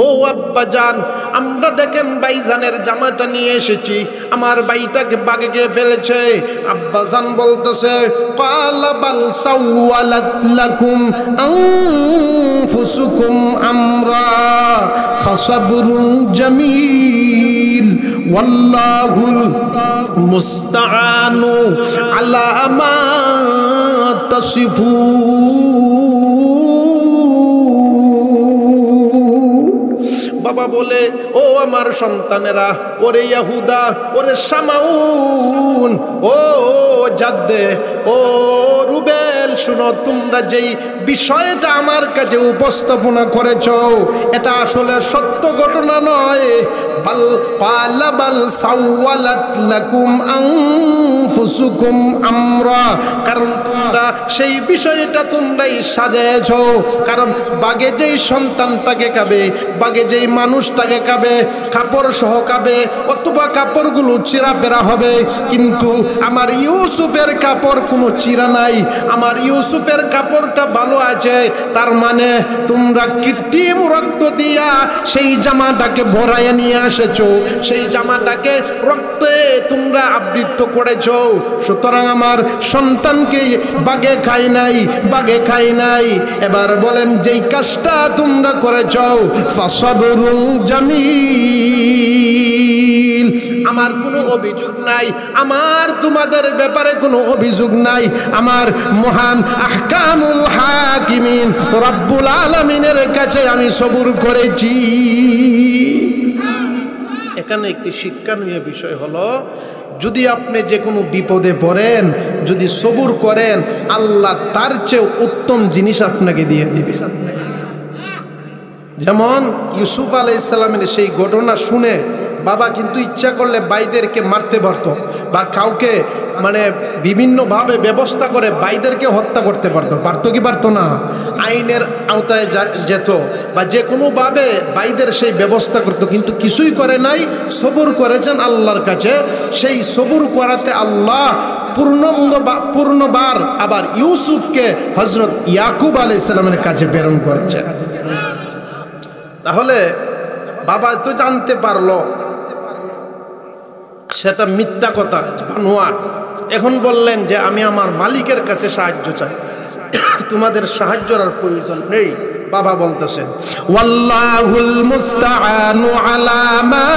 ও আব্বাজান, আমরা দেখেন ভাইজানের জামাটা নিয়ে এসেছি, আমার ভাইটাকে বাগে গিয়ে ফেলেছে। আব্বাজান বলতেছে ক্বালা বাল সাওয়ালাত লাকুম আনফুসুকুম আমরা ফাসাবরুন জামিল ওয়াল্লাহুল মুস্তাআনু আলা মা তাসিফুন। বাবা বলে, ও আমার সন্তানেরা, ওরে ইয়াহুদা, ওরে শামাউন, ও জাদ্দে, ও রুবেল, শুনো, তোমরা যেই বিষয়টা আমার কাছে উপস্থাপনা করেছ এটা আসলে সত্য ঘটনা নয়। বাল ক্বালা বাল সাওয়ালাত লাকুম আনফুসুকুম আমরা, কারণ তোমরা সেই বিষয়টা তোমরাই সাজায়েছ। কারণ বাগে যেই সন্তানটাকে খাবে, বাগে যেই মানুষটাকে খাবে, কাপড় সহ খাবে, অথবা কাপড়গুলো চিরা ফেরা হবে, কিন্তু আমার ইউসুফের কাপড় কোনো চিরা নাই, আমার ইউসুফের কাপড়টা ভালো আছে। তার মানে তোমরা কৃত্রিম রক্ত দিয়া সেই জামাটাকে ভরাইয়া নিয়ে এসেছো, সেই জামাটাকে রক্তে তোমরা আবৃত করেছো। সুতরাং আমার সন্তানকে বাগে খাই নাই, বাগে খাই নাই। এবার বলেন, যেই কাজটা তোমরা করেছো ফাসাবরুন জামিল, আমার কোনো অভিযোগ নাই, আমার তোমাদের ব্যাপারে কোনো অভিযোগ নাই। আমার মহান আহকামুল হাকিমিন রব্বুল আলামিনের কাছে আমি সবুর করেছি। এখানে একটি শিক্ষণীয় বিষয় হলো, যদি আপনি যে কোনো বিপদে পড়েন, যদি সবুর করেন, আল্লাহ তার চেয়ে উত্তম জিনিস আপনাকে দিয়ে দিবে। যেমন ইউসুফ আলাইহিস সালামের সেই ঘটনা শুনে বাবা কিন্তু ইচ্ছা করলে ভাইদেরকে মারতে পারতো, বা কাউকে মানে বিভিন্নভাবে ব্যবস্থা করে ভাইদেরকে হত্যা করতে পারতো। পারতো কি পারতো না? আইনের আওতায় যেত, বা যে কোনোভাবে ভাইদের সেই ব্যবস্থা করতো, কিন্তু কিছুই করে নাই, সবুর করেছেন আল্লাহর কাছে। সেই সবুর করাতে আল্লাহ পূর্ণবার আবার ইউসুফকে হযরত ইয়াকুব আলাইহিস সালামের কাছে প্রেরণ করেছে। তাহলে বাবা তো জানতে পারলো সেটা মিথ্যা কথা, বানোয়াট। এখন বললেন যে আমি আমার মালিকের কাছে সাহায্য চাই, তোমাদের সাহায্যের আর প্রয়োজন নেই। বাবা বলতেছেন ওয়াল্লাহুল মুস্তাআনু আলা মা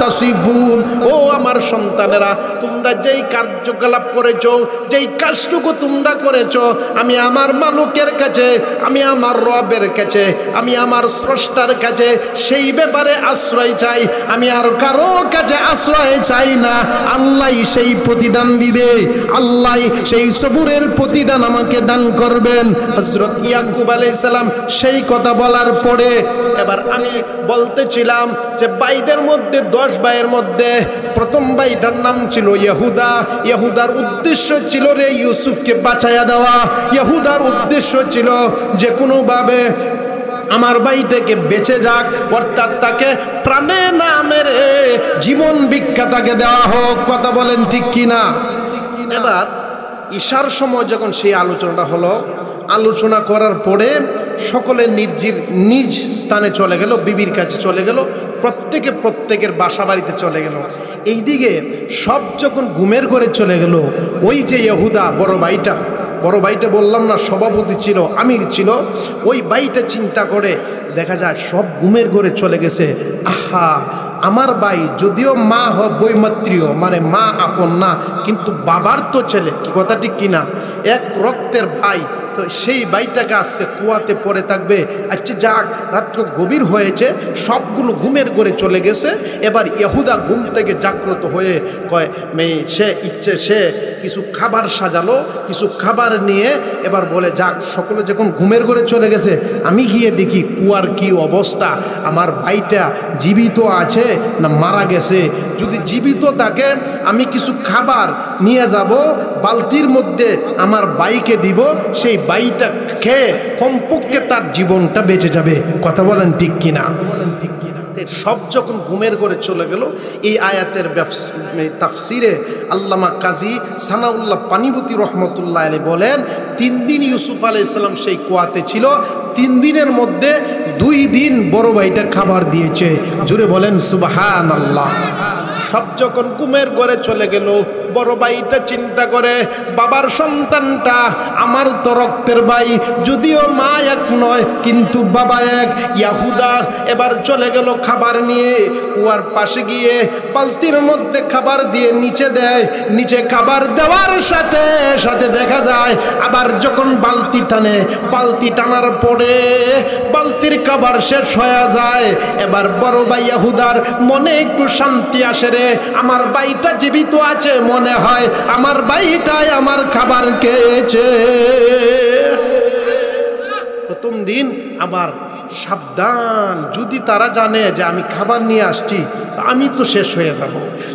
তাসিফুন, ও আমার সন্তানেরা, তোমরা যেই কার্যকলাপ করেছো, যেই কাজটুকু তোমরা করেছো, আমি আমার মালিকের কাছে, আমি আমার রবের কাছে, আমি আমার স্রষ্টার কাছে সেই ব্যাপারে আশ্রয় চাই। আমি আর কারো কাছে আশ্রয় চাই না। আল্লাহ সেই প্রতিদান দিবে, আল্লাহ সেই সবুরের প্রতিদান আমাকে দান করবেন। হযরত ইয়াকুব আলাইহিস সালাম সেই কথা বলার পরে এবার আমি বলতেছিলাম যে ভাইদের মধ্যে 10 ভাইয়ের মধ্যে প্রথম ভাইটার নাম ছিল ইহুদা। ইহুদার উদ্দেশ্য ছিল রে ইউসুফকে বাঁচাইয়া দেওয়া। ইহুদার উদ্দেশ্য ছিল যে কোনোভাবে আমার ভাইটাকে বেঁচে যাক, অর্থাৎ তাকে প্রাণে না মেরে জীবন ভিক্ষা তাকে দেওয়া হোক। কথা বলেন ঠিক কিনা? এবার ঈশার সময় যখন সেই আলোচনাটা হলো, আলোচনা করার পরে সকলে নিজ স্থানে চলে গেল, বিবির কাছে চলে গেল, প্রত্যেকের বাসা বাড়িতে চলে গেল। এইদিকে সব যখন ঘুমের ঘরে চলে গেল, ওই যে ইহুদা বড় ভাইটা বললাম না সভাপতি ছিল, আমির ছিল, ওই ভাইটা চিন্তা করে দেখা যায় সব ঘুমের ঘরে চলে গেছে। আহা, আমার ভাই যদিও মা বৈমাত্রীয়, মানে মা আপন না, কিন্তু বাবার তো ছেলে, কি কথা ঠিক কিনা? এক রক্তের ভাই, তো সেই ভাইটাকে আজকে কুয়াতে পড়ে থাকবে। আচ্ছা যাক, রাত্র গভীর হয়েছে, সবগুলো ঘুমের ঘরে চলে গেছে। এবার ইহুদা ঘুম থেকে জাগ্রত হয়ে কয় সে কিছু খাবার সাজালো, কিছু খাবার নিয়ে এবার বলে যাক, সকলে যখন ঘুমের ঘরে চলে গেছে, আমি গিয়ে দেখি কুয়ার কি অবস্থা, আমার ভাইটা জীবিত আছে না মারা গেছে। যদি জীবিত থাকে আমি কিছু খাবার নিয়ে যাব, বালতির মধ্যে আমার ভাইকে দিব, সেই ভাইটা খেয়ে কমপক্ষে তার জীবনটা বেঁচে যাবে। কথা বলেন ঠিক কিনা? সব যখন ঘুমের ঘরে চলে গেল, এই আয়াতের তাফসিরে আল্লামা কাজী সানাউল্লাহ পানিপতি রহমতুল্লাহ আলাইহি বলেন 3 দিন ইউসুফ আলাইহিস সালাম সেই কুয়াতে ছিল। 3 দিনের মধ্যে 2 দিন বড় ভাইটা খাবার দিয়েছে। জোরে বলেন সুবহানাল্লাহ। সব যখন ঘুমের ঘরে চলে গেল, বড় ভাইটা চিন্তা করে বাবার সন্তানটা আমার তো রক্তের ভাই, যদিও মা এক নয় কিন্তু বাবা এক। ইয়াহুদা এবার চলে গেল খাবার নিয়ে, কুয়ার পাশে গিয়ে বালতির মধ্যে খাবার দিয়ে নিচে দেয়। নিচে খাবার দেওয়ার সাথে সাথে দেখা যায় আবার যখন বালতি টানে, বালতি টানার পরে বালতির খাবার শেষ হয়ে যায়। এবার বড় ভাই ইয়াহুদার মনে একটু শান্তি আসে, রে আমার ভাইটা জীবিত আছে, মনে হয় আমার ভাইটাই আমার খাবার খেয়েছে। প্রথম দিন আবার সাবধান, যদি তারা জানে যে আমি খাবার নিয়ে আসছি আমি তো শেষ হয়ে যাব।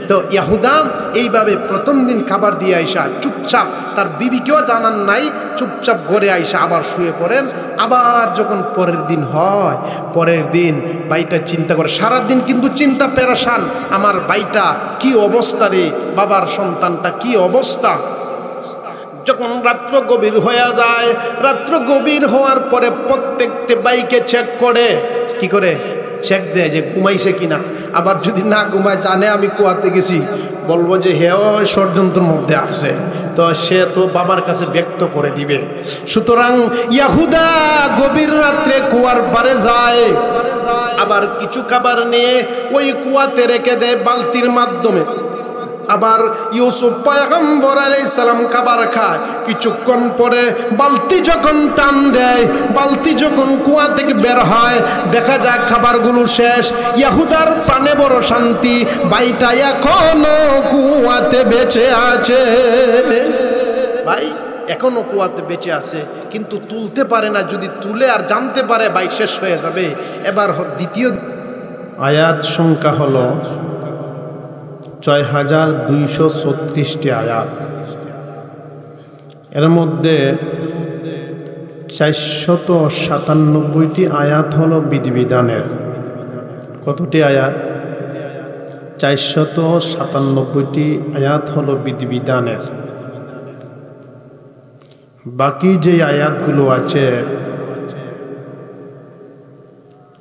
তো ইয়াহুদা এইভাবে প্রথম দিন খাবার দিয়ে আইসা চুপচাপ, তার বিবিকেও জানান নাই, চুপচাপ ঘরে আইসা আবার শুয়ে পড়েন। আবার যখন পরের দিন হয়, পরের দিন ভাইটা চিন্তা করে, সারাদিন কিন্তু চিন্তা পেরেশান, আমার ভাইটা কি অবস্থা রে, বাবার সন্তানটা কি অবস্থা। যখন রাত্র গভীর হয়ে যায়, রাত্র গভীর হওয়ার পরে প্রত্যেকটি বাইকে চেক করে, কি করে চেক দেয় যে ঘুমাইছে কিনা। আবার যদি না ঘুমায়, জানে আমি কুয়াতে গেছি, বলবো যে হেও ষড়যন্ত্রের মধ্যে আছে, তো সে তো বাবার কাছে ব্যক্ত করে দিবে। সুতরাং ইয়াহুদা গভীর রাত্রে কুয়ার পারে যায়, আবার কিছু খাবার নিয়ে ওই কুয়াতে রেখে দেয় বালতির মাধ্যমে। আবার ইউসুফ পয়গম্বর আলাইহিস সালাম খাবার খায়। কিছুক্ষণ পরে বালতি যখন টান দেয়, বালতি যখন কুয়া থেকে বের হয়, দেখা যায় খাবারগুলো শেষ। ইয়াহুদার প্রাণে বড় শান্তি, ভাইটা এখনো কুয়াতে বেঁচে আছে। ভাই এখনো কুয়াতে বেঁচে আছে, কিন্তু তুলতে পারে না। যদি তুলে আর জানতে পারে ভাই শেষ হয়ে যাবে। এবার দ্বিতীয় আয়াত সংখ্যা হলো ৬,২৩৬টি আয়াত। এর মধ্যে ৪৯৭টি আয়াত হলো বিধিবিধানের। কতটি আয়াত? ৪৯৭টি আয়াত হলো বিধিবিধানের। বাকি যে আয়াতগুলো আছে,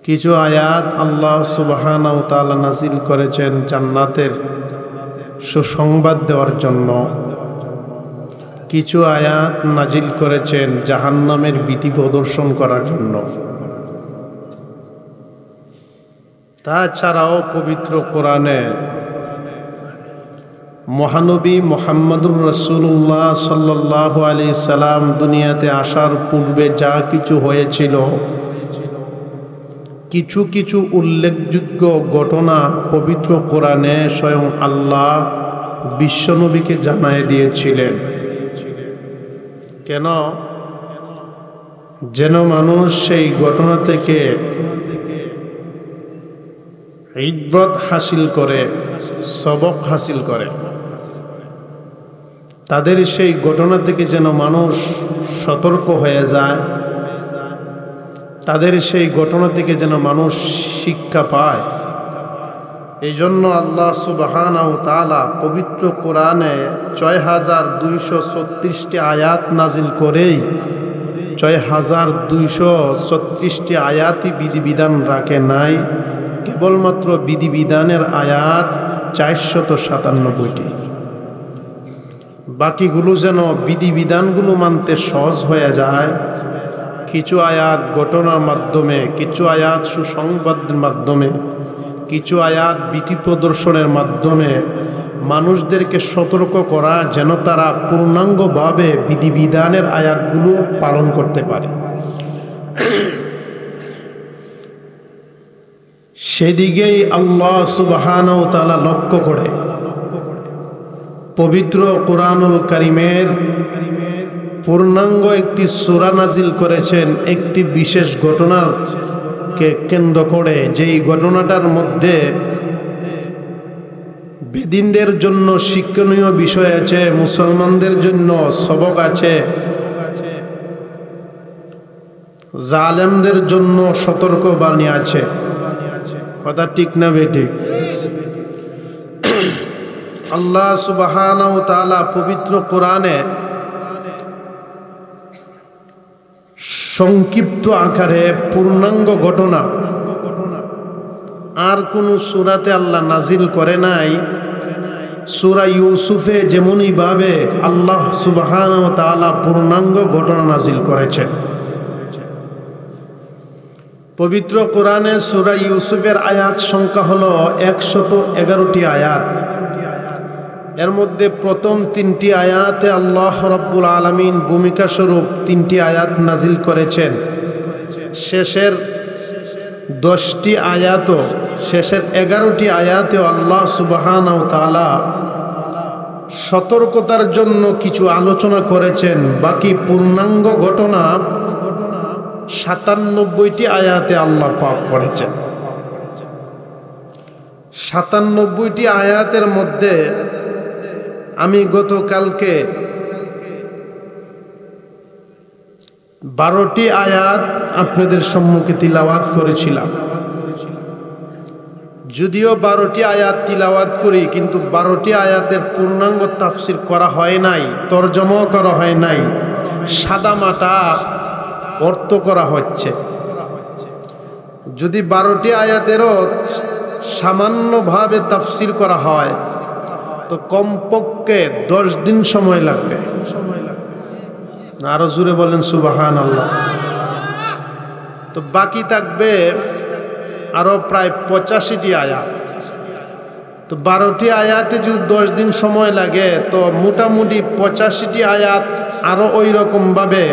কিছু আয়াত আল্লাহ সুবহানাহু ওয়া তাআলা নাযিল করেছেন জান্নাতের সুসংবাদ দেওয়ার জন্য, কিছু আয়াত নাজিল করেছেন জাহান্নামের ভীতি প্রদর্শন করার জন্য। তাছাড়াও পবিত্র কোরআনে মহানবী মুহাম্মদুর রাসূলুল্লাহ সাল্লাল্লাহু আলাইহি সাল্লাম দুনিয়াতে আসার পূর্বে যা কিছু হয়েছিল, কিছু কিছু উল্লেখযোগ্য ঘটনা পবিত্র কোরআনে স্বয়ং আল্লাহ বিশ্বনবীকে জানায় দিয়েছিলেন। কেন? যেন মানুষ সেই ঘটনা থেকে ইবরত হাসিল করে, সবক হাসিল করে। তাদের সেই ঘটনা থেকে যেন মানুষ সতর্ক হয়ে যায়, তাদের সেই ঘটনা থেকে যেন মানুষ শিক্ষা পায়। এই জন্য আল্লাহ সুবহানাহু ওয়া তাআলা পবিত্র কোরআনে ৬,২৩৬টি আয়াত নাজিল করেই ৬,২৩৬টি আয়াতই বিধিবিধান রাখে নাই, কেবলমাত্র বিধিবিধানের আয়াত ৪৯৭টি। বাকিগুলো যেন বিধিবিধানগুলো মানতে সহজ হয়ে যায়। কিছু আয়াত ঘটনার মাধ্যমে, কিছু আয়াত সুসংবাদের মাধ্যমে, কিছু আয়াত ভীতি প্রদর্শনের মাধ্যমে মানুষদেরকে সতর্ক করা, যেন তারা পূর্ণাঙ্গভাবে বিধিবিধানের আয়াতগুলো পালন করতে পারে। সেদিকেই আল্লাহ সুবহানাহু ওয়া তাআলা লক্ষ্য করে পবিত্র কোরআনুল কারীমের পূর্ণাঙ্গ একটি সূরা নাজিল করেছেন একটি বিশেষ ঘটনাকে কেন্দ্র করে। যেই ঘটনাটার মধ্যে বেদিনদের জন্য শিক্ষণীয় বিষয় আছে, মুসলমানদের জন্য সবক আছে, জালেমদের জন্য সতর্কবাণী আছে। কথা ঠিক না বেঠিক? আল্লাহ সুবহানাহু ওয়া তাআলা পবিত্র কোরআনে সংক্ষিপ্ত আকারে পূর্ণাঙ্গ ঘটনা আর কোন সূরাতে আল্লাহ নাজিল করে নাই। সূরা ইউসুফে যেমনই ভাবে আল্লাহ সুবহানাহু ওয়া তাআলা পূর্ণাঙ্গ ঘটনা নাজিল করেছেন। পবিত্র কোরআনে সূরা ইউসুফের আয়াত সংখ্যা হলো 111টি আয়াত। এর মধ্যে প্রথম 3টি আয়াতে আল্লাহ রাব্বুল আলামিন ভূমিকা স্বরূপ 3টি আয়াত নাজিল করেছেন। শেষের 10টি আয়াতও, শেষের 11টি আয়াতেও আল্লাহ সুবহানাহু ওয়া তাআলা সতর্কতার জন্য কিছু আলোচনা করেছেন। বাকি পূর্ণাঙ্গ ঘটনা 97টি আয়াতে আল্লাহ পাক করেছেন। 97টি আয়াতের মধ্যে আমি গতকালকে 12টি আয়াত আপনাদের সম্মুখে তিলাওয়াত করেছিলাম। যদিও 12টি আয়াত তিলাওয়াত করি, কিন্তু 12টি আয়াতের পূর্ণাঙ্গ তাফসির করা হয় নাই, তরজমাও করা হয় নাই, সাদামাটা অর্থ করা হচ্ছে। যদি 12টি আয়াতেরও সামান্যভাবে তাফসির করা হয় তো কমপক্ষে 10 দিন সময় লাগবে। আরো জোরে বলেন সুবহানাল্লাহ। তো বাকি থাকবে আরো প্রায় 85টি আয়াত। তো 12টি আয়াতে যদি 10 দিন সময় লাগে তো মোটামুটি 85টি আয়াত আরো ওই রকম ভাবে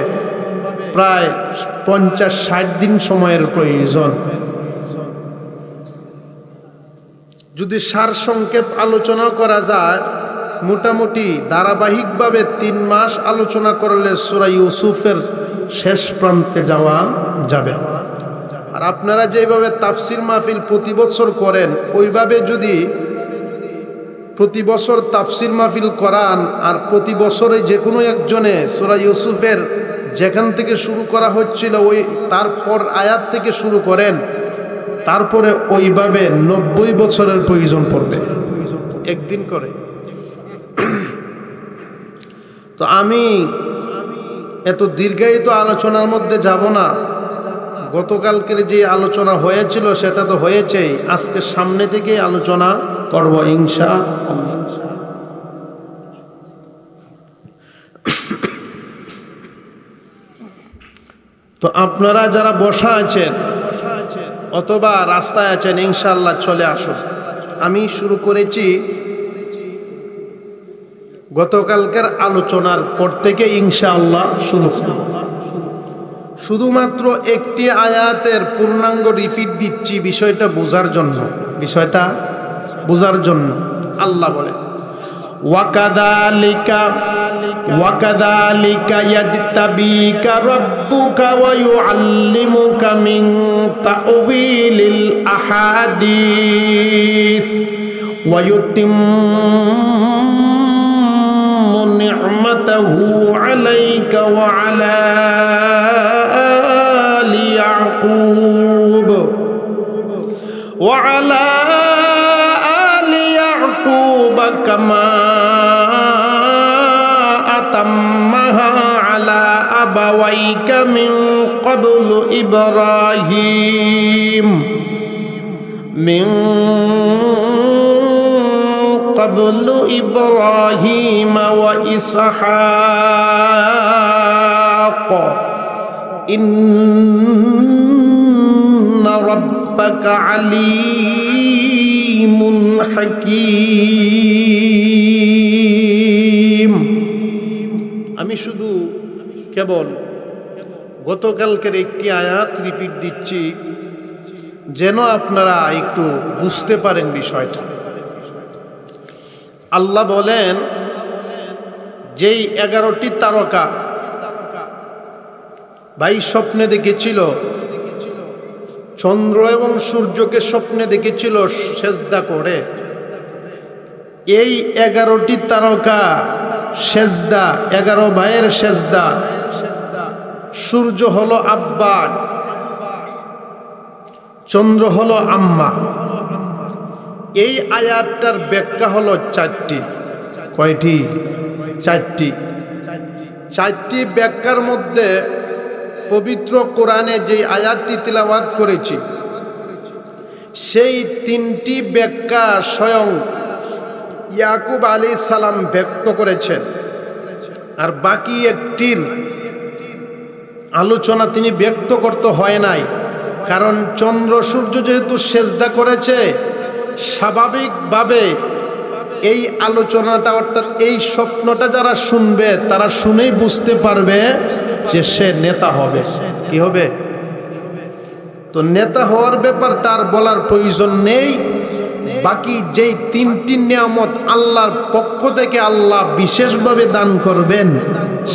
প্রায় 50-60 দিন সময়ের প্রয়োজন। যদি সারসংক্ষেপ আলোচনা করা যায়, মোটামুটি ধারাবাহিকভাবে 3 মাস আলোচনা করলে সূরা ইউসুফের শেষ প্রান্তে যাওয়া যাবে। আর আপনারা যেভাবে তাফসির মাহফিল প্রতি বছর করেন, ওইভাবে যদি প্রতি বছর তাফসির মাহফিল করান আর প্রতি বছরে যে কোনো একজনে সূরা ইউসুফের যেখান থেকে শুরু করা হচ্ছিল ওই তারপর আয়াত থেকে শুরু করেন, তারপরে ওইভাবে 90 বছরের প্রয়োজন পড়বে একদিন করে। তো আমি এত দীর্ঘায়িত আলোচনার মধ্যে যাব না। গতকালকের যে আলোচনা হয়েছিল সেটা তো হয়েছেই, আজকে সামনে থেকে আলোচনা করব ইনশাআল্লাহ। তো আপনারা যারা বসা আছেন অথবা রাস্তায় আছেন, ইনশাআল্লাহ চলে আসুন। আমি শুরু করেছি গতকালকের আলোচনার পর থেকে ইনশাআল্লাহ শুরু করব। শুধুমাত্র একটি আয়াতের পূর্ণাঙ্গ রিপিট দিচ্ছি বিষয়টা বোঝার জন্য। আল্লাহ বলে ওয়াকাযালিকা ইয়াজতাবিকা রাব্বুকা ওয়া ইউআল্লিমুকা মিন তা'ওয়িলিল আহাদিস ওয়া ইউতিম্মু নি'মাতাহু আলাইকা ওয়া আলা আলি ইয়াকুব ওয়া আলা আলি ইয়াকুব কামা আতাম্মাহা আলা আবাওয়াইকা মিন ক্বাবলু ইব্রাহিম ওয়া ইসহাক ইন্না রাব্বাকা আলীমুন হাকীম। আমি শুধু কেবল গতকালকের একটি আয়াত রিপিট দিচ্ছি যেন আপনারা একটু বুঝতে পারেন বিষয়টা। আল্লাহ বলেন, যেই 11টি তারকা ভাই স্বপ্নে দেখেছিল, চন্দ্র এবং সূর্যকে স্বপ্নে দেখেছিল সেজদা করে, এই 11টি তারকা সেজদা, 11 ভাইয়ের সেজদা। সূর্য হলো আব্বা, চন্দ্র হলো আম্মা। এই আয়াতটার ব্যাখ্যা হলো 4টি। কয়টি? 4টি। 4টি ব্যাখ্যার মধ্যে পবিত্র কোরআনে যে আয়াতটি তিলাওয়াত করেছি সেই তিনটি ব্যাখ্যা স্বয়ং ইয়াকুব আলাইহিস সালাম ব্যক্ত করেছেন, আর বাকি একটির আলোচনা তিনি ব্যক্ত করতে হয় নাই। কারণ চন্দ্র সূর্য যেহেতু সেজদা করেছে, স্বাভাবিকভাবে এই আলোচনাটা অর্থাৎ এই স্বপ্নটা যারা শুনবে তারা শুনেই বুঝতে পারবে যে সে নেতা হবে। কি হবে? তো নেতা হওয়ার ব্যাপারটা আর বলার প্রয়োজন নেই। বাকি যেই তিনটি নিয়ামত আল্লাহর পক্ষ থেকে আল্লাহ বিশেষভাবে দান করবেন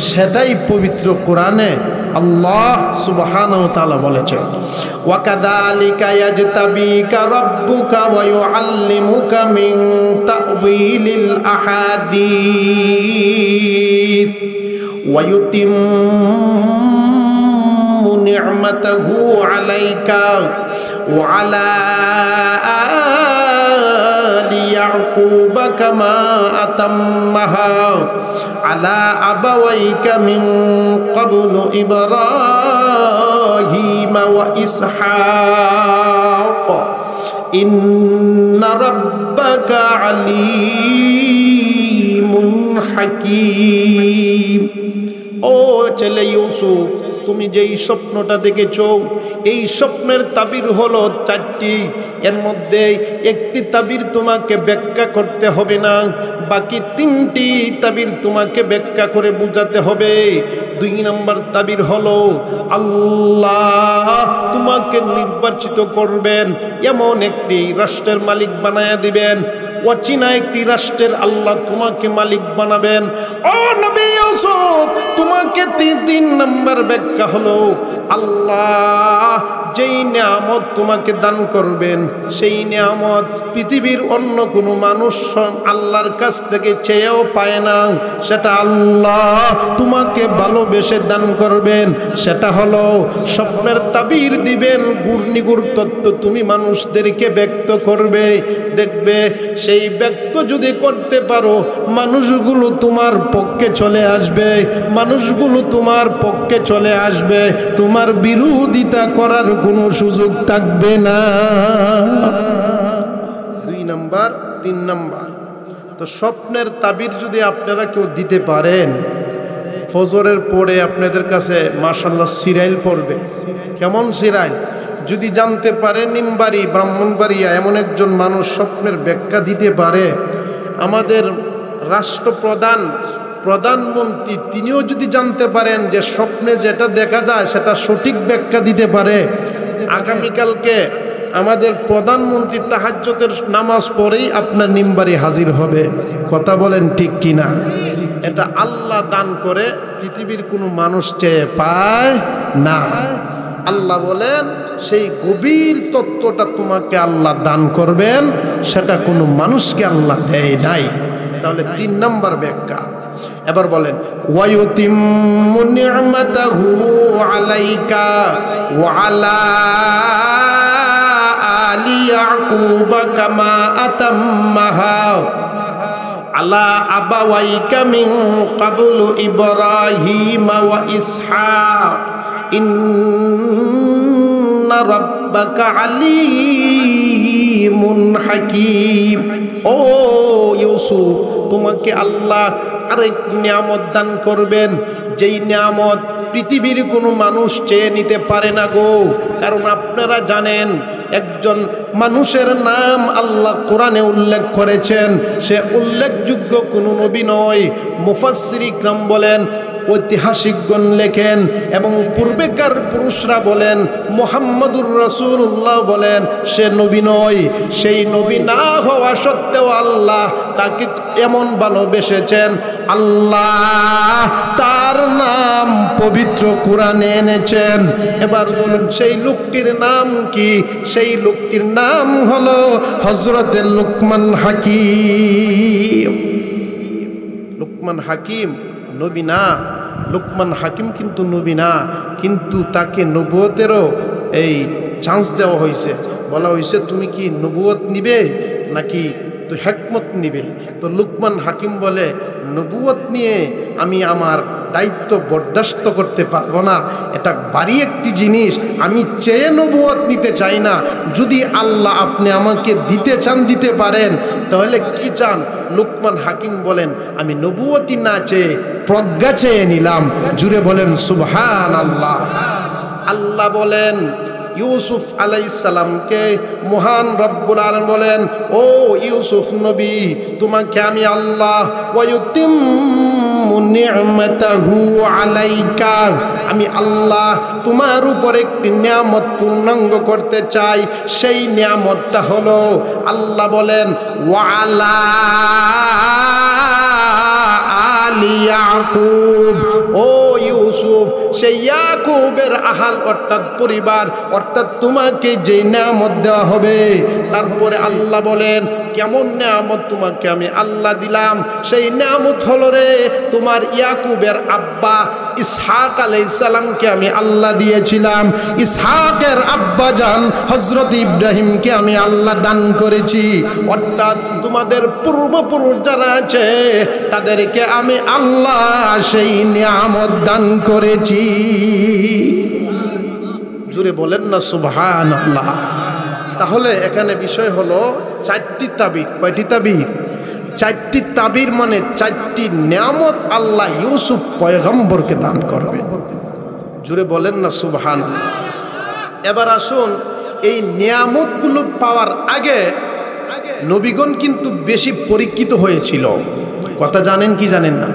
সেটাই পবিত্র কোরআনে আল্লাহ সুবহানাহু ওয়া তাআলা বলেছেন, ওয়া কাযালিকা ইয়াজতাবিকা রাব্বুকা ওয়া ইউআল্লিমুকা মিন তা'ওয়িলিল আহাদিস ওয়া ইউতিম্মু নি'মাতাহু আলাইকা ওয়া আলা يعقوب كما أتمها على أبويك من قبل إبراهيم وإسحاق إن ربك عليم حكيم। ও ছেলে ইউসুফ, তুমি যেই স্বপ্নটা দেখেছো এই স্বপ্নের তাবির হলো চারটি। এর মধ্যে একটি তাবির তোমাকে ব্যাখ্যা করতে হবে না, বাকি তিনটি তাবির তোমাকে ব্যাখ্যা করে বুঝাতে হবে। 2 নম্বর তাবির হলো আল্লাহ তোমাকে নির্বাচিত করবেন, এমন একটি রাষ্ট্রের মালিক বানায়া দিবেন। অচেনা একটি রাষ্ট্রের আল্লাহ তোমাকে মালিক বানাবেন। ও নবী ইউসুফ, তোমাকে 3 নম্বর ব্যাখ্যা হলো আল্লাহ যেই নিয়ামত তোমাকে দান করবেন সেই নিয়ামত পৃথিবীর অন্য কোনো মানুষ আল্লাহর কাছ থেকে চেয়েও পায় না। সেটা আল্লাহ তোমাকে ভালোবেসে দান করবেন। সেটা হলো স্বপ্নের তাবির দিবেন, ঘূর্ণিঘূর তত্ত্ব তুমি মানুষদেরকে ব্যক্ত করবে। দেখবে সেই ব্যক্ত যদি করতে পারো মানুষগুলো তোমার পক্ষে চলে আসবে, মানুষগুলো তোমার পক্ষে চলে আসবে, তোমার বিরোধিতা করার কোনো সুযোগ থাকবে না। 2 নম্বর 3 নম্বর। তো স্বপ্নের তাবির যদি আপনারা কেউ দিতে পারেন, ফজরের পরে আপনাদের কাছে মাশাআল্লাহ সিরাইল পড়বে। কেমন সিরাইল? যদি জানতে পারে নিমবাড়ি ব্রাহ্মণবাড়িয়া এমন একজন মানুষ স্বপ্নের ব্যাখ্যা দিতে পারে, আমাদের প্রধানমন্ত্রী তিনিও যদি জানতে পারেন যে স্বপ্নে যেটা দেখা যায় সেটা সঠিক ব্যাখ্যা দিতে পারে, আগামীকালকে আমাদের প্রধানমন্ত্রী তাহাজ্জুদের নামাজ পড়েই আপনার নিমবাড়ি হাজির হবে। কথা বলেন ঠিক কিনা? এটা আল্লাহ দান করে, পৃথিবীর কোনো মানুষ চেয়ে পায় না। আল্লাহ বলেন সেই গভীর তত্ত্বটা তোমাকে আল্লাহ দান করবেন, সেটা কোনো মানুষকে আল্লাহ দেয় নাই। তাহলে 3 নম্বর ব্যাখ্যা। এবার বলেন ওয়ায়ুতিম্মু নি'মাতাহু আলাইকা ওয়া আলা আলি ইয়াকুবা কামা আতাম্মাহা আলা আবাওয়াইকা মিন ক্বাবলু ইব্রাহিম ওয়া ইসহাক ইন্না রাব্বাকা আলিমুন হাকীম। ও ইউসুফ, তোমাকে আল্লাহ আরেক নিয়ামত দান করবেন, যেই নিয়ামত পৃথিবীর কোনো মানুষ চেয়ে নিতে পারে না গো। কারণ আপনারা জানেন একজন মানুষের নাম আল্লাহ কোরআনে উল্লেখ করেছেন, সে উল্লেখযোগ্য কোনো নবী নয়। মুফাসসির ইকরাম বলেন, ঐতিহাসিকগণ লেখেন এবং পূর্বেকার পুরুষরা বলেন, মুহাম্মদুর রাসূলুল্লাহ বলেন সে নবী নয়। সেই নবী না হওয়া সত্ত্বেও আল্লাহ তাকে এমন ভালোবেসেছেন, আল্লাহ তার নাম পবিত্র কোরআনে এনেছেন। এবার বলুন সেই লোকটির নাম কি? সেই লোকটির নাম হলো হযরতে লুকমান হাকিম। লুকমান হাকিম নবী না, লুকমান হাকিম কিন্তু নবী না, কিন্তু তাকে নবুয়তেরও এই চান্স দেওয়া হয়েছে। বলা হয়েছে তুমি কি নবুয়ত নিবে নাকি তো হিকমত নিবে? তো লুকমান হাকিম বলে নবুয়ত নিয়ে আমি আমার দায়িত্ব বরদাস্ত করতে পারবো না। এটা ভারী একটি জিনিস, আমি চেয়ে নবুয়ত নিতে চাই না। যদি আল্লাহ আপনি আমাকে দিতে চান দিতে পারেন, তাহলে কি চান? লুকমান হাকিম বলেন, আমি নবুয়তি না চেয়ে প্রজ্ঞা চেয়ে নিলাম। জুড়ে বলেন সুবহানাল্লাহ। আল্লাহ বলেন ইউসুফ আলাইহিস সালামকে, মহান রব্বুল আলামিন বলেন, ও ইউসুফ নবী, তোমাকে আমি আল্লাহ ওয়ায়ুতিম্মু নি'মাতাহু আলাইকা, আমি আল্লাহ তোমার উপর একটি নিয়ামত পূর্ণাঙ্গ করতে চাই। সেই নিয়ামতটা হলো, আল্লাহ বলেন ওয়ালা আলি ইয়াকুব, ও ইউসুফ, সেই ইয়াকুবের আহাল অর্থাৎ পরিবার, অর্থাৎ তোমাকে যে নিয়ামত দেওয়া হবে। তারপরে আল্লাহ বলেন কেমন নিয়ামত তোমাকে আমি আল্লাহ দিলাম। সেই নিয়ামত হলো রে, তোমার ইয়াকুবের আব্বা ইসহাক আলাইহিস সালামকে আমি আল্লাহ দিয়েছিলাম। ইসহাকের আব্বা জান হযরত ইব্রাহিমকে আমি আল্লাহ দান করেছি। অর্থাৎ তোমাদের পূর্বপুরুষ যারা আছে তাদেরকে আমি আল্লাহ সেই নিয়ামত দান করেছি। জুড়ে বলেন না সুবহানাল্লাহ। তাহলে এখানে বিষয় হলো চারটি তাবির। কয়টি তাবির? চারটি তাবির, মানে চারটি নিয়ামত আল্লাহ ইউসুফ পয়গম্বরকে দান করবে। জুড়ে বলেন না সুবহানাল্লাহ। এবার আসুন, এই নিয়ামতগুলো পাওয়ার আগে নবীগণ কিন্তু বেশি পরীক্ষিত হয়েছিল। কথা জানেন কি জানেন না?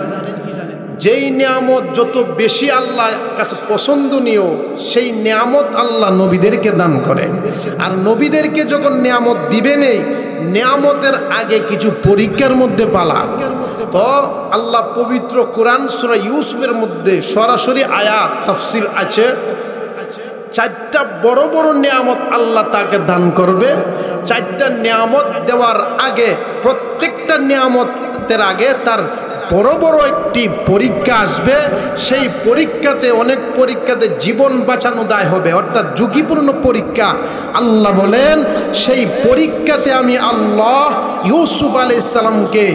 যেই নিয়ামত যত বেশি আল্লাহর কাছে পছন্দনীয়, সেই নিয়ামত আল্লাহ নবীদেরকে দান করে। আর নবীদেরকে যখন নিয়ামত দিবেন, এই নিয়ামতের আগে কিছু পরীক্ষার মধ্যে পালা। তো আল্লাহ পবিত্র কোরআন সূরা ইউসুফের মধ্যে সরাসরি আয়াত তাফসীর আছে। চারটা বড় বড় নিয়ামত আল্লাহ তাকে দান করবে। চারটা নিয়ামত দেওয়ার আগে, প্রত্যেকটা নিয়ামতের আগে তার বড় বড় একটি পরীক্ষা আসবে। সেই পরীক্ষাতে, অনেক পরীক্ষাতে জীবন বাঁচানো দায় হবে, অর্থাৎ ঝুঁকিপূর্ণ পরীক্ষা। আল্লাহ বলেন সেই পরীক্ষাতে আমি আল্লাহ ইউসুফ আলাইহিস সালামকে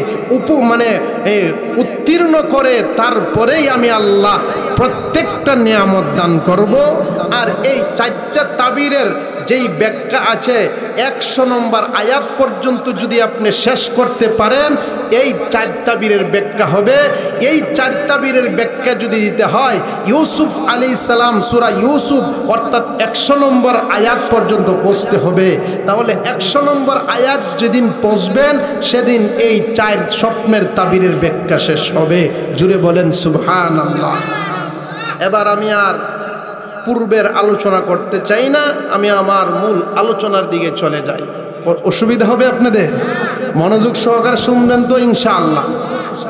উত্তীর্ণ করে তারপরেই আমি আল্লাহ প্রত্যেকটা নিয়ামত দান করব। আর এই চারটা তাবিরের যেই ব্যাখ্যা আছে, 100 নম্বর আয়াত পর্যন্ত যদি আপনি শেষ করতে পারেন, এই চার তাবিরের ব্যাখ্যা হবে। এই চার তাবিরের ব্যাখ্যা যদি দিতে হয়, ইউসুফ আলাইহিস সালাম সূরা ইউসুফ অর্থাৎ 100 নম্বর আয়াত পর্যন্ত পৌঁছতে হবে। তাহলে 100 নম্বর আয়াত যেদিন পৌঁছবেন, সেদিন এই চার স্বপ্নের তাবিরের ব্যাখ্যা শেষ হবে। জুড়ে বলেন সুবহানাল্লাহ। এবার আমি আর পূর্বের আলোচনা করতে চাই না, আমি আমার মূল আলোচনার দিকে চলে যাই। অসুবিধা হবে আপনাদের? মনোযোগ সহকারে শুনবেন তো ইনশাআল্লাহ।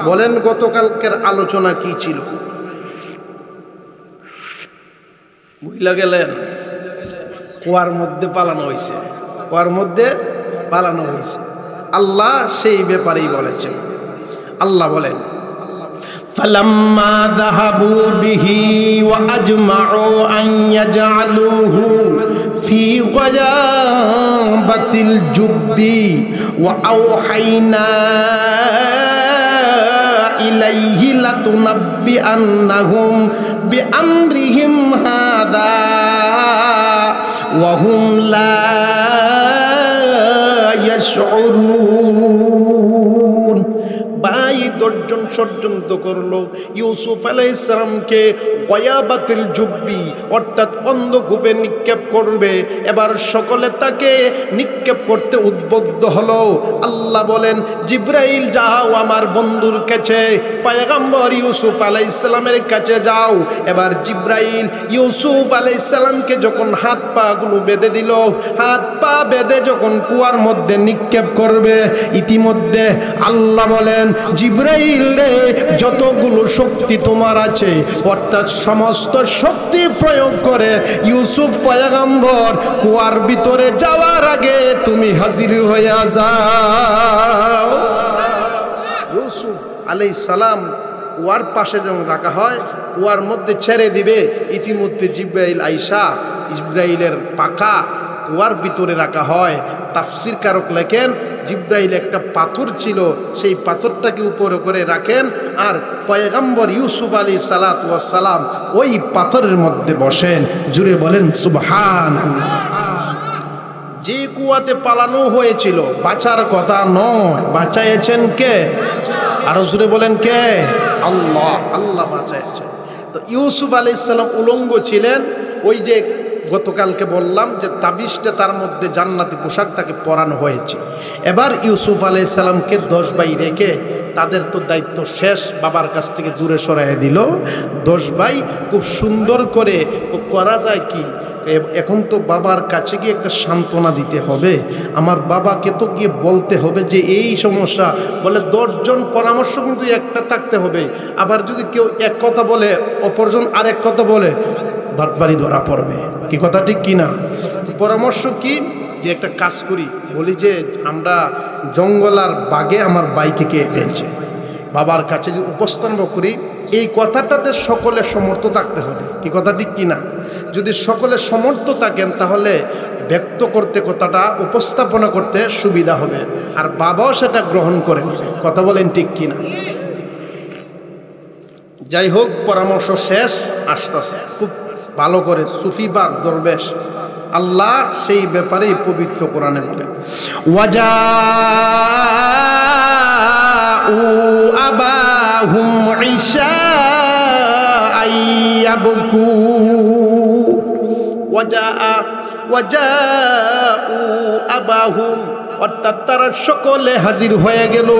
বলেন গতকালকের আলোচনা কি ছিল? বুঝলা গেলেন? কুয়ার মধ্যে পালানো হয়েছে, কুয়ার মধ্যে পালানো হয়েছে। আল্লাহ সেই ব্যাপারেই বলেছেন। আল্লাহ বলেন فَلَمَّا ذَهَبُوا بِهِ وَأَجْمَعُوا أَنْ يَجْعَلُوهُ فِي غَيَابَتِ الْجُبِّ وَأَوْحَيْنَا إِلَيْهِ لَتُنَبِّئَنَّهُمْ بِأَمْرِهِمْ هَذَا وَهُمْ لَا يَشْعُرُونَ। 22 ষড়যন্ত্র করলো ইউসুফ আলাইহিস সালামকে গয়াবাতিল জুব্বি অর্থাৎ অন্ধকূপে নিক্ষেপ করবে। এবার সকলে তাকে নিক্ষেপ করতে উদ্বুদ্ধ হলো। আল্লাহ বলেন জিব্রাইল যাও আমার বন্ধুর কাছে, পয়গম্বর ইউসুফ আলাইহিস সালামের কাছে যাও। এবার জিব্রাইল ইউসুফ আলাইহিস সালামকে যখন হাত পা গুলো বেঁধে দিল, হাত পা বেঁধে যখন কুয়ার মধ্যে নিক্ষেপ করবে, ইতিমধ্যে আল্লাহ বলেন জিব্রাইল রে, যতগুলো শক্তি তোমার আছে অর্থাৎ সমস্ত শক্তি প্রয়োগ করে ইউসুফ পয়গম্বর কুয়ার ভিতরে যাওয়ার আগে তুমি হাজির হয়ে যাও। ইউসুফ আলাইহিস সালাম কুয়ার পাশে যখন রাখা হয়, কুয়ার মধ্যে ছেড়ে দিবে, ইতিমধ্যে জিব্রাইল আইসা ইসরাইলের পাখা কুয়ার ভিতরে রাখা হয়। তাফসির কারক লেখেন জিব্রাইল একটা পাথর ছিল, সেই পাথরটাকে উপরে করে রাখেন, আর পয়গম্বর ইউসুফ আলাইহিস সালাতু ওয়াস সালাম ওই পাথরের মধ্যে বসেন। জুড়ে বলেন সুবহানাল্লাহ। যে কুয়াতে পালানো হয়েছিল, বাঁচার কথা নয়, বাঁচাইছেন কে? আরো জুড়ে বলেন কে? আল্লাহ। আল্লাহ বাঁচাইছেন। তো ইউসুফ আলাইহিস সালাম উলঙ্গ ছিলেন। ওই যে গতকালকে বললাম যে তাবিজটা তার মধ্যে জান্নাতি পোশাক তাকে পরানো হয়েছে। এবার ইউসুফ আলাইহিস সালামকে 10 ভাই রেখে, তাদের তো দায়িত্ব শেষ, বাবার কাছ থেকে দূরে সরাইয়া দিল। 10 ভাই খুব সুন্দর করে করা যায় কি, এখন তো বাবার কাছে গিয়ে একটা সান্ত্বনা দিতে হবে, আমার বাবাকে তো গিয়ে বলতে হবে যে এই সমস্যা, বলে 10 জন পরামর্শ কিন্তু একটা থাকতে হবে। আবার যদি কেউ এক কথা বলে অপরজন আরেক কথা বলে, বাটবাড়ি ধরা পড়বে। কি কথা ঠিক কিনা? পরামর্শ কি, যে একটা কাজ করি, বলি যে আমরা জঙ্গল আর বাঘে আমার বাইকে কে ফেলছে, বাবার কাছে যে উপস্থাপন করি, এই কথাটাতে সকলের সমর্থ থাকতে হবে। কি কথা ঠিক কিনা? যদি সকলের সমর্থ থাকেন তাহলে ব্যক্ত করতে, কথাটা উপস্থাপনা করতে সুবিধা হবে, আর বাবাও সেটা গ্রহণ করেন। কথা বলেন ঠিক কিনা? যাই হোক, পরামর্শ শেষ, আসতেছে খুব ভালো করে সুফি বা দরবেশ। আল্লাহ সেই ব্যাপারে পবিত্র কোরআনে বলেন, ওয়াজাউ আবাহুম ইশাআন ইয়াবকু, ওয়াজাউ আবাহুম, অর্থাৎ তারা সকলে হাজির হয়ে গেল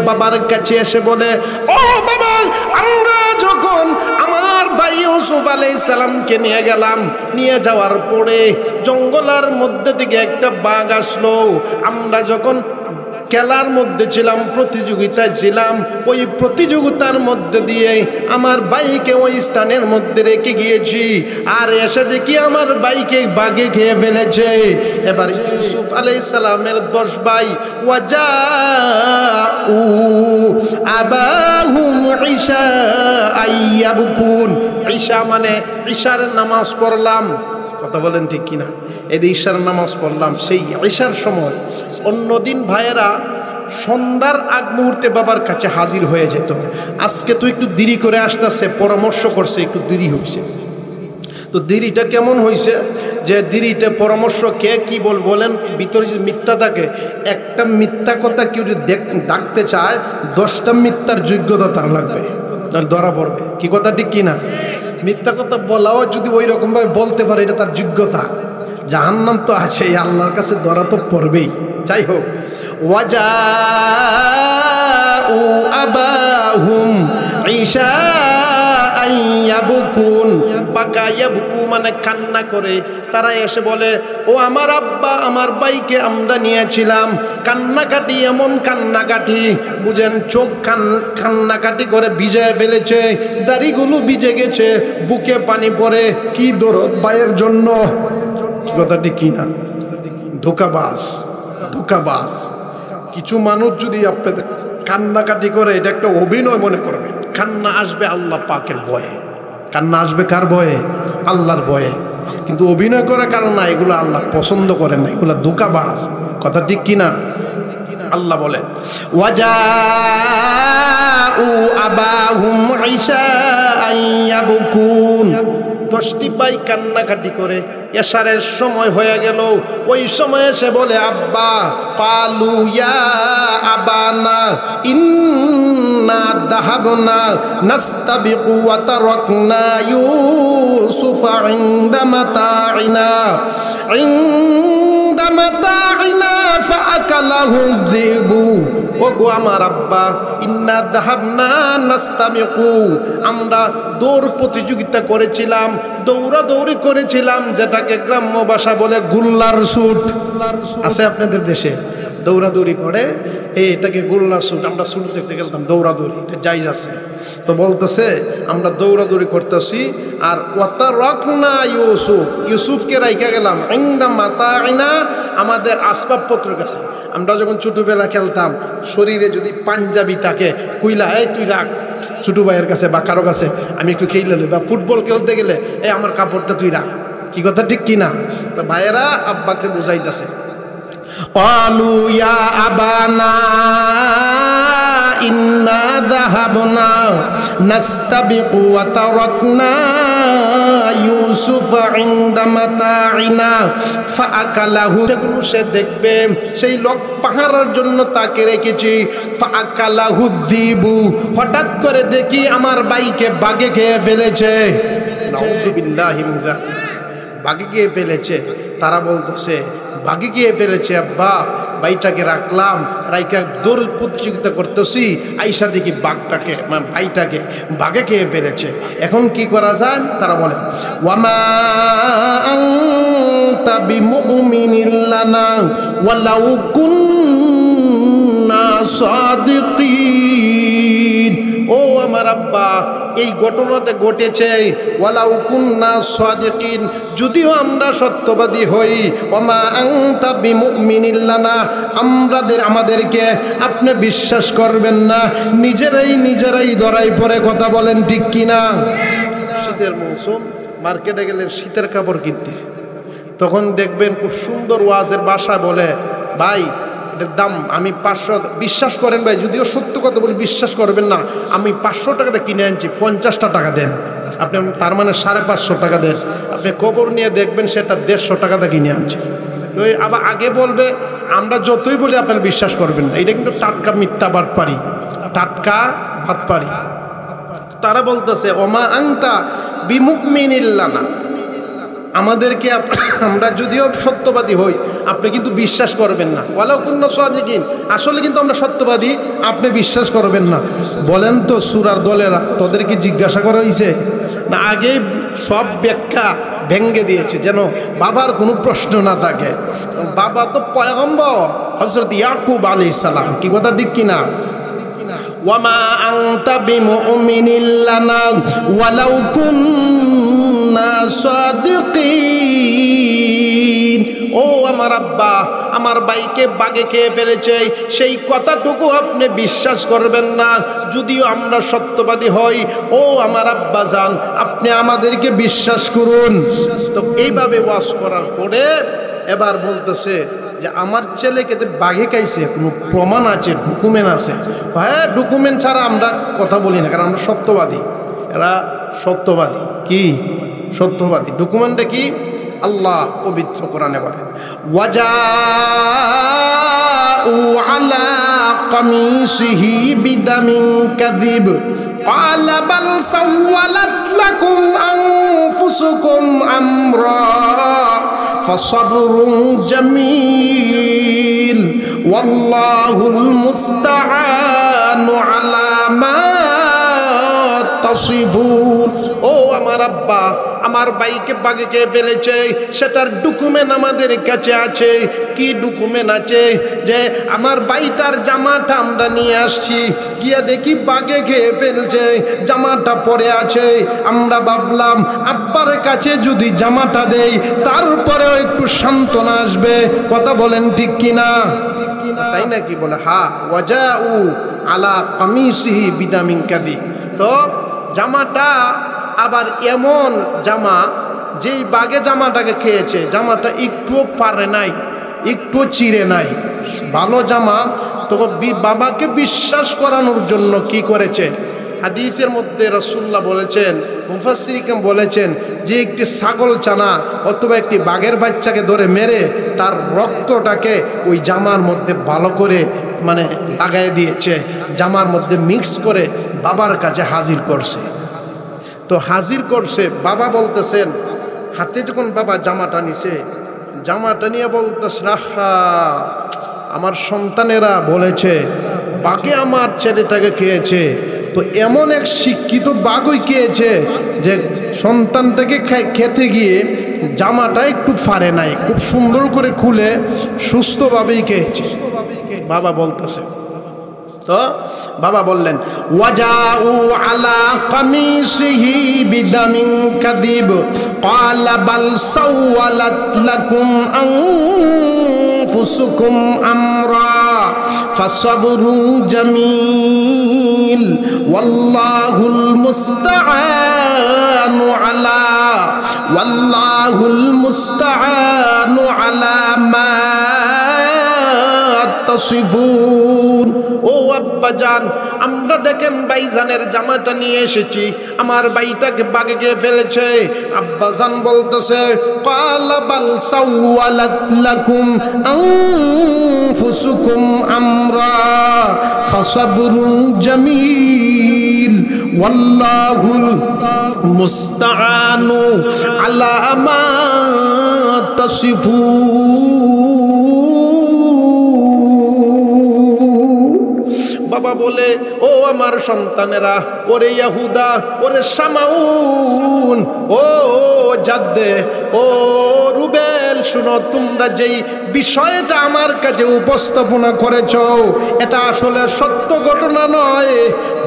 বাবার কাছে। এসে বলে, ও বাবা, আমরা যখন আমার ভাই ইউসুফ আলাইহিস সালামকে নিয়ে গেলাম, নিয়ে যাওয়ার পরে জঙ্গলের মধ্যে থেকে একটা বাঘ আসলো। আমরা যখন খেলার মধ্যে ছিলাম, প্রতিযোগিতায় ছিলাম, ওই প্রতিযোগিতার মধ্যে দিয়ে আমার ভাইকে ওই স্থানের মধ্যে রেখে গিয়েছি, আর এসে দেখি আমার ভাইকে বাঘে খেয়ে ফেলেছে। এবার ইউসুফ আলাইহিস সালামের 10 ভাই, ওয়াজাউ আবাহুম ইশাআন ইয়াবকুন, ঈশা মানে ঈশার নামাজ পড়লাম। কথা বলেন ঠিক কিনা? এই যে ঈশার নামাজ পড়লাম, সেই ঈশার সময় অন্যদিন ভাইয়েরা সন্ধ্যার আগ মুহূর্তে বাবার কাছে হাজির হয়ে যেত। আজকে তো একটু দেরি করে আসতেছে, পরামর্শ করছে, একটু দেরি হয়েছে। তো দেরিটা কেমন হয়েছে, যে দেরিটা পরামর্শ কে কি বলেন, ভিতরে যদি মিথ্যা থাকে, একটা মিথ্যা কথা কেউ যদি ডাকতে চায়, 10টা মিথ্যার যোগ্যতা তার লাগবে, তাহলে ধরা পড়বে। কি কথা ঠিক কিনা? মিথ্যা কথা বলাও যদি ওই রকমভাবে বলতে পারে, এটা তার যোগ্যতা। জাহান্নাম তো আছে, আল্লাহর কাছে ধরা তো পড়বেই। যাই হোক, ওয়াজাউ আবাহুম ইশাআন ইয়াবকুন, বাকা ইয়াবকু মানে কান্না করে। তারা এসে বলে, ও আমার আব্বা, আমার ভাইকে আমরা নিয়েছিলাম, কান্নাকাটি, এমন কান্নাকাটি বুঝেন, চোখ কান্নাকাটি করে ভিজে ফেলেছে, দাড়িগুলো ভিজে গেছে, বুকে পানি পড়ে। কি দরদ ভাইয়ের জন্য। কি কথাটি কি না? ধোকাবাজ, ধোকাবাজ। কিছু মানুষ যদি আপনাদের কান্নাকাটি করে, এটা একটা অভিনয় মনে করবে। কান্না আসবে আল্লাহ পাকের ভয়ে। কান্না আসবে কার ভয়ে? আল্লাহর ভয়ে। কিন্তু অভিনয় করার কারণ না, এগুলো আল্লাহ পছন্দ করেন না, এগুলো ধোকাবাজ। কথা ঠিক কিনা? আল্লাহ বলেন, ওয়াজাউ আবাহুম ইশাআন ইয়াবকুন, 10টি ভাই কান্নাকাটি করে। এশারের সময় হয়ে গেল, ওই সময় সে বলে, আব্বা, কালু ইয়া আবানা ইন্না যাহাবনা নাস্তাবিকু ওয়া তারাকনা ইউসুফা ইনদা মাতাইনা ফাআকালাহু যিবু। ও গো আমার আব্বা, ইন্না যাহাবনা নাস্তাবিকু, আমরা দৌড় প্রতিযোগিতা করেছিলাম, দৌড়াদৌড়ি করেছিলাম, যেটাকে গ্রাম্য ভাষা বলে গুল্লার শুট। আছে আপনাদের দেশে? দৌড়াদৌড়ি করে, এটাকে গুল্লার শুট। আমরা শুট দেখতে গেলাম, দৌড়াদৌড়ি, এটা জায়েজ আছে। তো বলতেছে আমরা দৌড়াদৌড়ি করতেছি, আর ওয়াতারাকনা ইউসুফ, ইউসুফকে রাইখা গেলাম ইনদা মাতাইনা, আমাদের আসবাবপত্র কাছে। আমরা যখন ছোটবেলা খেলতাম, শরীরে যদি পাঞ্জাবি থাকে, কুইলা, এই তুই রাখ ছোট ভাইয়ের কাছে বা কারো কাছে, আমি একটু খেলে, বা ফুটবল খেলতে গেলে, এই আমার কাপড়টা তুই রাখ। কি কথা ঠিক কিনা? তো ভাইয়েরা আব্বাকে বুঝাইতেছে, ক্বালু ইয়া আবানা ইন্না যাহাবনা নাস্তাবিকু ওয়া তারাকনা ইউসুফা ইনদা মাতাইনা ফাআকালাহু। সেগুলো সে দেখবে, সেই লোক পাহারার জন্য তাকে রেখেছি। ফাআকালাহু যিবু, হঠাৎ করে দেখি আমার ভাইকে বাঘে খেয়ে ফেলেছে। নাউযুবিল্লাহি মিন যালিক, বাঘে খেয়ে ফেলেছে। তারা বলতেছে বাঘে খেয়ে ফেলেছে আব্বা, ভাইটাকে রাখলাম, রাইকা দৌড় প্রতিযোগিতা করতেছি, আইসা দেখি বাঘটাকে মানে ভাইটাকে বাঘে খেয়ে ফেলেছে। এখন কি করা যায়? তারা বলে ওয়ামা আনতা বিমুমিনিন লানা ওয়ালাউ কুন্না সাদিকিন। ও আমার আব্বা, এই ঘটনাটা ঘটেছে ওয়ালাউ কুন্না সাদিকিন, যদিও আমরা সত্যবাদী হই। ওমা আনতা বিমুমিনিন লানা, আমাদেরকে আপনি বিশ্বাস করবেন না। নিজেরাই ধরাই পড়ে কথা বলেন ঠিক কিনা? শীতের মৌসুম, মার্কেটে গেলেন শীতের কাপড় কিনতে, তখন দেখবেন খুব সুন্দর ওয়াজের ভাষা বলে, ভাই এটার দাম আমি 500, বিশ্বাস করেন ভাই, যদিও সত্য কথা বলি বিশ্বাস করবেন না, আমি 500 টাকাতে কিনে আনছি, 50টা টাকা দেন আপনি, তার মানে 550 টাকা দেন। আপনি খবর নিয়ে দেখবেন সেটা 150 টাকাতে কিনে আনছে। তো আবার আগে বলবে আমরা যতই বলি আপনার বিশ্বাস করবেন না, এটা কিন্তু টাটকা মিথ্যা বাটপারি, টাটকা বাটপারি। তারা বলতেছে ওমা আনতা বিমুমিনিন লানা, আমাদেরকে আমরা যদিও সত্যবাদী হই আপনি কিন্তু বিশ্বাস করবেন না। ওয়ালাউ কুন্না সাদিকিন, আসলে কিন্তু আমরা সত্যবাদী, আপনি বিশ্বাস করবেন না। বলেন তো সূরার দলেরা, তোদেরকে জিজ্ঞাসা করা হয়েছে না? আগেই সব ব্যাখ্যা ভেঙ্গে দিয়েছে যেন বাবার কোনো প্রশ্ন না থাকে। বাবা তো পয়গম্বর হযরত ইয়াকুব আলাইহিস সালাম, কি কথা ঠিক কিনা? ওয়ামা আনতা বিমুমিনিন লানা ওয়ালাউ কুন্না সাদিকিন। ও আমার আব্বা, আমার ভাইকে বাঘে খেয়ে ফেলেছে, সেই কথাটুকু আপনি বিশ্বাস করবেন না, যদিও আমরা সত্যবাদী হই। ও আমার আব্বা জান, আপনি আমাদেরকে বিশ্বাস করুন। তো এইভাবে ওয়াজ করার পরে এবার বলতেছে যে আমার ছেলেকে বাঘে খাইছে, কোনো প্রমাণ আছে, ডকুমেন্ট আছে? হ্যাঁ, ডকুমেন্ট ছাড়া আমরা কথা বলি না, কারণ আমরা সত্যবাদী। এরা সত্যবাদী, কি সত্যবাদী? ডকুমেন্টটা কি? আল্লাহ পবিত্র কোরআনে বলেন ওয়াজাউ আলা কামিসিহি বিদামিন কাযিব ক্বালা বাল সাওয়ালাত লাকুম আনফুসুকুম আমরা ফাসাবরুন জামিল ওয়াল্লাহুল মুস্তাআনু আলা মা তাসিফুন। ও আমার আব্বা, আমার ভাইকে বাঘে খেয়ে ফেলেছে, সেটার ডকুমেন্ট আমাদের কাছে আছে। কি ডকুমেন্ট আছে? যে আমার ভাইটার জামাটা আমরা নিয়ে আসছি, গিয়ে দেখি বাঘে খেয়ে ফেলছে, জামাটা পরে আছে। আমরা ভাবলাম আব্বার কাছে যদি জামাটা দেই তারপরেও একটু সান্ত্বনা আসবে। কথা বলেন ঠিক কিনা? তাই নাকি? বলে হা ওয়াজাউ আলা কামিসিহি বিদামিন কাযিব। তো জামাটা আবার এমন জামা, যেই বাঘে জামাটাকে খেয়েছে জামাটা একটুও পারে নাই, একটু চিরে নাই, ভালো জামা। তো বাবাকে বিশ্বাস করানোর জন্য কি করেছে? হাদিসের মধ্যে রাসূলুল্লাহ বলেছেন, মুফাসসিরিন বলেছেন যে একটি ছাগল ছানা অথবা একটি বাঘের বাচ্চাকে ধরে মেরে তার রক্তটাকে ওই জামার মধ্যে ভালো করে মানে লাগাই দিয়েছে, জামার মধ্যে মিক্স করে বাবার কাছে হাজির করছে। তো হাজির করছে, বাবা বলতেছেন, হাতে যখন বাবা জামাটা নিছে, জামাটা নিয়ে বলতেছে রাহা আমার সন্তানেরা বলেছে বাঘে আমার ছেলেটাকে খেয়েছে। তো এমন এক শিক্ষিত বাঘই খেয়েছে যে সন্তানটাকে খেতে গিয়ে জামাটা একটু ফাড়ে নাই, খুব সুন্দর করে খুলে সুস্থভাবেই খেয়েছে। বাবা বলতেছে, তো বাবা বললেন ওয়াজাউ আলা কামিসিহি বিদামিন কাযিব ক্বালা বাল সাওয়ালাত লাকুম আনফুসুকুম আমরা ফাসাবরুন জামিল ওয়াল্লাহুল মুস্তাআনু আলা ওয়াল্লাহুল মুস্তাআনু আলা মা তাসিফুন। ও আব্বাজান, আমরা দেখেন ভাইজানের জামাটা নিয়ে এসেছি, আমার ভাইটাকে বাগে গিয়ে ফেলেছে। আব্বাজান বলতেছে ক্বালা বাল সাওয়ালাত লাকুম আনফুসুকুম আমরা ফাসাবরুন জামিল ওয়াল্লাহুল মুস্তাআনু আলা মা তাসিফুন। বাবা বলে, ও আমার সন্তানেরা, ওরে ইয়াহুদা, ওরে শামাউন, ও জাদ্দে, ও রুবেল, শুনো, তোমরা যেই বিষয়টা আমার কাছে উপস্থাপনা করেছো এটা আসলে সত্য ঘটনা নয়।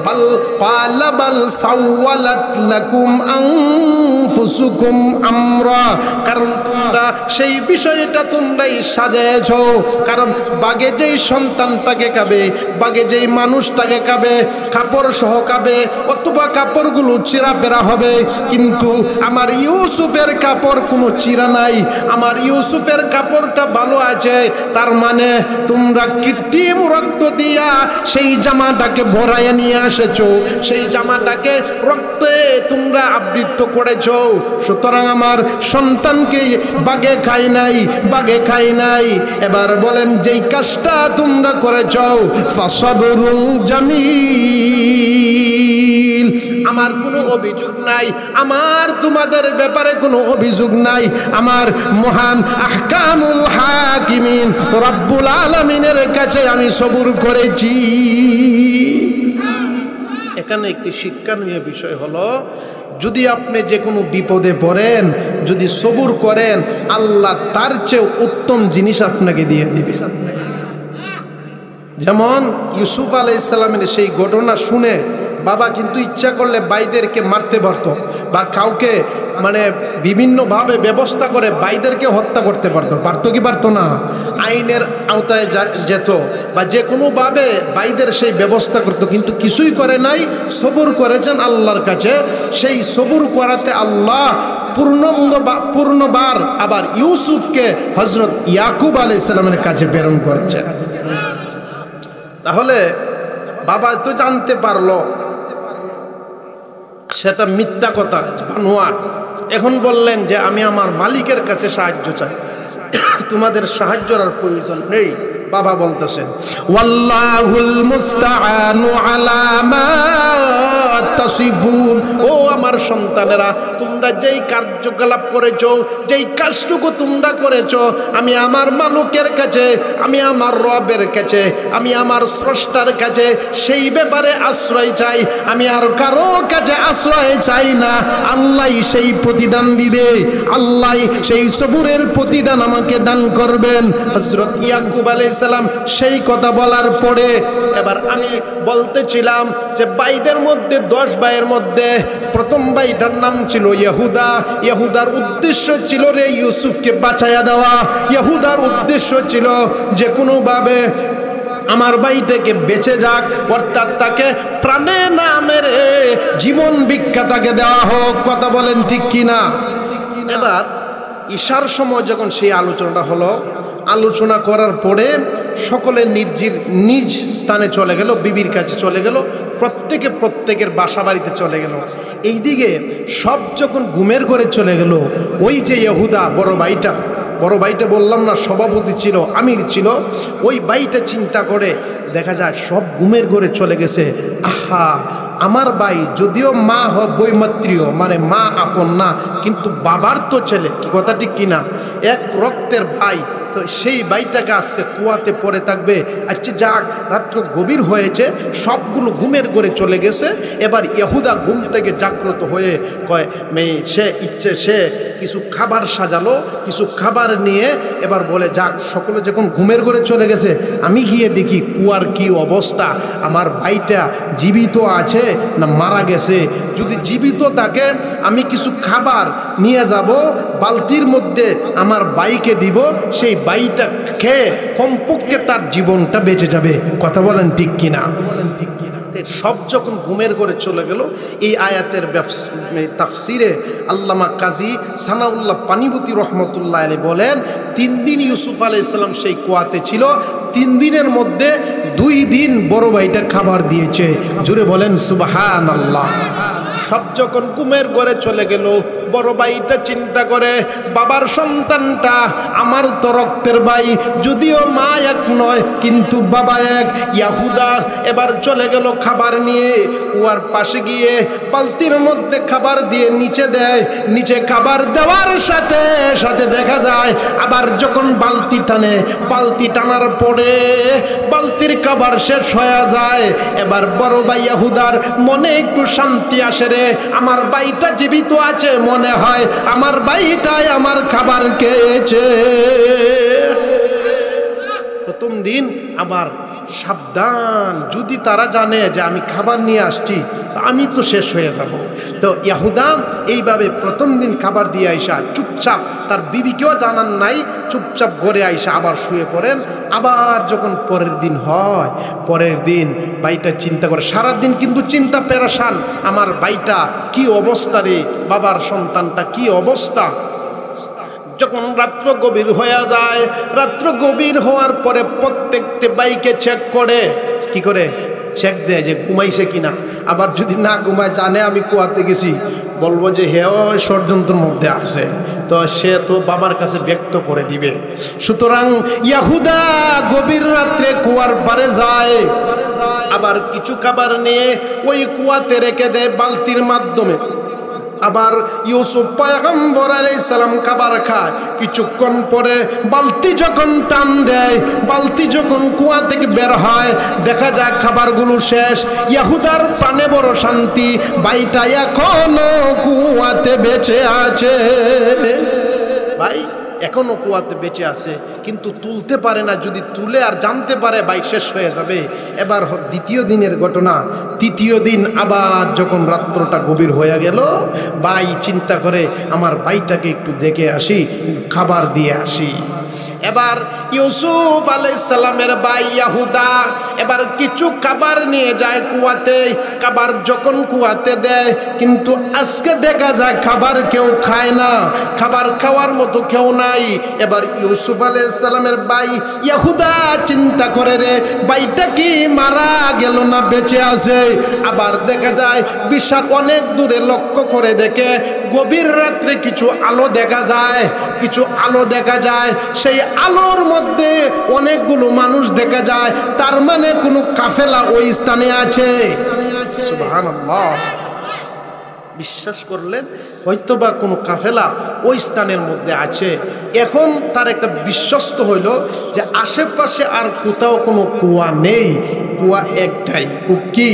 বাল ক্বালা বাল সাওয়ালাত লাকুম আনফুসুকুম আমরা, কারণ তোমরা সেই বিষয়টা তোমরাই সাজাইছো। কারণ বাগে যেই সন্তানটাকে খাবে, বাগে যেই মানুষটাকে খাবে, কাপড় সহ খাবে, অথবা কাপড়গুলো চিরাফেরা হবে, কিন্তু আমার ইউসুফের কাপড় কোনো চিরা নাই, আমার ইউসুফের কাপড়টা ভালো আছে। তার মানে তোমরা কৃত্রিম রক্ত দিয়া সেই জামাটাকে ভরাইয়া নিয়ে এসেছো, সেই জামাটাকে রক্তে তোমরা আবৃত করেছো। সুতরাং আমার সন্তানকে বাগে খাই নাই, বাগে খাই নাই। এবার বলেন, যেই কাজটা তোমরা করেছো ফাসাবরুন জামিল, আমার কোনো অভিযোগ নাই, আমার তোমাদের ব্যাপারে কোনো অভিযোগ নাই। আমার মহান আহকামুল হাকিমিন রব্বুল আলামিনের কাছে আমি সবুর করেছি। এখানে একটি শিক্ষণীয় বিষয় হলো, যদি আপনি যে কোনো বিপদে পড়েন, যদি সবুর করেন, আল্লাহ তার চেয়ে উত্তম জিনিস আপনাকে দিয়ে দিবে। যেমন ইউসুফ আলাইহিস সালামের সেই ঘটনা শুনে বাবা কিন্তু ইচ্ছা করলে ভাইদেরকে মারতে পারত, বা কাউকে মানে বিভিন্নভাবে ব্যবস্থা করে ভাইদেরকে হত্যা করতে পারতো। পারতো কি পারতো না? আইনের আওতায় যেত, বা যে কোনোভাবে ভাইদের সেই ব্যবস্থা করতো, কিন্তু কিছুই করে নাই, সবুর করেছেন আল্লাহর কাছে। সেই সবুর করাতে আল্লাহ পূর্ণবার আবার ইউসুফকে হযরত ইয়াকুব আলাইহিস সালামের কাছে প্রেরণ করেছেন। তাহলে বাবা তো জানতে পারলো সেটা মিথ্যা কথা, বানোয়াট। এখন বললেন যে আমি আমার মালিকের কাছে সাহায্য চাই, তোমাদের সাহায্যের আর প্রয়োজন নেই। বাবা বলতেছেন ওয়াল্লাহুল মুস্তাআনু আলা মা তাসিফুন। ও আমার সন্তানেরা, তোমরা যেই কার্যকলাপ করেছো, যেই কাজটুকু তোমরা করেছো, আমি আমার মালিকের কাছে, আমি আমার রবের কাছে, আমি আমার স্রষ্টার কাছে সেই ব্যাপারে আশ্রয় চাই। আমি আর কারো কাছে আশ্রয় চাই না। আল্লাহ সেই প্রতিদান দিবে, আল্লাহ সেই সবুরের প্রতিদান আমাকে দান করবেন। হযরত ইয়াকুব আলাইহিস সালাম সেই কথা বলার পরে এবার আমি বলতেছিলাম যে ভাইদের মধ্যে 10 ভাইয়ের মধ্যে প্রথম ভাইটার নাম ছিল ইহুদা। ইহুদার উদ্দেশ্য ছিল রে ইউসুফকে বাঁচাইয়া দেওয়া। ইহুদার উদ্দেশ্য ছিল যে কোনোভাবে আমার ভাইটাকে বেঁচে যাক, অর্থাৎ তাকে প্রাণে না মেরে জীবন ভিক্ষা তাকে দেওয়া হোক। কথা বলেন ঠিক কিনা? এবার ঈশার সময় যখন সেই আলোচনাটা হলো, আলোচনা করার পরে সকলে নিজ স্থানে চলে গেল, বিবির কাছে চলে গেল, প্রত্যেকের বাসা বাড়িতে চলে গেল। এইদিকে সব যখন ঘুমের ঘরে চলে গেল, ওই যে ইহুদা বড় ভাইটা বললাম না সভাপতি ছিল, আমির ছিল, ওই ভাইটা চিন্তা করে দেখা যায় সব ঘুমের ঘরে চলে গেছে। আহা, আমার ভাই যদিও মা বৈমাত্রীয়, মানে মা আপন না, কিন্তু বাবার তো ছেলে, কি কথা ঠিক কিনা? এক রক্তের ভাই, তো সেই ভাইটাকে আজকে কুয়াতে পড়ে থাকবে। আচ্ছা যাক, রাত্র গভীর হয়েছে, সবগুলো ঘুমের ঘরে চলে গেছে। এবার ইহুদা ঘুম থেকে জাগ্রত হয়ে কয় সে কিছু খাবার সাজালো, কিছু খাবার নিয়ে এবার বলে যাক, সকলে যখন ঘুমের ঘরে চলে গেছে, আমি গিয়ে দেখি কুয়ার কি অবস্থা, আমার ভাইটা জীবিত আছে না মারা গেছে। যদি জীবিত থাকে আমি কিছু খাবার নিয়ে যাব, বালতির মধ্যে আমার ভাইকে দিব, সেই ভাইটা খেয়ে কমপক্ষে তার জীবনটা বেঁচে যাবে। কথা বলেন ঠিক কিনা? সব যখন ঘুমের ঘরে চলে গেল, এই আয়াতের তাফসিরে আল্লামা কাজী সানাউল্লাহ পানিপতি রহমতুল্লাহ আলাইহি বলেন 3 দিন ইউসুফ আলাইহিস সালাম সেই কুয়াতে ছিল, 3 দিনের মধ্যে 2 দিন বড় ভাইটা খাবার দিয়েছে। জুড়ে বলেন সুবহানাল্লাহ। সব যখন ঘুমের ঘরে চলে গেল, বড় ভাইটা চিন্তা করে বাবার সন্তানটা আমার তো রক্তের ভাই, যদিও মা এক নয় কিন্তু বাবা এক। ইয়াহুদা এবার চলে গেল খাবার নিয়ে, কুয়ার পাশে গিয়ে বালতির মধ্যে খাবার দিয়ে নিচে দেয়। নিচে খাবার দেওয়ার সাথে সাথে দেখা যায় আবার যখন বালতি টানে, বালতি টানার পরে বালতির খাবার শেষ হয়ে যায়। এবার বড় ভাই ইয়াহুদার মনে একটু শান্তি আসে, রে আমার ভাইটা জীবিত আছে, মনে হয় আমার ভাইটাই আমার খাবার খেয়েছে। প্রথম দিন আবার সাবধান, যদি তারা জানে যে আমি খাবার নিয়ে আসছি আমি তো শেষ হয়ে যাব। তো ইয়াহুদা এইভাবে প্রথম দিন খাবার দিয়ে আইসা চুপচাপ, তার বিবিকেও জানান নাই, চুপচাপ ঘরে আইসা আবার শুয়ে পড়েন। আবার যখন পরের দিন হয়, পরের দিন ভাইটা চিন্তা করে, সারাদিন কিন্তু চিন্তা পেরেশান, আমার ভাইটা কি অবস্থা রে, বাবার সন্তানটা কি অবস্থা। যখন রাত্র গভীর হয়ে যায়, রাত্র গভীর হওয়ার পরে প্রত্যেকটা বাইকে চেক করে, কি করে চেক দেয় যে ঘুমাইছে কিনা। আবার যদি না ঘুমায়, জানে আমি কুয়াতে গেছি, বলবো যে হেও ষড়যন্ত্রের মধ্যে আছে, তো সে তো বাবার কাছে ব্যক্ত করে দিবে। সুতরাং ইয়াহুদা গভীর রাত্রে কুয়ার পারে যায়, আবার কিছু খাবার নিয়ে ওই কুয়াতে রেখে দেয় বালতির মাধ্যমে। আবার ইউসুফ পয়গম্বর আলাইহিস সালাম খাবার খায়। কিছুক্ষণ পরে বালতি যখন টান দেয়, বালতি যখন কুয়া থেকে বের হয়, দেখা যায় খাবারগুলো শেষ। ইয়াহুদার প্রাণে বড় শান্তি, ভাইটা এখনো কুয়াতে বেঁচে আছে। ভাই এখনো কুয়াতে বেঁচে আছে, কিন্তু তুলতে পারে না। যদি তুলে আর জানতে পারে ভাই শেষ হয়ে যাবে। এবার দ্বিতীয় দিনের ঘটনা, তৃতীয় দিন আবার যখন রাত্রটা গভীর হয়ে গেল, ভাই চিন্তা করে আমার ভাইটাকে একটু দেখে আসি, খাবার দিয়ে আসি। এবার ইউসুফ আলাইহিস সালামের ভাই ইয়াহুদা এবার কিছু খাবার নিয়ে যায় কুয়াতে। খাবার যখন কুয়াতে দেয়, কিন্তু আজকে দেখা যায় খাবার কেউ খায় না, খাবার খাওয়ার মতো কেউ নাই। এবার ইউসুফ আলাইহিস সালামের ভাই ইয়াহুদা চিন্তা করে, রে ভাইটা কি মারা গেল না বেঁচে আছে। আবার দেখা যায় বিশাল অনেক দূরে লক্ষ্য করে দেখে গভীর রাত্রে কিছু আলো দেখা যায়, কিছু আলো দেখা যায়। সেই আলোর মধ্যে অনেকগুলো মানুষ দেখা যায়, তার মানে কোনো কাফেলা ওই স্থানে আছে। সুবহানাল্লাহ। বিশ্বাস করলেন হয়তোবা কোনো কাফেলা ওই স্থানের মধ্যে আছে। এখন তার একটা বিশ্বস্ত হইল যে আশেপাশে আর কোথাও কোনো কুয়া নেই, কুয়া একটাই। কি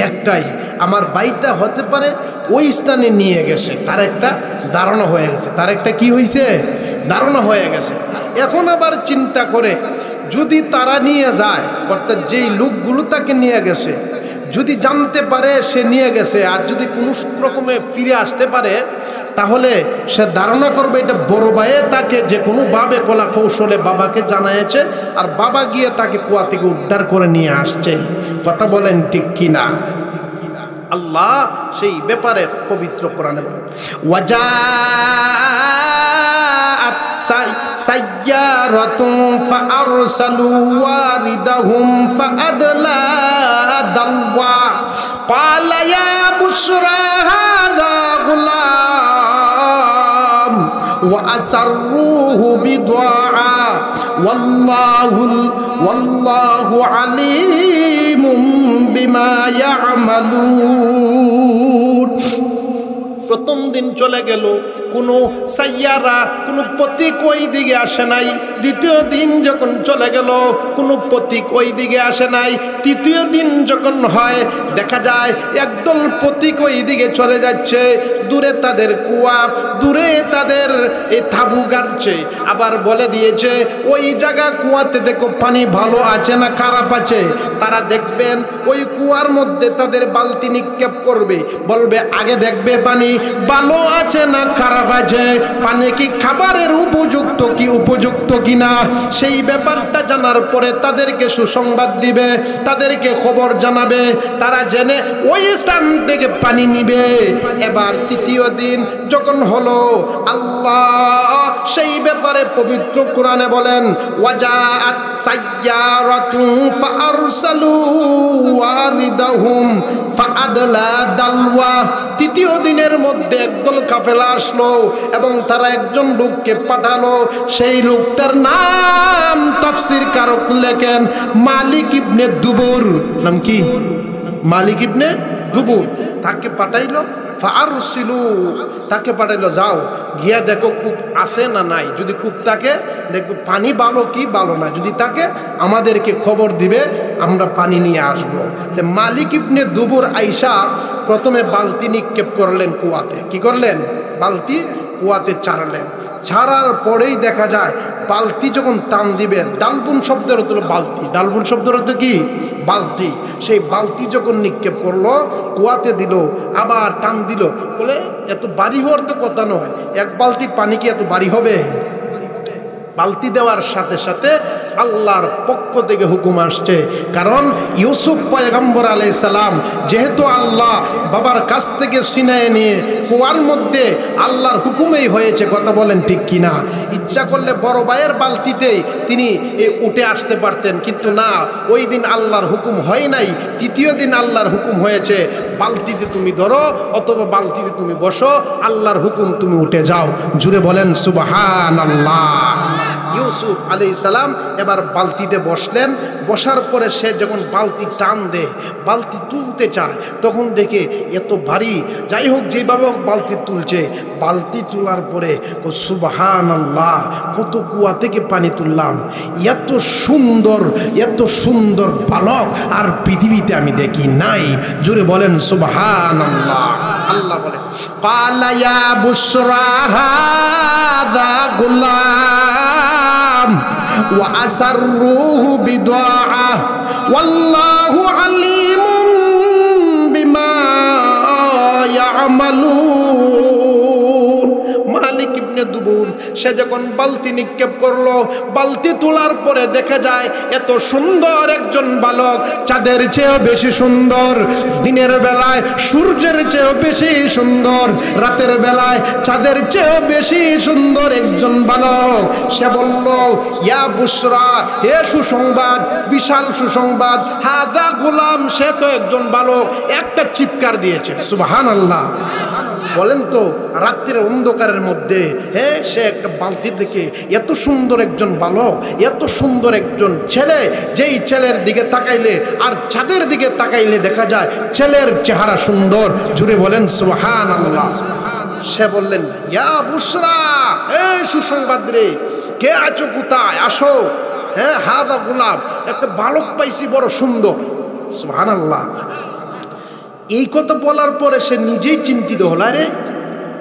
একটাই, আমার ভাইটা হতে পারে ওই স্থানে নিয়ে গেছে। তার একটা ধারণা হয়ে গেছে, তার একটা কি হয়েছে, ধারণা হয়ে গেছে। এখন আবার চিন্তা করে যদি তারা নিয়ে যায়, অর্থাৎ যেই লোকগুলো তাকে নিয়ে গেছে, যদি জানতে পারে সে নিয়ে গেছে, আর যদি কোনো রকমে ফিরে আসতে পারে, তাহলে সে ধারণা করবে এটা বড় ভাইয়ে তাকে যে কোনোভাবে কলা কৌশলে বাবাকে জানাইছে, আর বাবা গিয়ে তাকে কুয়া থেকে উদ্ধার করে নিয়ে আসছে। কথা বলেন ঠিক কিনা? আল্লাহ সেই ব্যাপারে পবিত্র কোরআনে বলেন, ওয়াজাআত সাইয়ারাতুন ফাআরসালু ওয়ারিদাহুম ফাআদলা দালওয়া ক্বালা ইয়া বুশরা হাযা গুলাম ওয়া আসরুহু বিদআ ওয়াল্লাহু আলীমুম বিমা ইয়ামালুন। প্রথম দিন চলে গেল, কোনো সাইয়ারা, কোনো প্রতীক ওই দিকে আসে নাই। দ্বিতীয় দিন যখন চলে গেল, কোনো প্রতীক ওই দিকে আসে নাই। তৃতীয় দিন যখন হয়, দেখা যায় একদল প্রতীক ওই দিকে চলে যাচ্ছে। দূরে তাদের কুয়া, দূরে তাদের এই তাঁবু গাড়ছে। আবার বলে দিয়েছে ওই জায়গা কুয়াতে দেখো পানি ভালো আছে না খারাপ আছে। তারা দেখবেন ওই কুয়ার মধ্যে তাদের বালতি নিক্ষেপ করবে, বলবে আগে দেখবে পানি ভালো আছে না খারাপ পাচ্ছে, পানি কি খাবারের উপযুক্ত কি উপযুক্ত কিনা সেই ব্যাপারটা জানার পরে তাদেরকে সুসংবাদ দিবে, তাদেরকে খবর জানাবে, তারা জেনে ওই স্থান থেকে পানি নিবে। এবার তৃতীয় দিন যখন হলো, আল্লাহ সেই ব্যাপারে পবিত্র কোরআনে বলেন, ওয়াজাআত সাইয়ারাতুন ফাআরসালু ওয়ারিদাহুম ফাআদলা দালওয়া। তৃতীয় দিনের মধ্যে একদল কাফেলা আসলো এবং তারা একজন লোককে পাঠালো। সেই লোকটার নাম তাফসীর কারক লেখেন মালিক ইবনে দুবুর। নাম কি? মালিক ইবনে দুবুর। তাকে পাঠাইলো, ফাআরসিলু, তাকে পাঠাইলো, যাও গিয়া দেখো কূপ আছে না নাই, যদি কূপ থাকে দেখো পানি ভালো কি ভালো না, যদি থাকে আমাদেরকে খবর দিবে, আমরা পানি নিয়ে আসবো। তো মালিক ইবনে দুবুর আইসা প্রথমে বালতি নিক্ষেপ করলেন কুয়াতে। কি করলেন? বালতি কুয়াতে ছাড়লেন। ছাড়ার পরেই দেখা যায় বালতি যখন টান দিবে, ডালবুন শব্দের অর্থ হলো বালতি, ডালবুন শব্দের অর্থ কি? বালতি। সেই বালতি যখন নিক্ষেপ করলো, কুয়াতে দিল, আবার টান দিল, বলে এত বাড়ি হওয়ার তো কথা নয়, এক বালতি পানি কি এত বাড়ি হবে? বালতি দেওয়ার সাথে সাথে আল্লাহর পক্ষ থেকে হুকুম আসছে। কারণ ইউসুফ পয়গম্বর আলাইহিস সালাম যেহেতু আল্লাহ বাবার কাছ থেকে ছিনিয়ে নিয়ে কুয়ার মধ্যে আল্লাহর হুকুমেই হয়েছে, কথা বলেন ঠিক কিনা? ইচ্ছা করলে বড় ভাইয়ের বালতিতেই তিনি উঠে আসতে পারতেন, কিন্তু না, ওই দিন আল্লাহর হুকুম হয় নাই, তৃতীয় দিন আল্লাহর হুকুম হয়েছে, বালতিতে তুমি ধরো অথবা বালতিতে তুমি বসো, আল্লাহর হুকুম তুমি উঠে যাও। জুড়ে বলেন সুবহানাল্লাহ। ইউসুফ আলাইহিস সালাম এবার বালতিতে বসলেন। বসার পরে সে যখন বালতি টান দেয়, বালতি তুলতে চায়, তখন দেখে এত ভারী, যাই হোক যেভাবে হোক বালতি তুলছে। বালতি তোলার পরে সুবহানাল্লাহ, কত কুয়া থেকে পানি তুললাম, এত সুন্দর বালক আর পৃথিবীতে আমি দেখি নাই। জোরে বলেন সুবহানাল্লাহ। আল্লাহ বলে, ক্বালা ইয়া বুশরা হাযা গুলাম ওয়া আসরুহু বিদআ ওয়াল্লাহু আলিমুম বিমা ইয়ামালুন। মালিক ইবনে দুবুর সে যখন বালতি নিক্ষেপ করলো, বালতি তোলার পরে দেখা যায় এত সুন্দর একজন বালক, চাঁদের চেয়েও বেশি সুন্দর, দিনের বেলায় সূর্যের চেয়েও বেশি সুন্দর, রাতের বেলায় চাঁদের চেয়েও বেশি সুন্দর একজন বালক। সে বলল, ইয়া বুশরা, হে সুসংবাদ, বিশাল সুসংবাদ, হাদা গোলাম, সে তো একজন বালক। একটা চিৎকার দিয়েছে, সুবহানাল্লাহ। বলেন তো, রাত্রির অন্ধকারের মধ্যে সে একটা বালতির দিকে, এত সুন্দর একজন বালক, এত সুন্দর একজন ছেলে, যেই ছেলের দিকে তাকাইলে আর চাঁদের দিকে তাকাইলে দেখা যায় ছেলের চেহারা সুন্দর। জুড়ে বলেন সুবহানাল্লাহ। সে বললেন, ইয়া বুশরা, সুসংবাদ রে, কে আছো, কোথায় আসো? হাদা গোলাম, একটা বালক পাইছি বড় সুন্দর। সুবহানাল্লাহ। এই কথা বলার পরে সে নিজেই চিন্তিত হল, আরে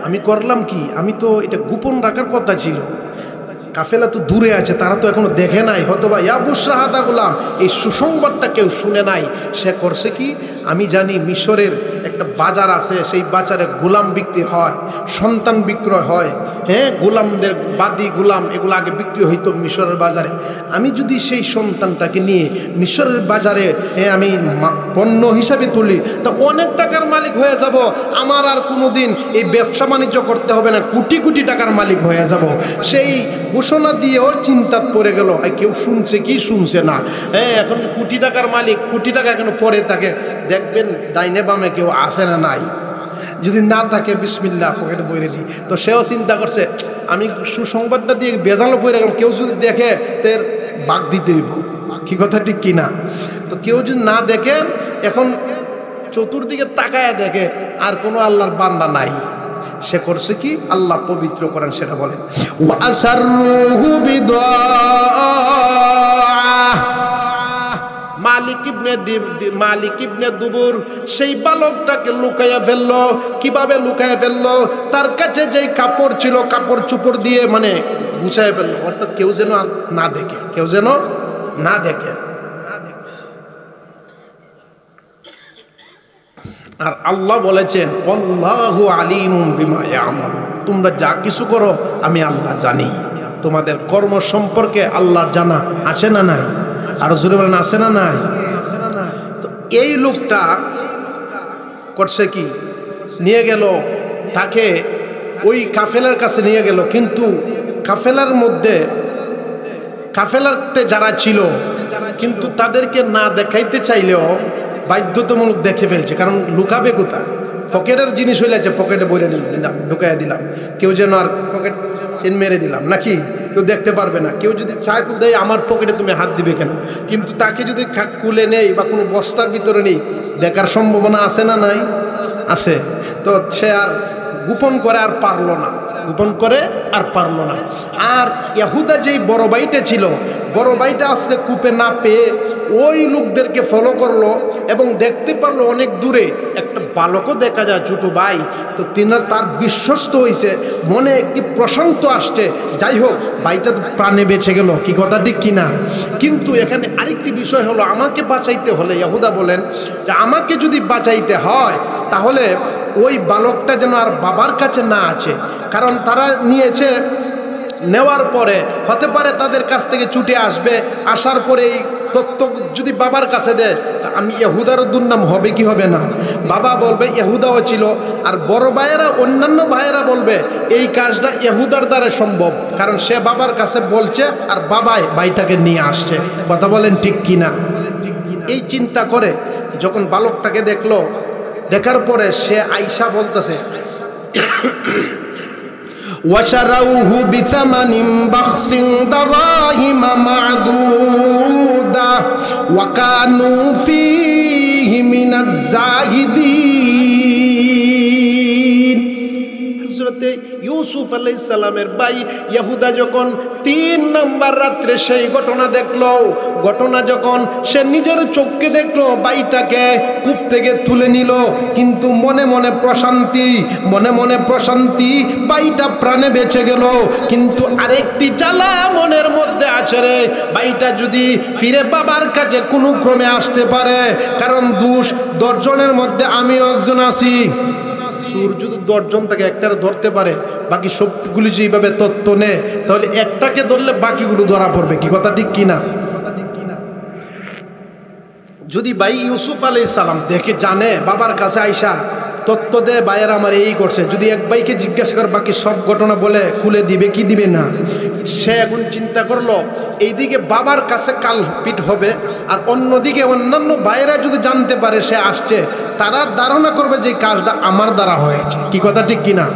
আমি করলাম কি? আমি তো এটা গোপন রাখার কথা ছিল, কাফেলা তো দূরে আছে, তারা তো এখনো দেখে নাই, হয়তো বা ইয়া বুশরা হাদা গোলাম, এই সুসংবাদটা কেউ শুনে নাই। সে করছে কি, আমি জানি মিশরের একটা বাজার আছে, সেই বাজারে গোলাম বিক্রি হয়, সন্তান বিক্রয় হয়। গোলামদের বাদি গোলাম এগুলো আগে বিক্রি হইতো মিশরের বাজারে। আমি যদি সেই সন্তানটাকে নিয়ে মিশরের বাজারে আমি পণ্য হিসাবে তুলি, তা অনেক টাকার মালিক হয়ে যাব, আমার আর কোনো দিন এই ব্যবসা বাণিজ্য করতে হবে না, কোটি কোটি টাকার মালিক হয়ে যাব। সেই ঘোষণা দিয়েও চিন্তাত পড়ে গেল, কেউ শুনছে কি শুনছে না। এখন কোটি টাকার মালিক, কোটি টাকা কেন পরে থাকে, দেখবেন ডাইনে বামে কেউ আসে না নাই, যদি না থাকে বিসমিল্লাহ পকেটে বইরে দিই। তো সেও চিন্তা করছে, আমি সুসংবাদটা দিয়ে বেজালো পড়ে গেলাম, কেউ যদি দেখে তের বাগ দিতে হইব, কি কথা ঠিক কিনা? তো কেউ যদি না দেখে, এখন চতুর্দিকে তাকায় দেখে আর কোনো আল্লাহর বান্দা নাই। সে করছে কি, আল্লাহ পবিত্র করেন সেটা বলেন, মালিক ইবনে দুবুর সেই বালকটাকে লুকাইয়া ফেললো। কিভাবে লুকাইয়া ফেললো? তার কাছে যেই কাপড় ছিল, কাপড় চোপড় দিয়ে মানে গুছাইয়া ফেললো, অর্থাৎ কেউ যেন না দেখে, কেউ যেন না দেখে। আর আল্লাহ বলেছেন আল্লাহু আলিমুম বিমা ইয়ামালুন, তোমরা যা কিছু করো আমি আল্লাহ জানি। তোমাদের কর্ম সম্পর্কে আল্লাহর জানা আছে না নাই? আর জোরে বলেন আছে না নাই? তো এই লোকটা করছে কি, নিয়ে গেল তাকে ওই কাফেলার কাছে নিয়ে গেল, কিন্তু কাফেলার মধ্যে কাফেলাতে যারা ছিল কিন্তু তাদেরকে না দেখাইতে চাইলেও বাধ্যতামূলক দেখে ফেলছে, কারণ লুকাবে কোথা, পকেটের জিনিস হইলে পকেটে বইরে দিলাম, ঢুকাইয়া দিলাম, কেউ যেন আর পকেট চেন মেরে দিলাম নাকি, কেউ দেখতে পারবে না। কেউ যদি চায় খুলে দেয় আমার পকেটে তুমি হাত দিবে কেন, কিন্তু তাকে যদি কুলে নেই বা কোনো বস্তার ভিতরে নেই, দেখার সম্ভাবনা আছে না নাই? আছে। তো সে আর গোপন করে আর পারলো না, গোপন করে আর পারলো না। আর ইহুদা যেই বড় ভাইটা ছিল, বড় ভাইটা আজকে কূপে না পেয়ে ওই লোকদেরকে ফলো করলো এবং দেখতে পারলো অনেক দূরে একটা বালকও দেখা যায়, ছোট ভাই। তো তার বিশ্বস্ত হয়েছে, মনে একটি প্রশান্ত আসছে, যাই হোক ভাইটা তো প্রাণে বেঁচে গেল, কি কথা ঠিক কিনা? কিন্তু এখানে আরেকটি বিষয় হলো, আমাকে বাঁচাইতে হলে ইহুদা বলেন যে আমাকে যদি বাঁচাইতে হয় তাহলে ওই বালকটা যেন আর বাবার কাছে না আছে, কারণ তারা নিয়েছে, নেওয়ার পরে হতে পারে তাদের কাছ থেকে ছুটে আসবে, আসার পরে এই তথ্য যদি বাবার কাছে দেয়, আমি ইহুদার দুর্নাম হবে কি হবে না? বাবা বলবে ইহুদাও ছিল, আর বড় ভাইয়েরা অন্যান্য ভাইয়েরা বলবে এই কাজটা ইহুদার দ্বারা সম্ভব, কারণ সে বাবার কাছে বলছে আর বাবাই ভাইটাকে নিয়ে আসছে। কথা বলেন ঠিক কিনা? এই চিন্তা করে যখন বালকটাকে দেখলো, দেখার পরে সে আইসা বলতেছে وشروه بثمن بخس دراهم معدودة وكانوا فيه من الزاهدين। হযরতে ইউসুফ আলাইহিস সালামের ভাই ইহুদা যখন 3 নম্বর রাত্রে সেই ঘটনা দেখলো, ঘটনা যখন সে নিজের চোখকে দেখলো, ভাইটাকে কূপ থেকে তুলে নিল, কিন্তু মনে মনে প্রশান্তি, মনে মনে প্রশান্তি, ভাইটা প্রাণে বেঁচে গেল। কিন্তু আরেকটি জ্বালা মনের মধ্যে আছে রে, ভাইটা যদি ফিরে বাবার কাছে কোনো ক্রমে আসতে পারে, কারণ 10 জনের মধ্যে আমিও একজন আছি। সুর যদি 10 জন থেকে একটারে ধরতে পারে, বাকি সবগুলি যদি এইভাবে তত্ত্ব নেয়, তাহলে একটাকে ধরলে বাকিগুলো ধরা পড়বে, কি কথা ঠিক কিনা? যদি ভাই ইউসুফ আলাইহিস সালাম দেখে জানে বাবার কাছে আইসা তত্ত্ব দেয় ভাইয়ের আমার এই করছে, যদি এক ভাইকে জিজ্ঞাসা করে বাকি সব ঘটনা বলে খুলে দিবে কি দিবে না? সে এখন চিন্তা করলো এইদিকে বাবার কাছে কালপিট হবে, আর অন্যদিকে অন্যান্য ভাইয়েরা যদি জানতে পারে সে আসছে, তারা ধারণা করবে যে কাজটা আমার দ্বারা হয়েছে, কি কথা ঠিক কিনা?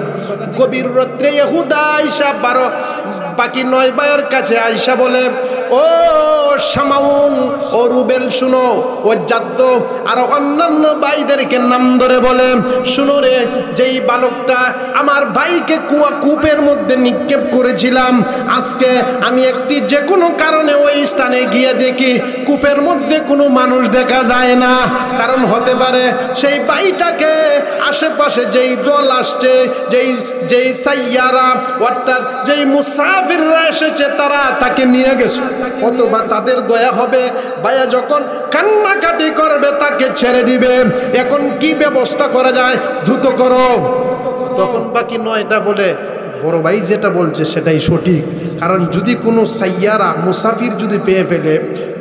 গভীর রাত্রে ইহুদা আইসা বাকি 9 ভাইয়ের কাছে আইসা বলে, ও শামাউন, ও রুবেল শুনো, ও জাদ্দ, আর অন্যান্য ভাইদেরকে নাম ধরে বলে, শুনো রে, যেই বালকটা আমার ভাইকে কূপের মধ্যে নিক্ষেপ করেছিলাম, আজকে আমি একটি যে কোনো কারণে ওই স্থানে গিয়ে দেখি কূপের মধ্যে কোনো মানুষ দেখা যায় না, কারণ হতে পারে সেই ভাইটাকে আশেপাশে যেই দল আসছে, যেই সাইয়ারা অর্থাৎ যেই মুসাফিররা এসেছে তারা তাকে নিয়ে গেছে, অথবা তাদের দয়া হবে, ভাইয়া যখন কান্নাকাটি করবে তাকে ছেড়ে দিবে, এখন কি ব্যবস্থা করা যায়, দ্রুত করো। তখন বাকি 9টা বলে, বড় ভাই যেটা বলছে সেটাই সঠিক, কারণ যদি কোনো সাইয়ারা মুসাফির যদি পেয়ে ফেলে,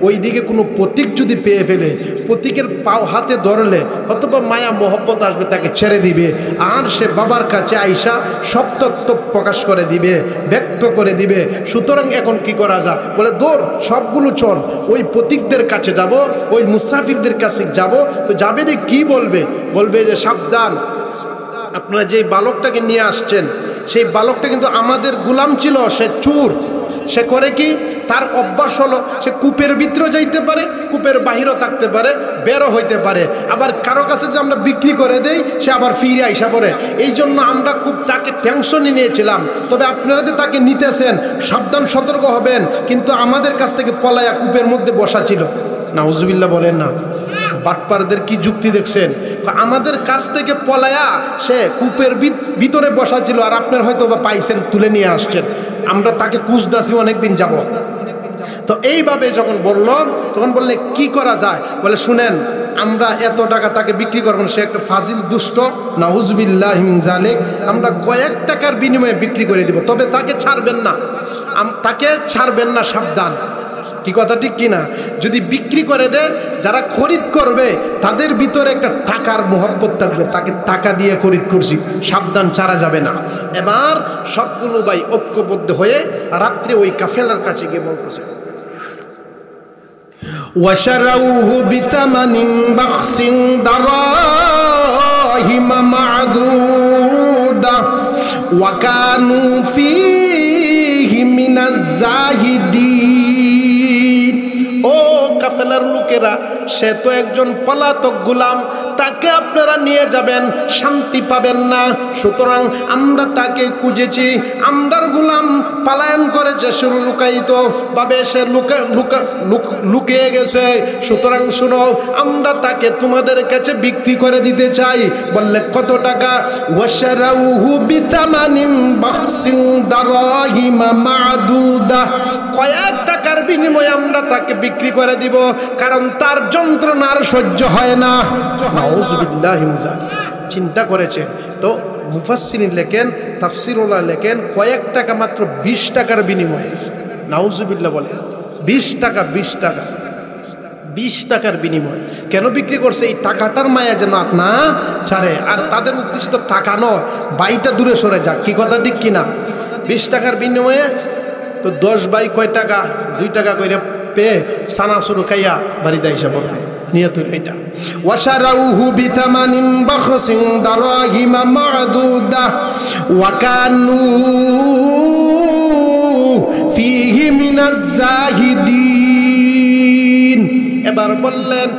ওই দিকে কোনো প্রতীক যদি পেয়ে ফেলে, প্রতীকের পাও হাতে ধরলে অথবা মায়া মোহব্বত আসবে, তাকে ছেড়ে দিবে, আর সে বাবার কাছে আইসা সব তত্ত্ব প্রকাশ করে দিবে, ব্যক্ত করে দিবে। সুতরাং এখন কি করা যায়? বলে দৌড়, সবগুলো চল, ওই প্রতীকদের কাছে যাব, ওই মুসাফিরদের কাছে যাব। তো যাবে দিয়ে কী বলবে? বলবে যে সাবধান, আপনারা যেই বালকটাকে নিয়ে আসছেন সেই বালকটা কিন্তু আমাদের গোলাম ছিল, সে চোর। সে করে কি, তার অভ্যাস হলো সে কূপের ভিতরে যাইতে পারে, কূপের বাহিরও থাকতে পারে, বেরো হইতে পারে, আবার কারো কাছে যে আমরা বিক্রি করে দেই সে আবার ফিরে আইসা পড়ে। এই জন্য আমরা খুব তাকে টেনশনই নিয়েছিলাম। তবে আপনারা যে তাকে নিতেছেন সাবধান সতর্ক হবেন, কিন্তু আমাদের কাছ থেকে পলায়া কূপের মধ্যে বসা ছিল। নাউজুবিল্লাহ বলেন না? বাটপারদের কি যুক্তি দেখছেন? আমাদের কাছ থেকে পলায়া সে কূপের ভিতরে বসা ছিল, আর আপনার হয়তো বা পাইছেন, তুলে নিয়ে আসছেন, আমরা তাকে কুচদাসি অনেকদিন যাব। তো এইভাবে যখন বলল, তখন বললে কি করা যায়? বলে শুনেন, আমরা এত টাকা তাকে বিক্রি করবো না, সে একটা ফাজিল দুষ্ট, নাউজুবিল্লাহি মিন যালিক, আমরা কয়েক টাকার বিনিময়ে বিক্রি করে দিব, তবে তাকে ছাড়বেন না, তাকে ছাড়বেন না, সাবধান। কি কথা ঠিক কিনা? যদি বিক্রি করে দেয়, যারা খরিদ করবে তাদের ভিতরে একটা টাকার মহব্বত থাকবে, তাকে টাকা দিয়ে খরিদ করছি, সাবধান, ছাড়া যাবে না। এবার সবগুলো ভাই ঐক্যবদ্ধ হয়ে রাত্রে ওই কাফেলার কাছে গিয়ে বলতেছে, ওয়াশারাউহু বিতামানিন বাখসিন দারাহিমা মা'দুদা ওয়া কানু ফীহি মিনাজ জাহিদিন। ও কাফেলার লোকেরা, সে তো একজন পলাতক গোলাম, তাকে আপনারা নিয়ে যাবেন, শান্তি পাবেন না। সুতরাং আমরা তাকে খুঁজেছি, আমরার গোলাম পলায়ন করেছে, সে লুকায়িত ভাবে সে লুকিয়ে গেছে। সুতরাং শুনো, আমরা তাকে তোমাদের কাছে বিক্রি করে দিতে চাই। বললে কত টাকা? ওয়াশারাউহু বিতামানিন বাখসিন দারাহিমা মা'দুদা, কয়েক টাকার বিনিময়ে আমরা তাকে বিক্রি করে দিব, কারণ তার যন্ত্রণার সহ্য হয় না। নাউজুবিল্লাহি মিন যালিক। চিন্তা করেছেন তো? মুফাসসিরিন লেখেন, তাফসীরুল্লাহ লেখেন, কয়েক টাকা, মাত্র 20 টাকার বিনিময়ে। নাউজুবিল্লাহ বলে 20 টাকা, 20 টাকা, 20 টাকার বিনিময় কেন বিক্রি করছে? এই টাকাটার মায়া যেন না ছাড়ে। আর তাদের উদ্দেশ্য তো টাকা নয়, বাইটা দূরে সরে যাক। কি কথা ঠিক কিনা? 20 টাকার বিনিময়ে তো 10 বাই কয় টাকা? 2 টাকা করে পেয়ে সানা শুরু খাইয়া বাড়িতে এসে পড়বে। নিয়ত এটা। ওয়াশারাউহু বিতামানিন বাখসিন দারাহিমা মা'দুদা ওয়া কানু ফীহি মিনাজ জাহিদিন। এবার বললেন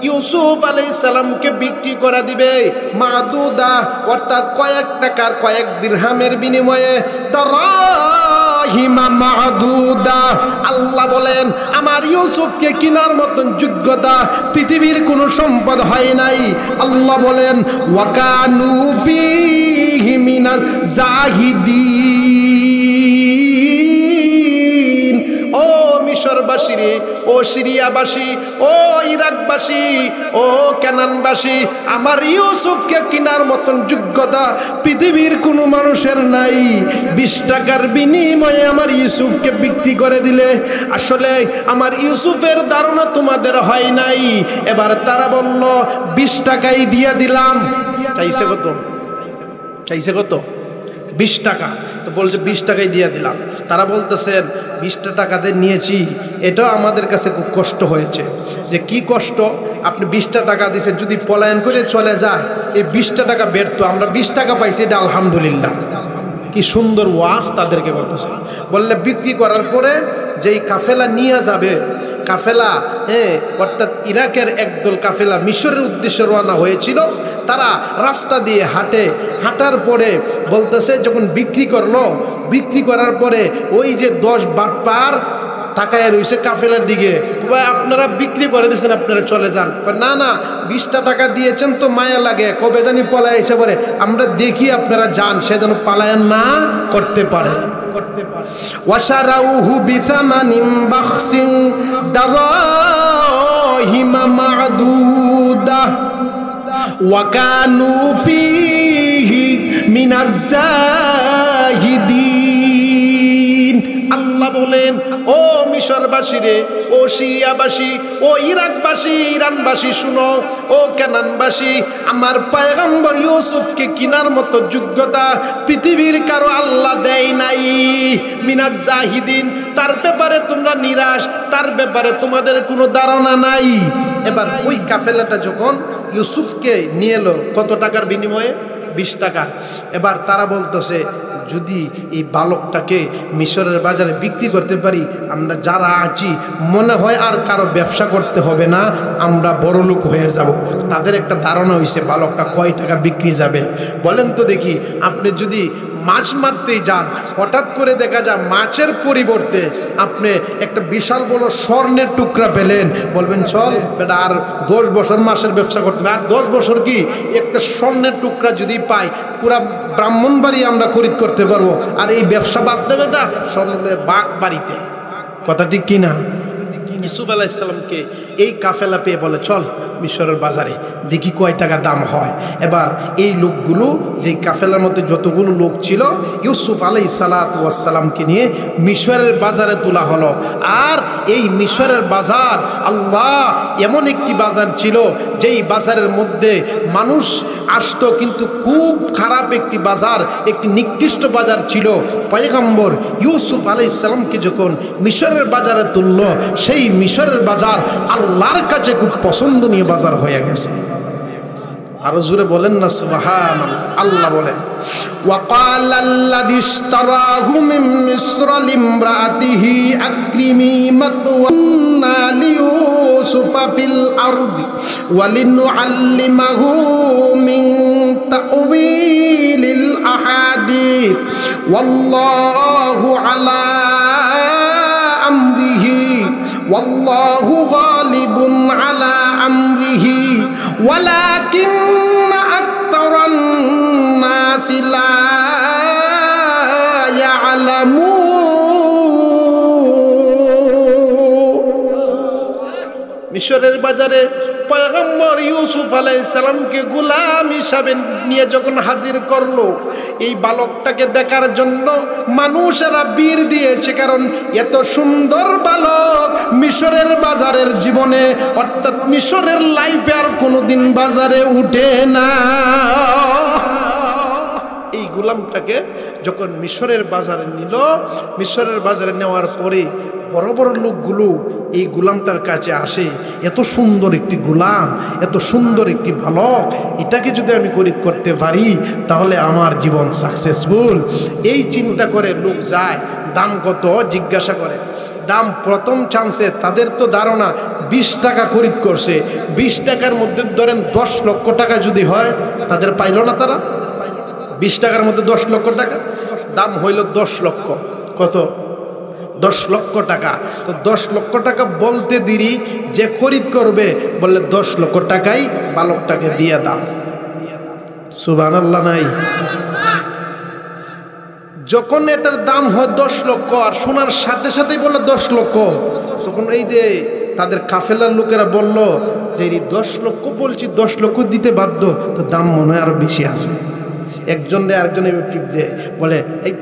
ইউসুফ আলাইহিস সালামকে বিক্রি করে দিবে মা'দুদা, অর্থাৎ কয়েক টাকার, কয়েক দিরহামের বিনিময়ে। দারাহিমা মা'দুদা, আল্লাহ বলেন আমার ইউসুফকে কেনার মতন যোগ্যতা পৃথিবীর কোনো সম্পদ হয় নাই। আল্লাহ বলেন ওয়া কানু ফীহি মিনাজ জাহিদিন। ও মিশরবাসী রে, ও সিরিয়াবাসী, ও ইরাকবাসী, ও কানানবাসী, আমার ইউসুফকে কেনার মতন যোগ্যতা পৃথিবীর কোনো মানুষের নাই। 20 টাকার বিনিময়ে আমার ইউসুফকে বিক্রি করে দিলে, আসলে আমার ইউসুফের ধারণা তোমাদের হয় নাই। এবার তারা বলল 20 টাকাই দিয়ে দিলাম। চাইছে কত? চাইছে কত? 20 টাকা। তো বলছে 20 টাকাই দিয়ে দিলাম। তারা বলতেছেন 20 টাকাতে নিয়েছি, এটাও আমাদের কাছে খুব কষ্ট হয়েছে। যে কি কষ্ট? আপনি 20 টাকা দিয়েছেন, যদি পলায়ন করে চলে যায়, এই 20 টাকা ব্যর্থ, আমরা 20 টাকা পাইছি, এটা আলহামদুলিল্লাহ। কি সুন্দর ওয়াজ তাদেরকে করতেছে। বললে বিক্রি করার পরে যেই কাফেলা নিয়ে যাবে, কাফেলা, অর্থাৎ ইরাকের একদল কাফেলা মিশরের উদ্দেশ্যে রওনা হয়েছিল, তারা রাস্তা দিয়ে হাঁটার পরে বলতেছে যখন বিক্রি করলো, বিক্রি করার পরে ওই যে 10 বাটপার তাকায় রয়েছে কাফেলার দিকে, আপনারা বিক্রি করে দিয়েছেন, আপনারা চলে যান। না না, 20 টাকা দিয়েছেন তো মায়া লাগে, কবে জানি পলায় এসে পড়ে, আমরা দেখি আপনারা যান, সে যেন পালায়ন না করতে পারে। ওয়াশারাউহু বিসামানিন বাখসিন দারাহিমা মা'দুদা ওয়া কানু ফীহি মিনাজ জাহিদিন। আল্লাহ বলেন ও মিশরবাসী রে, ও সিরিয়াবাসী, ও ইরাকবাসী, ইরানবাসী শুনো, ও কানানবাসী, আমার পয়গম্বর ইউসুফকে কিনার মতো যোগ্যতা পৃথিবীর কারো আল্লাহ দেয় নাই। মিনাজ জাহিদিন, তার ব্যাপারে তোমরা নিরাশ, তার ব্যাপারে তোমাদের কোনো ধারণা নাই। এবার ওই কাফেলাটা যখন ইউসুফকে নিয়ে এলো, কত টাকার বিনিময়ে? 20 টাকা। এবার তারা বলতেছে যদি এই বালকটাকে মিশরের বাজারে বিক্রি করতে পারি, আমরা যারা আছি মনে হয় আর কারো ব্যবসা করতে হবে না, আমরা বড় লোক হয়ে যাব। তাদের একটা ধারণা হয়েছে বালকটা কয় টাকা বিক্রি যাবে। বলেন তো দেখি, আপনি যদি মাছ মারতেই যান, হঠাৎ করে দেখা যায় মাছের পরিবর্তে আপনি একটা বিশাল বড় স্বর্ণের টুকরা পেলেন, বলবেন চল বেটা আর 10 বছর মাছের ব্যবসা করতে হবে। আর 10 বছর কি, একটা স্বর্ণের টুকরা যদি পাই, পুরা ব্রাহ্মণবাড়ি আমরা খরিদ করতে পারবো। আর এই ব্যবসা বাদ দেবে না, স্বর্ণ বাঘ বাড়িতে। কথা ঠিক কিনা? ইউসুফ আলাইহিস সালামকে এই কাফেলা পেয়ে বলে চল মিশরের বাজারে, দেখি কয় টাকা দাম হয়। এবার এই লোকগুলো, যেই কাফেলার মধ্যে যতগুলো লোক ছিল, ইউসুফ আলাইহিস সালাতু ওয়াস সালামকে নিয়ে মিশরের বাজারে তোলা হলো। আর এই মিশরের বাজার, আল্লাহ, এমন একটি বাজার ছিল যেই বাজারের মধ্যে মানুষ আসতো, কিন্তু খুব খারাপ একটি বাজার, একটি নিকৃষ্ট বাজার ছিল। পয়গম্বর ইউসুফ আলাইহিস সালামকে যখন মিশরের বাজারে তুলল, সেই মিশরের বাজার আল্লাহর কাছে খুব পছন্দনীয় বাজার হয়ে গেছে। আরো জোরে বলেন না সুবহানাল্লাহ। আল্লাহ বলেন, وقال الذي اشتراه من مصر لامرأته أكرمي مثوانا ليوسف في الأرض ولنعلمه من تأويل الأحاديث والله على أمره والله غالب على أمره ولكن أكثر الناس لا يعلمون। মিশরের বাজারে পয়গম্বর ইউসুফ আলাইহিস সালামকে গোলাম হিসাবে নিয়ে যখন হাজির করলো, এই বালকটাকে দেখার জন্য মানুষেরা ভিড় দিয়েছে, কারণ এত সুন্দর বালক মিশরের বাজারের জীবনে, অর্থাৎ মিশরের লাইফে আর কোনোদিন বাজারে উঠে না। এই গোলামটাকে যখন মিশরের বাজারে নিল, মিশরের বাজারে নেওয়ার পরে বড় বড় লোকগুলো এই গোলামটার কাছে আসে, এত সুন্দর একটি গোলাম, এত সুন্দর একটি বালক, এটাকে যদি আমি খরিদ করতে পারি তাহলে আমার জীবন সাকসেসফুল। এই চিন্তা করে লোক যায়, দাম কত জিজ্ঞাসা করে। দাম প্রথম চান্সে তাদের তো ধারণা 20 টাকা খরিদ করছে, 20 টাকার মধ্যে ধরেন 10 লক্ষ টাকা যদি হয়, তাদের পাইল না তারা? 20 টাকার মধ্যে 10 লক্ষ টাকা, দাম হইল 10 লক্ষ। কত? 10 লক্ষ টাকা। তো 10 লক্ষ টাকা বলতে দেরি, যে খরিদ করবে বললে 10 লক্ষ টাকাই বালকটাকে দিয়ে দাও। সুবহানাল্লাহ নাই? যখন এটার দাম হয় 10 লক্ষ, আর শোনার সাথে সাথেই বললো 10 লক্ষ, তখন এই যে তাদের কাফেলার লোকেরা বলল যে এই 10 লক্ষ বলছি, 10 লক্ষ দিতে বাধ্য, তো দাম মনে হয় আরো বেশি আছে। একজন রে আরেকজনে টিপ দেয়, বলে এই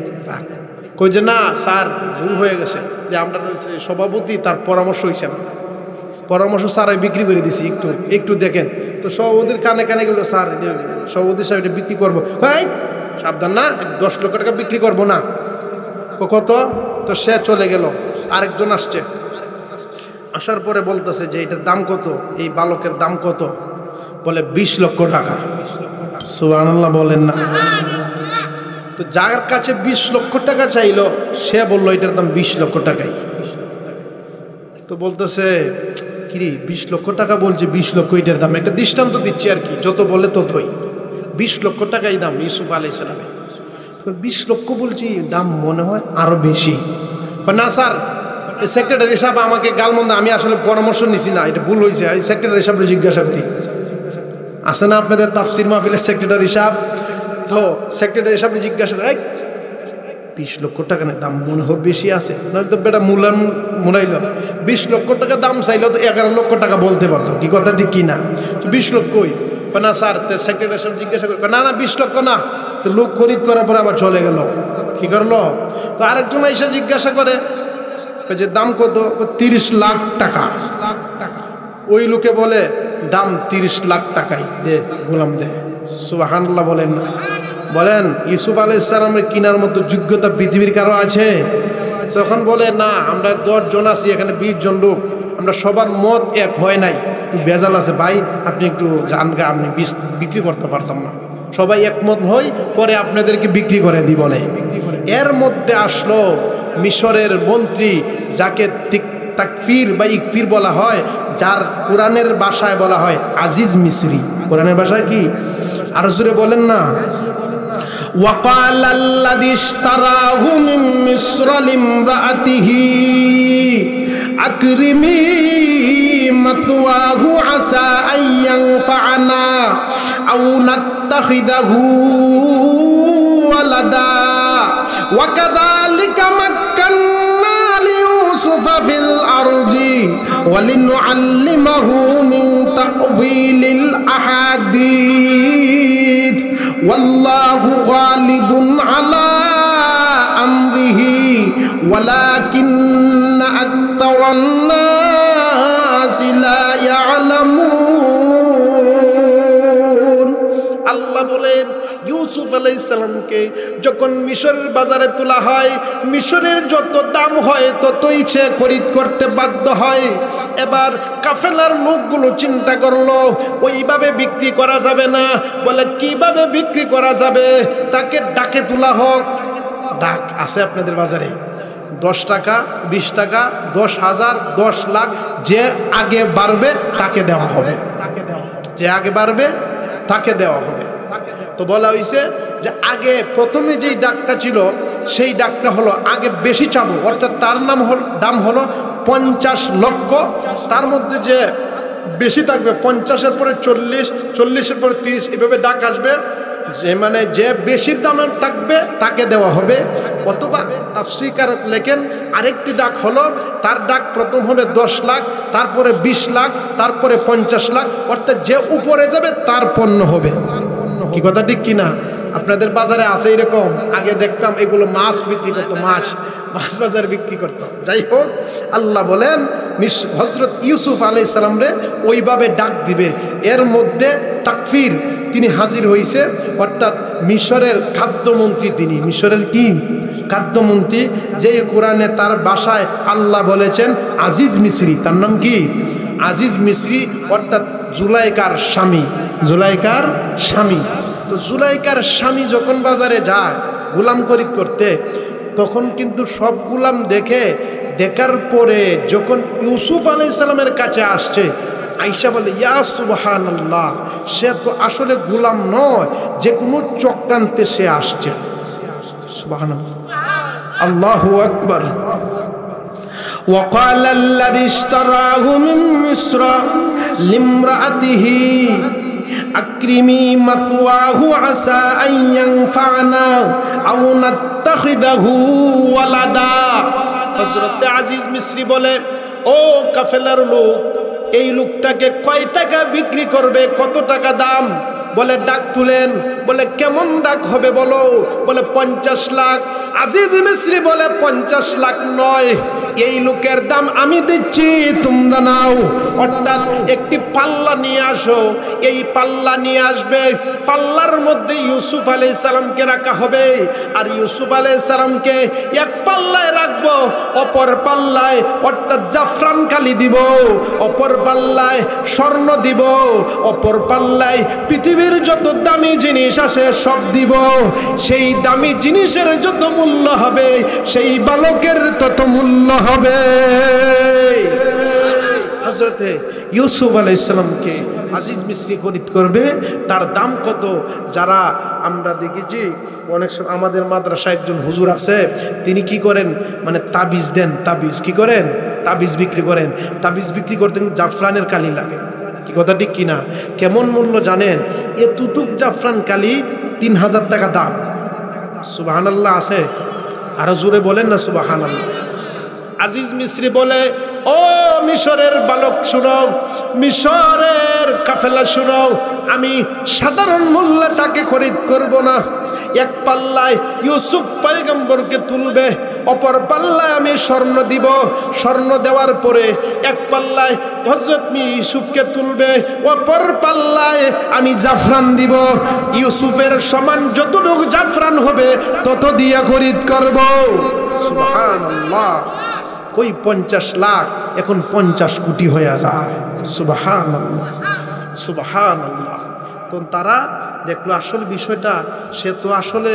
কই যে না স্যার, ভুল হয়ে গেছে, যে আমরা সভাপতি, তার পরামর্শ হয়েছে না, পরামর্শ স্যার বিক্রি করে দিছি, একটু একটু দেখেন। তো সভাপতির কানে কানে গেল, স্যার সভাপতি সাহেব এটা বিক্রি করবো। সাবধান না, 10 লক্ষ টাকা বিক্রি করবো না। কত? তো সে চলে গেল, আরেকজন আসছে, আসার পরে বলতেছে যে এটার দাম কত, এই বালকের দাম কত? বলে 20 লক্ষ টাকা। সুবহানাল্লাহ বলেন না? তো যার কাছে 20 লক্ষ টাকা চাইলো, সে বললো এটার দাম 20 লক্ষ টাকাই। তো বলতেছে কিরে 20 লক্ষ টাকা বলছে, 20 লক্ষ এটার দাম, একটা দৃষ্টান্ত দিচ্ছি আর কি, যত বলে ততই। 20 লক্ষ টাকাই দাম ইউসুফ আলাইহিস সালামের। 20 লক্ষ বলছি, দাম মনে হয় আরো বেশি। না স্যার, সেক্রেটারি সাহেব আমাকে গালমন্দ, আমি আসলে পরামর্শ নিছি না, এটা ভুল হয়েছে, আমি সেক্রেটারি সাহেবকে জিজ্ঞাসা করি। আসে না আপনাদের তাফসির মাহফিলের সেক্রেটারি সাহেব? তো সেক্রেটারি সাহেব জিজ্ঞাসা করে, 20 লক্ষ টাকা না, দাম মনে হয় বেশি আছে, নয়তো তো বেটা মুলাইল। 20 লক্ষ টাকা দাম চাইলেও তো 11 লক্ষ টাকা বলতে পারতো, কি কথা ঠিক কি না? তো 20 লক্ষই না স্যার। সেক্রেটারি সাহেব জিজ্ঞাসা করে, না না 20 লক্ষ না। তো লোক খরিদ করার পরে আবার চলে গেল। কি করলো? তো আরেকজন এসে জিজ্ঞাসা করে যে দাম কত? 30 লাখ টাকা। ওই লোকে বলে দাম 30 লাখ টাকাই দে, গোলাম দে। সুবহানাল্লাহ বলেন না? বলেন ইউসুফ আলাইহিস সালামের কিনার মতো যোগ্যতা পৃথিবীর কারো আছে? তখন বলে না, আমরা 10 জন আছি, এখানে 20 জন লোক, আমরা সবার মত এক হয় নাই, একটু ভেজাল আছে ভাই, আপনি একটু জান গা, আপনি বিক্রি করতে পারতাম না, সবাই একমত হই, পরে আপনাদেরকে বিক্রি করে দিব না। এর মধ্যে আসলো মিশরের মন্ত্রী, যাকে তাকফির বা ইকফির বলা হয়, যার কোরআনের ভাষায় বলা হয় আজিজ মিসরি। কোরআনের ভাষায় কি? আর জোরে বলেন না। وقال الذي اشتراه من مصر لامرأته أكرمي مثواه عسى أن ينفعنا أو نتخذه ولدا وكذلك مكنا ليوسف في الأرض ওয়ালিনুআল্লিমাহু মিন তা'ওয়িলিল আহাদিস ওয়াল্লাহু গালিবুন আলা আমরিহি ওয়ালাকিন্না আকতারান নাসি লা ইয়ালামুন। আল্লাহ বলেন ইউসুফ আলাইহিস সালামকে যখন মিশরের বাজারে তোলা হয়, মিশরের যত দাম হয় ততই সে খরিদ করতে বাধ্য হয়। এবার কাফেলার লোকগুলো চিন্তা করলো ওইভাবে বিক্রি করা যাবে না, বলে কিভাবে বিক্রি করা যাবে, তাকে ডাকে তোলা হোক। ডাক আছে আপনাদের বাজারে 10 টাকা 20 টাকা 10,000 10 লাখ, যে আগে বাড়বে তাকে দেওয়া হবে, যে আগে বাড়বে তাকে দেওয়া হবে। তো বলা হয়েছে যে আগে প্রথমে যেই ডাকটা ছিল সেই ডাকটা হলো আগে বেশি চাবো, অর্থাৎ তার দাম হলো 50 লক্ষ। তার মধ্যে যে বেশি থাকবে 50-এর পরে 40, 40-এর পরে 30, এভাবে ডাক আসবে, যে মানে যে বেশির দামের থাকবে তাকে দেওয়া হবে। অথবা তাফসীরকারক লেখেন আরেকটি ডাক হলো তার ডাক প্রথম হবে 10 লাখ, তারপরে 20 লাখ, তারপরে 50 লাখ, অর্থাৎ যে উপরে যাবে তার পণ্য হবে। কি কথা ঠিক কিনা? আপনাদের বাজারে আছে এরকম? আগে দেখতাম এগুলো মাছ বিক্রি করতো, মাছ বাজারে বিক্রি করতো। যাই হোক, আল্লাহ বলেন হযরত ইউসুফ আলাইহিস সালাম রে ওইভাবে ডাক দিবে। এর মধ্যে তাকফির তিনি হাজির হয়েছে, অর্থাৎ মিশরের খাদ্যমন্ত্রী তিনি। মিশরের কি খাদ্যমন্ত্রী, যে কোরআনে তার ভাষায় আল্লাহ বলেছেন আজিজ মিসরি। তার নাম কি? আজিজ মিসরি, অর্থাৎ জুলাইকার স্বামী। জুলাইকার স্বামী। তো জুলাইকার স্বামী যখন বাজারে যায় গোলাম খরিদ করতে, তখন কিন্তু সব গোলাম দেখার পরে যখন ইউসুফ আলাইহিস সালামের কাছে আসছে, আয়েশা বলে ইয়া সুবহানাল্লাহ, সে তো আসলে গোলাম নয়, যে কোনো চক্রান্তে সে আসছে। সুবহানাল্লাহ, আল্লাহু আকবার। وقال الذي اشتراه من مصر لامرأته أكرمي مثواه عسى أن ينفعنا أو نتخذه ولدا। হযরত আজিজ মিসরি বলে, ও কাফেলার লোক, এই লোকটাকে কয় টাকা বিক্রি করবে, কত টাকা দাম? বলে ডাক তুলেন। বলে কেমন ডাক হবে বলো? বলে 50 লাখ। আজিজ মিসরি বলে 50 লাখ নয়, এই লোকের দাম আমি দিচ্ছি, তোমরা নাও। অর্থাৎ একটি পাল্লা নিয়ে আসো, এই পাল্লা নিয়ে আসবে, পাল্লার মধ্যে ইউসুফ আলাইহিস সালামকে রাখা হবে, আর ইউসুফ আলাইহিস সালামকে এক পাল্লায় রাখবো, অপর পাল্লায় অর্থাৎ জাফরান কালি দিব, অপর পাল্লায় স্বর্ণ দিব, অপর পাল্লায় পৃথিবীর যত দামি জিনিস আছে সব দিব। সেই দামি জিনিসের যত মূল্য হবে, সেই বালকের তত মূল্য হবে। হযরতে ইউসুফ আলাইহিস সালামকে আজিজ মিসরি খরিদ করবে, তার দাম কত? যারা আমরা দেখেছি অনেক সময় আমাদের মাদ্রাসায় একজন হুজুর আছে, তিনি কি করেন, মানে তাবিজ দেন। তাবিজ কি করেন? তাবিজ বিক্রি করেন। তাবিজ বিক্রি করতে জাফরানের কালি লাগে। কি কথা ঠিক কিনা? কেমন মূল্য জানেন? এতটুক জাফরান কালি 3000 টাকা দাম। সুবহানাল্লাহ আছে? আরো জোরে বলেন না সুবহানাল্লাহ। আজিজ মিসরি বলে, ও মিশরের বালক শুনো, মিশরের কাফেলা শুনো, আমি সাধারণ মূল্যে তাকে খরিদ করব না। এক পাল্লায় ইউসুফ পয়গম্বরকে তুলবে, অপর পাল্লায় আমি স্বর্ণ দিব, স্বর্ণ দেওয়ার পরে এক পাল্লায় হযরত ইউসুফকে তুলবে, অপর পাল্লায় আমি জাফরান দিব। ইউসুফের সমান যতটুকু জাফরান হবে তত দিয়ে খরিদ করব। সুবহানাল্লাহ। কই 50 লাখ, এখন 50 কোটি হয়ে যায়। সুবহানাল্লাহ, সুবহানাল্লাহ। তো তারা দেখলো আসল বিষয়টা, সে তো আসলে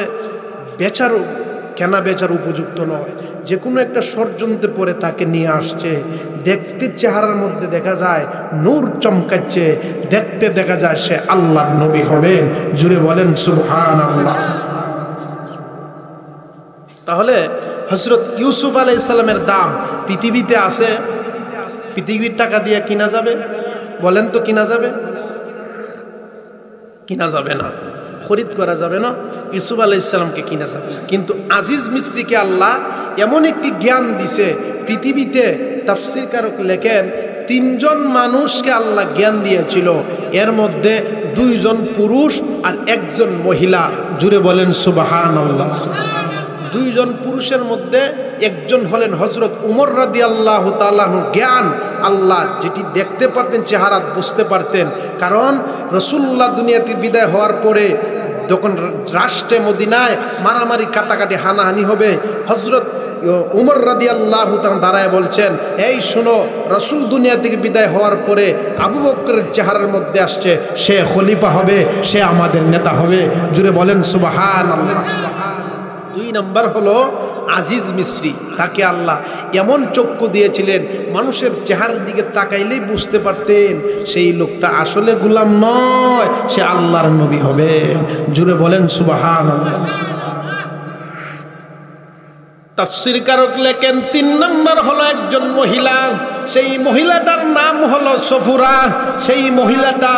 কেনা বেচার উপযুক্ত নয়, যে কোনো একটা ষড়যন্ত্রে পরে তাকে নিয়ে আসছে। দেখতে চেহারার মধ্যে দেখা যায় নূর চমকাচ্ছে, দেখতে দেখা যায় সে আল্লাহর নবী হবেন। জুড়ে বলেন সুবহানাল্লাহ। তাহলে হযরত ইউসুফ আলাইহিস সালামের দাম পৃথিবীতে আছে, পৃথিবীর টাকা দিয়ে কিনা যাবে? বলেন তো কিনা যাবে? কিনা যাবে না, খরিদ করা যাবে না। ইউসুফ আলাইহিস সালামকে কিনা যাবে না। কিন্তু আজিজ মিসরিকে আল্লাহ এমন একটি জ্ঞান দিছে, পৃথিবীতে তাফসীরকারক লেখেন তিনজন মানুষকে আল্লাহ জ্ঞান দিয়েছিল, এর মধ্যে দুইজন পুরুষ আর একজন মহিলা। জুড়ে বলেন সুবহানাল্লাহ। দুইজন পুরুষের মধ্যে একজন হলেন হযরত উমর রাদিয়াল্লাহু তাআলা আনহু। জ্ঞান আল্লাহ যেটি দেখতে পারতেন, চেহারা বুঝতে পারতেন, কারণ রাসূলুল্লাহ দুনিয়াতে বিদায় হওয়ার পরে যখন রাষ্ট্রে মদিনায় মারামারি কাটাকাটি হানাহানি হবে, হযরত উমর রাদিয়াল্লাহু তাআলা দাঁড়ায় বলছেন, এই শোনো, রাসূল দুনিয়া থেকে বিদায় হওয়ার পরে আবু বকরের চেহারার মধ্যে আসছে, সে খলিফা হবে, সে আমাদের নেতা হবে। জুড়ে বলেন সুবহানাল্লাহ। দুই নম্বর হলো আজিজ মিসরি। তাকে আল্লাহ এমন চক্ষু দিয়েছিলেন, মানুষের চেহারার দিকে তাকাইলেই বুঝতে পারতেন সেই লোকটা আসলে গোলাম নয়, সে আল্লাহর নবী হবে। জুড়ে বলেন সুবহানাল্লাহ। তাফসীর কারক লেখেন ৩ নম্বর হলো একজন মহিলা, সেই মহিলাটার নাম হলো সফুরা। সেই মহিলাটা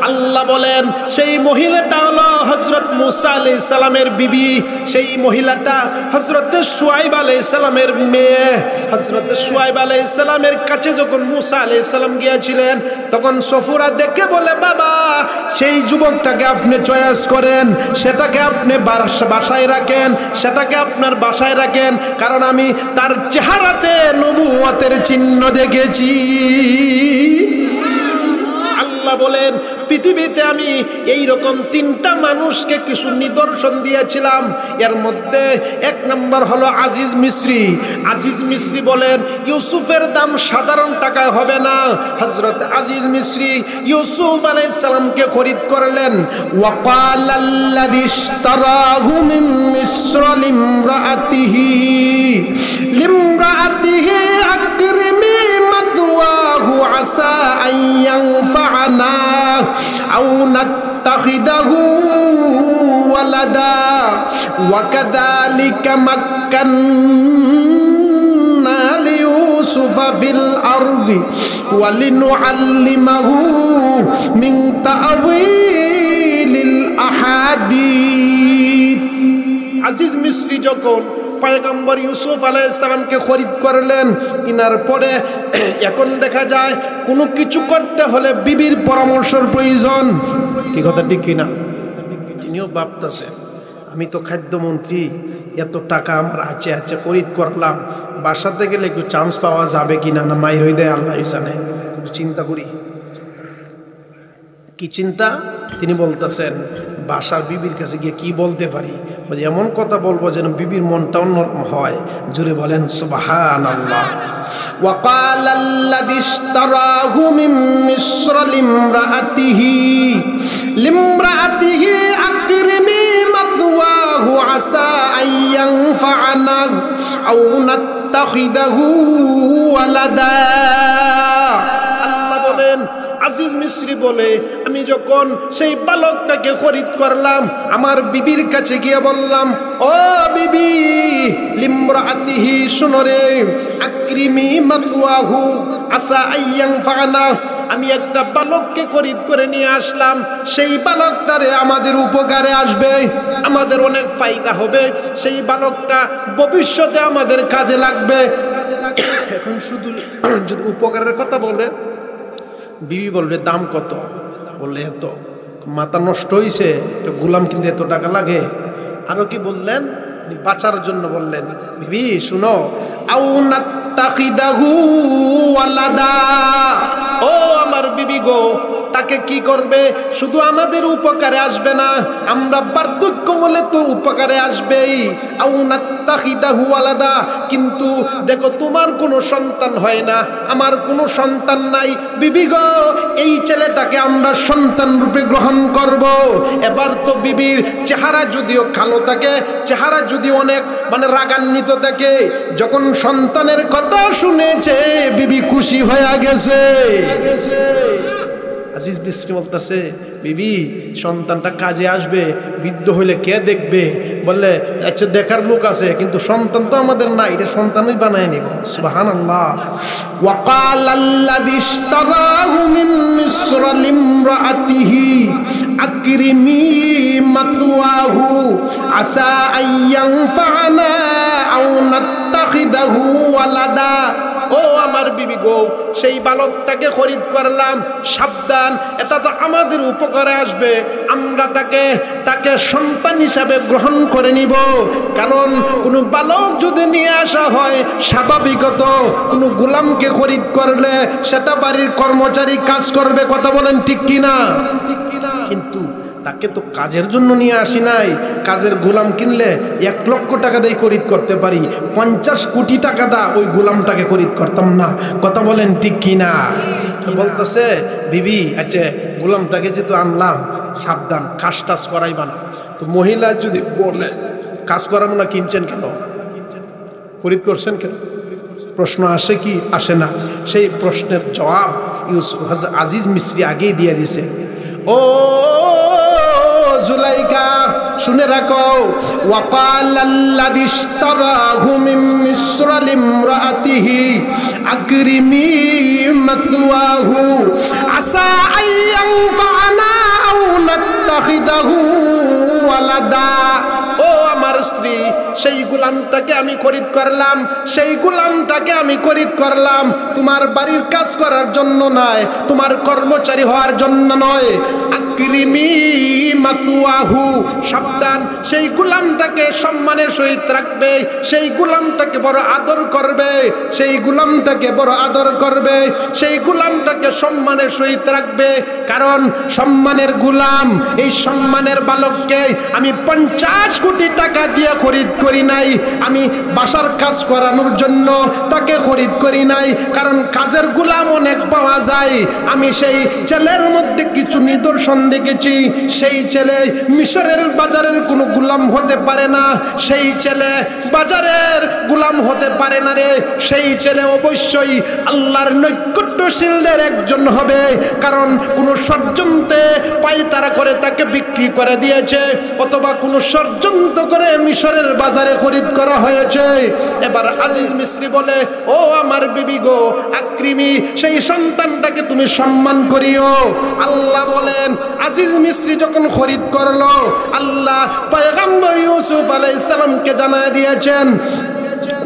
আল্লাহ বলেন, সেই মহিলাটা হলো হযরত মুসা আলাইহিস সালামের বিবি। সেই মহিলাটা হযরত শুআয়ব আলাইহিস সালামের মেয়ে। হযরত শুআয়ব আলাইহিস সালামের কাছে যখন মুসা আলাইহিস সালাম গিয়েছিলেন, তখন সফুরা দেখে বলে, বাবা, সেই যুবকটাকে আপনি চয়েস করেন, সেটাকে আপনি বাসায় রাখেন, সেটাকে আপনার বাসায় রাখেন, কারণ আমি তার চেহারাতে নবুয়তের চিহ্ন দেখেছি। আল্লাহ বলেন, পৃথিবীতে আমি এই রকম 3টা মানুষকে কিছু নিদর্শন দিয়েছিলাম, এর মধ্যে 1 নম্বর হলো আজিজ মিসরি। আজিজ মিসরি বলেন, ইউসুফের দাম সাধারণ টাকায় হবে না। হযরত আজিজ মিসরি ইউসুফ আলাইহিস সালামকে খরিদ করলেন। ওয়াকালাল্লাযী ইশতারাহু মিন মিসর লিমরাআতিহি আকরিমি মাথওয়াহু আসা আন ইয়ানফা'না আও নাত্তাখিদাহু ওয়ালাদা ওয়া কাযালিকা মাক্কান্না লিইউসুফা ফিল আরদি ওয়া লিনুআল্লিমাহু মিন তা'ওয়িলিল আহাদিস। আজিজ মিসরি যখন পয়গম্বর ইউসুফ আলাইহিস সালামকে খরিদ করলেন, কিনার পরে এখন দেখা যায় কোনো কিছু করতে হলে বিবির পরামর্শের প্রয়োজন। কি কথা ঠিক কিনা? তিনিও ভাবতেছে, আমি তো খাদ্যমন্ত্রী, এত টাকা আমার আছে খরিদ করলাম, বাসাতে গেলে একটু চান্স পাওয়া যাবে কিনা, না মাইর হয়ে দেয় আল্লাহ জানে। চিন্তা করি, কি চিন্তা? তিনি বলতেছেন, বাসার বিবির কাছে গিয়ে কি বলতে পারি, এমন কথা বলবো যেন বিবির মনটাও নরম হয়। জুড়ে বলেন সুবহানাল্লাহ। ওয়াকালাল্লাযী ইশতারাহু মিন মিসর লিমরাআতিহি আকরিমি মাথওয়াহু আসা আন ইয়ানফা'না আও নাত্তাখিদাহু ওয়ালাদা। আল্লাহ বলেন, আজিজ মিসরি বলে, আমি যখন সেই বালকটাকে খরিদ করলাম, আমার বিবির কাছে গিয়ে বললাম, ও বিবি, লিমরাআতিহি, শুনো রে, আকরিমি মাথওয়াহু আসা আন ইয়ানফা'না, আমি একটা বালককে খরিদ করে নিয়ে আসলাম, সেই বালকটারে আমাদের উপকারে আসবে, আমাদের অনেক ফায়দা হবে, সেই বালকটা ভবিষ্যতে আমাদের কাজে লাগবে। এখন শুধু যদি উপকারের কথা বলে, বিবি বলবে দাম কত? বললে এত। মাথা নষ্ট হয়েছে, গোলাম কিনতে এত টাকা লাগে। আরো কি বললেন? বাঁচার জন্য বললেন, বিবি শুনো, আও নাত্তাখিদাহু ওয়ালাদা, ও আমার বিবি গো, তাকে কি করবে? শুধু আমাদের উপকারে আসবে না, আমরা বার্ধক্য হলে তো উপকারে আসবেই। আও নাত্তাখিদাহু ওয়ালাদা, কিন্তু দেখো তোমার কোনো সন্তান হয় না, আমার কোনো সন্তান নাই, বিবি গো, এই ছেলেটাকে আমরা সন্তান রূপে গ্রহণ করব। এবার তো বিবির চেহারা যদিও কালো থাকে, চেহারা যদি অনেক রাগান্বিত থাকে, যখন সন্তানের কথা শুনেছে বিবি খুশি হয়ে গেছে। আজিজ মিসরি বলতেছে, বিবি, সন্তানটা কাজে আসবে, বৃদ্ধ হইলে কে দেখবে? বললে, আচ্ছা দেখার লোক আছে, কিন্তু সন্তান তো আমাদের নাই, এটা সন্তানই বানায় নিব। সুবহানাল্লাহ। ওয়াকালাল্লাযী ইশতারাহু মিন মিসর লিমরাআতিহি আকরিমি মাথওয়াহু আসা আন ইয়ানফা'না আও নাত্তাখিদাহু ওয়ালাদা ও আমার বিবি গো, সেই বালকটাকে খরিদ করলাম, সাবধান, এটা তো আমাদের উপকারে আসবে, আমরা তাকে সন্তান হিসাবে গ্রহণ করে নিব। কারণ কোনো বালক যদি নিয়ে আসা হয়, স্বাভাবিকত কোনো গোলামকে খরিদ করলে সেটা বাড়ির কর্মচারী কাজ করবে, কথা বলেন ঠিক কিনা? কিন্তু তাকে তো কাজের জন্য নিয়ে আসি নাই। কাজের গোলাম কিনলে 1 লক্ষ টাকা দিয়ে খরিদ করতে পারি, 50 কোটি টাকা দা ওই গোলামটাকে খরিদ করতাম না, কথা বলেন ঠিক কিনা? বলতেছে বিবি, আচ্ছা গোলামটাকে যেহেতু আনলাম, সাবধান, কাজ টাজ করাইবা না। তো মহিলা যদি বলে কাজ করাবো না, কিনছেন কেন, খরিদ করছেন কেন, প্রশ্ন আসে কি আসে না? সেই প্রশ্নের জবাব আজিজ মিস্ত্রি আগেই দিয়ে দিয়েছে। ও জুলাইকা, শুনে রাখো, ওয়াকালাল্লাযী ইশতারাহু মিন মিসর লিমরাআতিহি আকরিমি মাসওয়াহু আসা আইয়ানফা'না আও নাত্তাখিদাহু ওয়ালাদা। ও আমার স্ত্রী, সেই গোলামটাকে আমি খরিদ করলাম, সেই গোলামটাকে আমি খরিদ করলাম তোমার বাড়ির কাজ করার জন্য নয়, তোমার কর্মচারী হওয়ার জন্য নয়। আকরিমি মাসওয়াহু, সাবধান, সেই গোলামটাকে সম্মানের সহিত রাখবে, সেই গোলামটাকে বড় আদর করবে, সেই গোলামটাকে বড় আদর করবে, সেই গোলামটাকে সম্মানের সহিত রাখবে। কারণ সম্মানের গোলাম, এই সম্মানের বালককে আমি 50 কোটি টাকা দিয়ে খরিদ করি নাই, আমি বাসার কাজ করানোর জন্য তাকে খরিদ করি নাই। কারণ কাজের গোলাম অনেক পাওয়া যায়। আমি সেই ছেলের মধ্যে কিছু নিদর্শন দেখেছি, সেই ছেলে মিশরের বাজারের কোনো গোলাম হতে পারে না, সেই ছেলে বাজারের গোলাম হতে পারে না রে। সেই ছেলে অবশ্যই আল্লাহর নৈকট্যশীলদের একজন হবে। কারণ কোনো ষড়যন্ত্রে পায়তারা করে তাকে বিক্রি করে দিয়েছে, অথবা কোনো ষড়যন্ত্র করে মিশরের বাজারে খরিদ করা হয়েছে। এবার আজিজ মিস্ত্রি বলে, ও আমার বিবি গো, আকরিমি, সেই সন্তানটাকে তুমি সম্মান করিও। আল্লাহ বলেন, আজিজ মিস্ত্রি যখন খরিদ করলো, আল্লাহ পয়গম্বর ইউসুফ আলাইহিস সালামকে জানায় দিয়েছেন,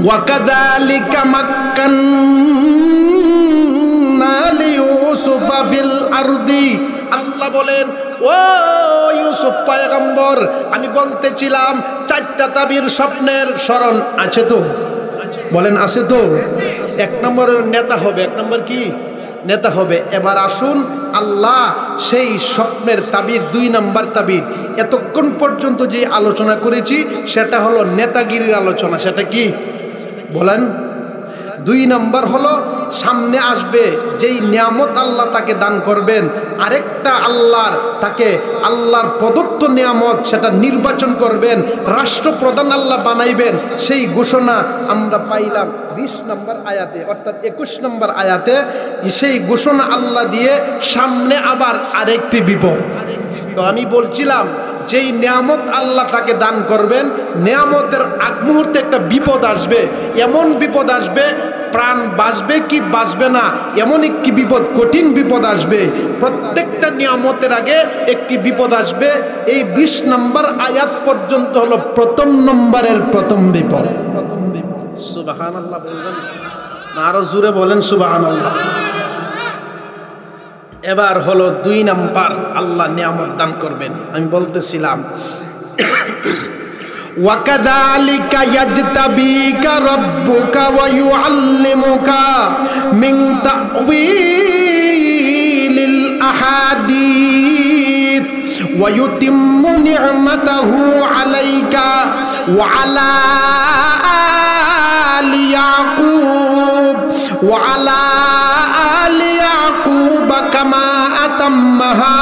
ওয়াকাযালিকা মাক্কান্না লিইউসুফা ফিল আরদি। আল্লাহ বলেন, ও ইউসুফ পয়গম্বর, আমি বলতেছিলাম 4টা তাবির স্বপ্নের স্মরণ আছে তো? বলেন আছে তো? 1 নম্বর নেতা হবে, 1 নম্বর কি নেতা হবে। এবার আসুন, আল্লাহ সেই স্বপ্নের তাবির 2 নম্বর তাবির, এতক্ষণ পর্যন্ত যে আলোচনা করেছি সেটা হলো নেতাগিরির আলোচনা। সেটা কি বলেন? 2 নম্বর হলো সামনে আসবে যেই নিয়ামত আল্লাহ তাকে দান করবেন, আরেকটা তাকে আল্লাহর প্রদত্ত নিয়ামত সেটা নির্বাচন করবেন, রাষ্ট্রপ্রধান আল্লাহ বানাইবেন। সেই ঘোষণা আমরা পাইলাম 20 নম্বর আয়াতে, অর্থাৎ 21 নম্বর আয়াতে। সেই ঘোষণা আল্লাহ দিয়ে সামনে আবার আরেকটি বিপদ। তো আমি বলছিলাম, যেই নিয়ামত আল্লাহ তাকে দান করবেন, নিয়ামতের আগ মুহূর্তে একটা বিপদ আসবে, এমন বিপদ আসবে প্রাণ বাঁচবে কি বাঁচবে না এমন একটি বিপদ, কঠিন বিপদ আসবে। প্রত্যেকটা নিয়ামতের আগে একটি বিপদ আসবে। এই 20 নম্বর আয়াত পর্যন্ত হলো 1ম নম্বরের প্রথম বিপদ। সুবহানাল্লাহ বলবেন না? আরো জোরে বলেন সুবহানাল্লাহ। এবার হলো 2 নম্বর আল্লাহ নিয়ামত দান করবেন। আমি বলতেছিলাম, ওয়াকাযালিকা ইয়াজতাবিকা রাব্বুকা ওয়া ইউআল্লিমুকা মিন তা'ওয়িলিল আহাদিস ওয়া ইউতিম্মু নি'মাতাহু আলাইকা ওয়া আলা আলি ইয়াকুব ওয়া আলা আলি ইয়াকুব কামা আতাম্মাহা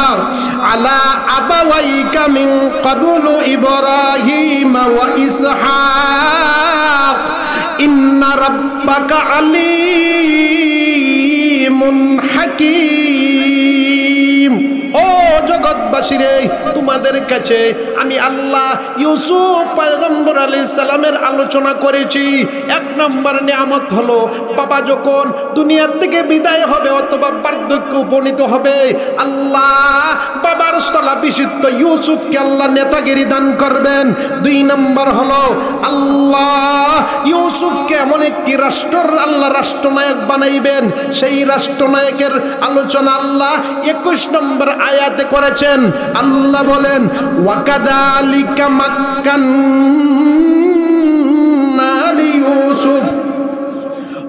আলা আবাওয়াইকা মিন ক্বাবলু ইব্রাহিম ওয়া ইসহাক ইন্না রাব্বাকা আলীমুন হাকীম। ও জগৎ জগৎবাসীরে, তোমাদের কাছে আমি আল্লাহ ইউসুফ পয়গম্বর আলাইহিস সালামের আলোচনা করেছি। এক নম্বর নিয়ামত হলো বাবা যখন দুনিয়ার থেকে বিদায় হবে অথবা বার্ধক্যে উপনীত হবে, আল্লাহ বাবার স্থলাভিষিক্ত ইউসুফকে আল্লাহ নেতাগিরি দান করবেন। দুই নম্বর হলো আল্লাহ ইউসুফকে এমন একটি রাষ্ট্রের আল্লাহ রাষ্ট্রনায়ক বানাইবেন। সেই রাষ্ট্রনায়কের আলোচনা আল্লাহ 21 নম্বর আয়াতে করেছেন। আল্লাহ বলেন ওয়াকাদালিকা মাক্কান্না লিইউসুফ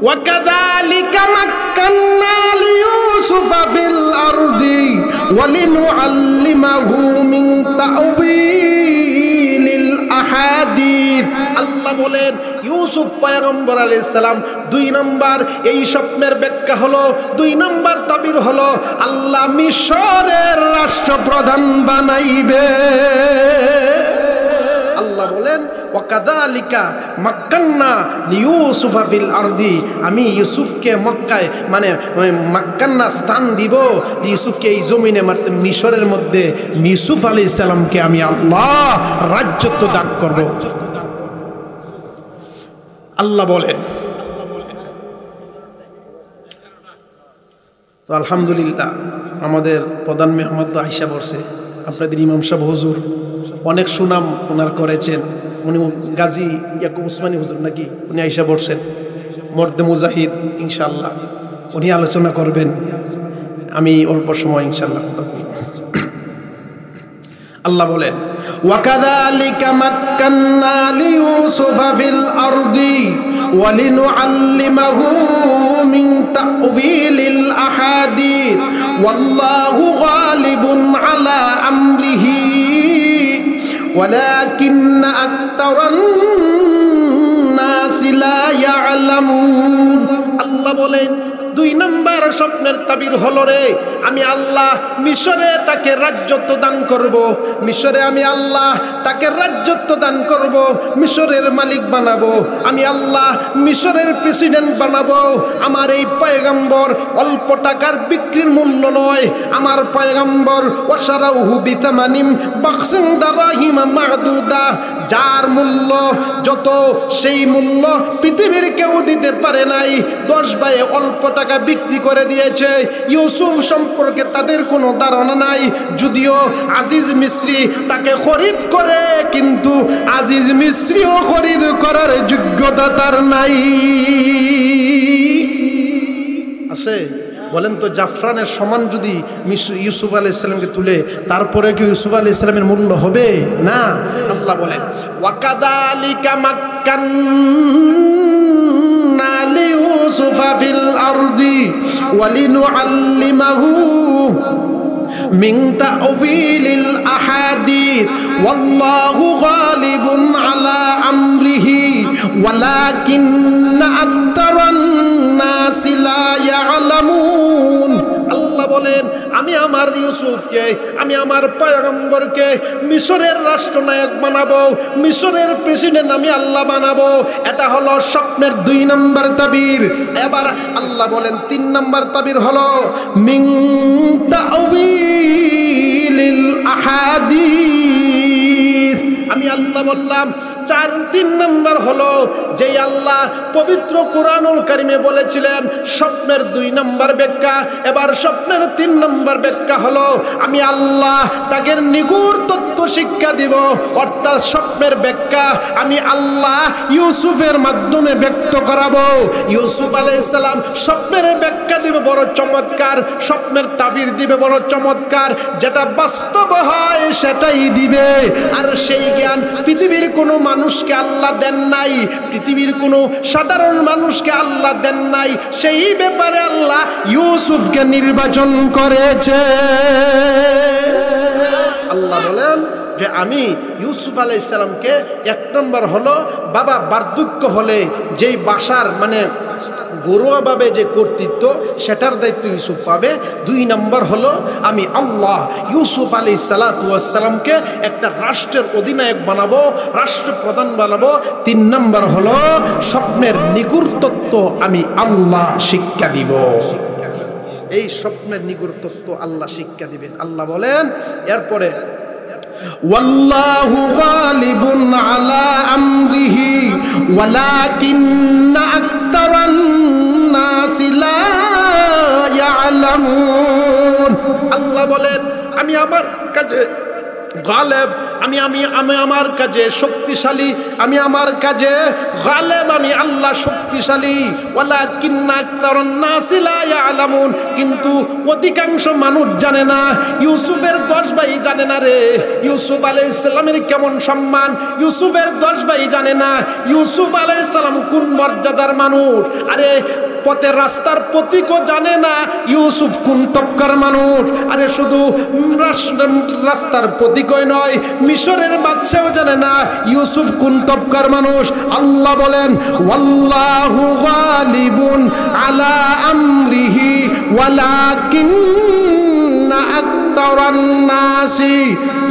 وكذلك مكنا ليوسف في الأرض ولنعلمه من تأويل الأحاديث। আল্লাহ বলেন ইউসুফ পয়গম্বর আলাইহিস সালাম 2 নম্বর এই স্বপ্নের ব্যাখ্যা হলো, 2 নম্বর তাবির হলো আল্লাহ মিশরের রাষ্ট্রপ্রধান বানাইবে। আল্লাহ বলেন ওয়াকাদালিকা মাক্কান্না লিইউসুফা ফিল আরদি, আমি ইউসুফকে মক্কায় মানে মাক্কান্না স্থান দিব, ইউসুফকে এই জমিনে মিশরের মধ্যে ইউসুফ আলাইহিস সালামকে আমি আল্লাহ রাজত্ব দান করব। আল্লাহ বলেন। তো আলহামদুলিল্লাহ আমাদের প্রধান মেহমান তো আইসা পড়ছে, আপনাদের ইমাম সাহেব হুজুর অনেক সুনাম ওনার করেছেন, উনি গাজী ইয়াকুব উসমানী হুজুর নাকি, উনি আইসা পড়ছেন, মর্দে মুজাহিদ ইনশাআল্লাহ উনি আলোচনা করবেন। আমি অল্প সময় ইনশাআল্লাহ কথা বলব। আল্লাহ বলেন ওয়াকাযালিকা মাক্কান্না লিইউসুফা ফিল আরদি ওয়ালিনুআল্লিমাহু মিন তা'ওয়িলিল আহাদিস ওয়াল্লাহু গালিবুন আলা আমরিহি ওয়ালাকিন্না আকতারান নাসি লা ইয়ালামুন। আল্লাহ বলেন 2 নম্বর স্বপ্নের তাবির হলো রে আমি আল্লাহ মিশরে তাকে রাজত্ব দান করব, মিশরে আমি আল্লাহ তাকে রাজত্ব দান করব, মিশরের মালিক বানাবো, আমি আল্লাহ মিশরের প্রেসিডেন্ট বানাবো। আমার এই পয়গম্বর অল্প টাকার বিক্রির মূল্য নয়, আমার পয়গম্বর ওয়াশারাউহু বিতামানিম বাকসিন দারাহিমা মাদুদা, যার মূল্য যত সেই মূল্য পৃথিবীর কেউ দিতে পারে নাই। 10 ভাই অল্প টাকা বিক্রি করে দিয়েছে। ইউসুফ সম্পর্কে তাদের কোনো ধারণা নাই, যদিও আজিজ মিস্রি তাকে খরিদ করে, কিন্তু আজিজ মিস্রিও খরিদ করার যোগ্যতা তার নাই। আছে বলেন তো জাফরানের সমান যদি ইউসুফ আলাইহিস সালামকে তুলে তারপরে কি ইউসুফ আলাইহিস সালামের মূল্য হবে না? আল্লাহ বলেন ওয়াকাদালিকা মাক্কান্না লিইউসুফা ফিল আরদি ওয়ালিনুআল্লিমাহু মিন তা'ওয়িলিল আহাদিস ওয়াল্লাহু গালিবুন আলা আমরিহি ওয়ালাকিন্না আকতারান নাসি লা ইয়ালামুন। আল্লাহ বলেন আমি আমার ইউসুফকে, আমি আমার পয়গম্বরকে মিশরের রাষ্ট্রনায়ক বানাবো, মিশরের প্রেসিডেন্ট আমি আল্লাহ বানাবো। এটা হলো স্বপ্নের 2 নম্বর তাবির। এবার আল্লাহ বলেন 3 নম্বর তাবির হলো মিন তা'ওয়িলিল আহাদিস। আমি আল্লাহ বললাম 3 নম্বর হলো যে আল্লাহ পবিত্র কুরআনুল কারীমে বলেছিলেন স্বপ্নের 2 নম্বর ব্যাখ্যা। এবার স্বপ্নের 3 নম্বর ব্যাখ্যা হলো আমি আল্লাহ তাকে নিগুড় তত্ত্ব শিক্ষা দিব, অর্থাৎ স্বপ্নের ব্যাখ্যা আমি আল্লাহ ইউসুফের মাধ্যমে ব্যক্ত করাবো। ইউসুফ আলাইহিস সালাম স্বপ্নের ব্যাখ্যা দিবে বড় চমৎকার, স্বপ্নের তাবির দিবে বড় চমৎকার, যেটা বাস্তব হয় সেটাই দিবে। আর সেই জ্ঞান পৃথিবীর কোনো মানুষকে আল্লাহ দেন নাই, পৃথিবীর কোনো সাধারণ মানুষকে আল্লাহ দেন নাই। সেই ব্যাপারে আল্লাহ ইউসুফকে নির্বাচন করেছে। আল্লাহ বলেন যে আমি ইউসুফ আলাইহিস সালামকে 1 নম্বর হলো বাবা বার্ধক্য হলে যেই বাসার মানে ঘরোয়াভাবে যে কর্তৃত্ব সেটার দায়িত্ব ইউসুফ পাবে। 2 নম্বর হলো আমি আল্লাহ ইউসুফ আলাইহিস সালাতু ওয়াস সালামকে একটা রাষ্ট্রের অধিনায়ক বানাবো, রাষ্ট্রপ্রধান বানাবো। 3 নম্বর হলো স্বপ্নের নিগুড় তত্ত্ব আমি আল্লাহ শিক্ষা দিব। এই স্বপ্নের নিগূঢ় তত্ত্ব আল্লাহ শিক্ষা দিবেন। আল্লাহ বলেন এরপরে, ওয়াল্লাহু গালিবুন আলা আমরিহি ওয়ালাকিন্না আকতারান নাসি লা ইয়ালামুন। আল্লাহ বলেন আমি আমার কাজে গালেব, আমি আমার কাজে শক্তিশালী, আমি আমার কাজে গালেব, আমি আল্লাহ শক্তিশালী। ওয়ালাকিন্না আকতারান নাসি লা ইয়ালামুন, কিন্তু অধিকাংশ মানুষ জানে না। ইউসুফের 10 ভাই জানে না রে ইউসুফ আলাইহিস সালামের কেমন সম্মান, ইউসুফের 10 ভাই জানে না ইউসুফ আলাইহিস সালাম কোন মর্যাদার মানুষ। আরে পথের রাস্তার প্রতীকও জানে না ইউসুফ কোন তবকার মানুষ। আরে শুধু রাস্তার প্রতীকই নয়, মিশরের বাদশাও জানে না ইউসুফ কোন তবকার মানুষ। আল্লাহ বলেন ওয়াল্লাহু গালিবুন আলা আমরিহি ওয়ালাকিন্না আকতারান নাসি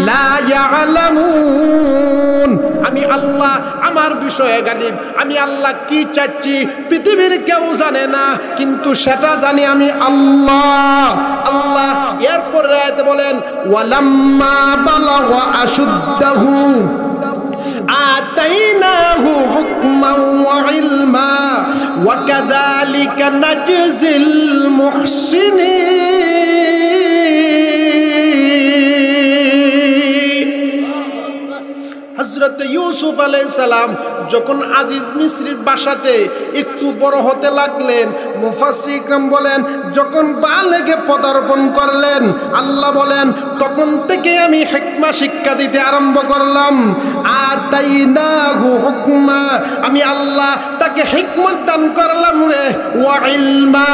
লা ইয়ালামুন। আমি আল্লাহ আমার বিষয়ে গালিব, আমি আল্লাহ কি চাচ্ছি পৃথিবীর কেউ জানে না, কিন্তু সেটা জানি আমি আল্লাহ। আল্লাহ এরপর রাতে বলেন ওয়ালাম্মা বালাগা আশুদ্দাহু আতাইনাহু হুকমান ওয়া ইলমা ওয়া কাযালিকা নাজজিল মুহসিনিন। হযরত ইউসুফ আলাইহিস সালাম যখন আজিজ মিসরির বাসাতে একটু বড় হতে লাগলেন, মুফাসসির ইকরাম বলেন যখন বালেগে পদার্পণ করলেন, আল্লাহ বলেন তখন থেকে আমি হিকমা শিক্ষা দিতে আরম্ভ করলাম। আতাইনাহু হুকমা, আমি আল্লাহ তাকে হিকমত দান করলাম রে, ওয়া ইলমা,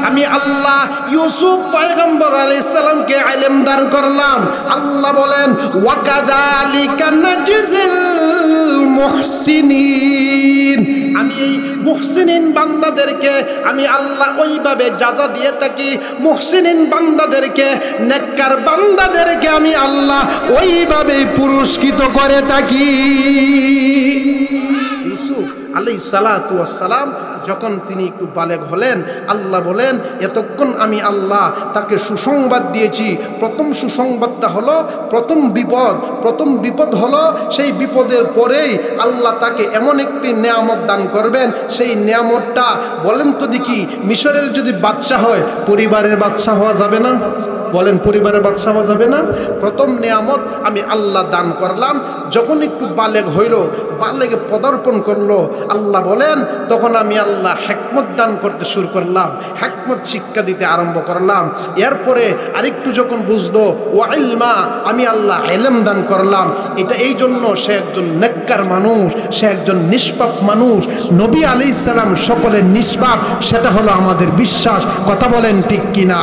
আমি আল্লাহ ইউসুফ পয়গম্বর আলাইহিস সালামকে ইলম দান করলাম। আল্লাহ বলেন ওয়া কাযালিকা নাজজিল মুহসিনিন, আমি এই মুহসিনিন বান্দাদেরকে আমি আল্লাহ ওইভাবে জাযা দিয়ে থাকি। মুহসিনিন বান্দাদেরকে, নেককার বান্দাদেরকে আমি আল্লাহ ওইভাবে পুরস্কৃত করে থাকি। ইউসুফ আলাইহিস সালাতু ওয়াস সালাম যখন তিনি একটু বালেগ হলেন, আল্লাহ বলেন এতক্ষণ আমি আল্লাহ তাকে সুসংবাদ দিয়েছি। প্রথম সুসংবাদটা হলো প্রথম বিপদ হলো, সেই বিপদের পরেই আল্লাহ তাকে এমন একটি নেয়ামত দান করবেন। সেই নেয়ামতটা বলেন তো দেখি, মিশরের যদি বাদশা হয় পরিবারের বাদশা হওয়া যাবে না? বলেন পরিবারের বাদশা হওয়া যাবে না? প্রথম নেয়ামত আমি আল্লাহ দান করলাম। যখন একটু বালেগ হইল, বালেগে পদার্পণ করলো, আল্লাহ বলেন তখন আমি আল্লাহ হিকমত দান করতে শুরু করলাম, হিকমত শিক্ষা দিতে আরম্ভ করলাম। এরপরে আরেকটু যখন বুঝলো, ওয়া ইলমা, আমি আল্লাহ ইলম দান করলাম। এটা এই জন্য সে একজন নেককার মানুষ, সে একজন নিষ্পাপ মানুষ। নবী আলাইহিস সালাম সকলের নিষ্পাপ, সেটা হলো আমাদের বিশ্বাস। কথা বলেন ঠিক কিনা?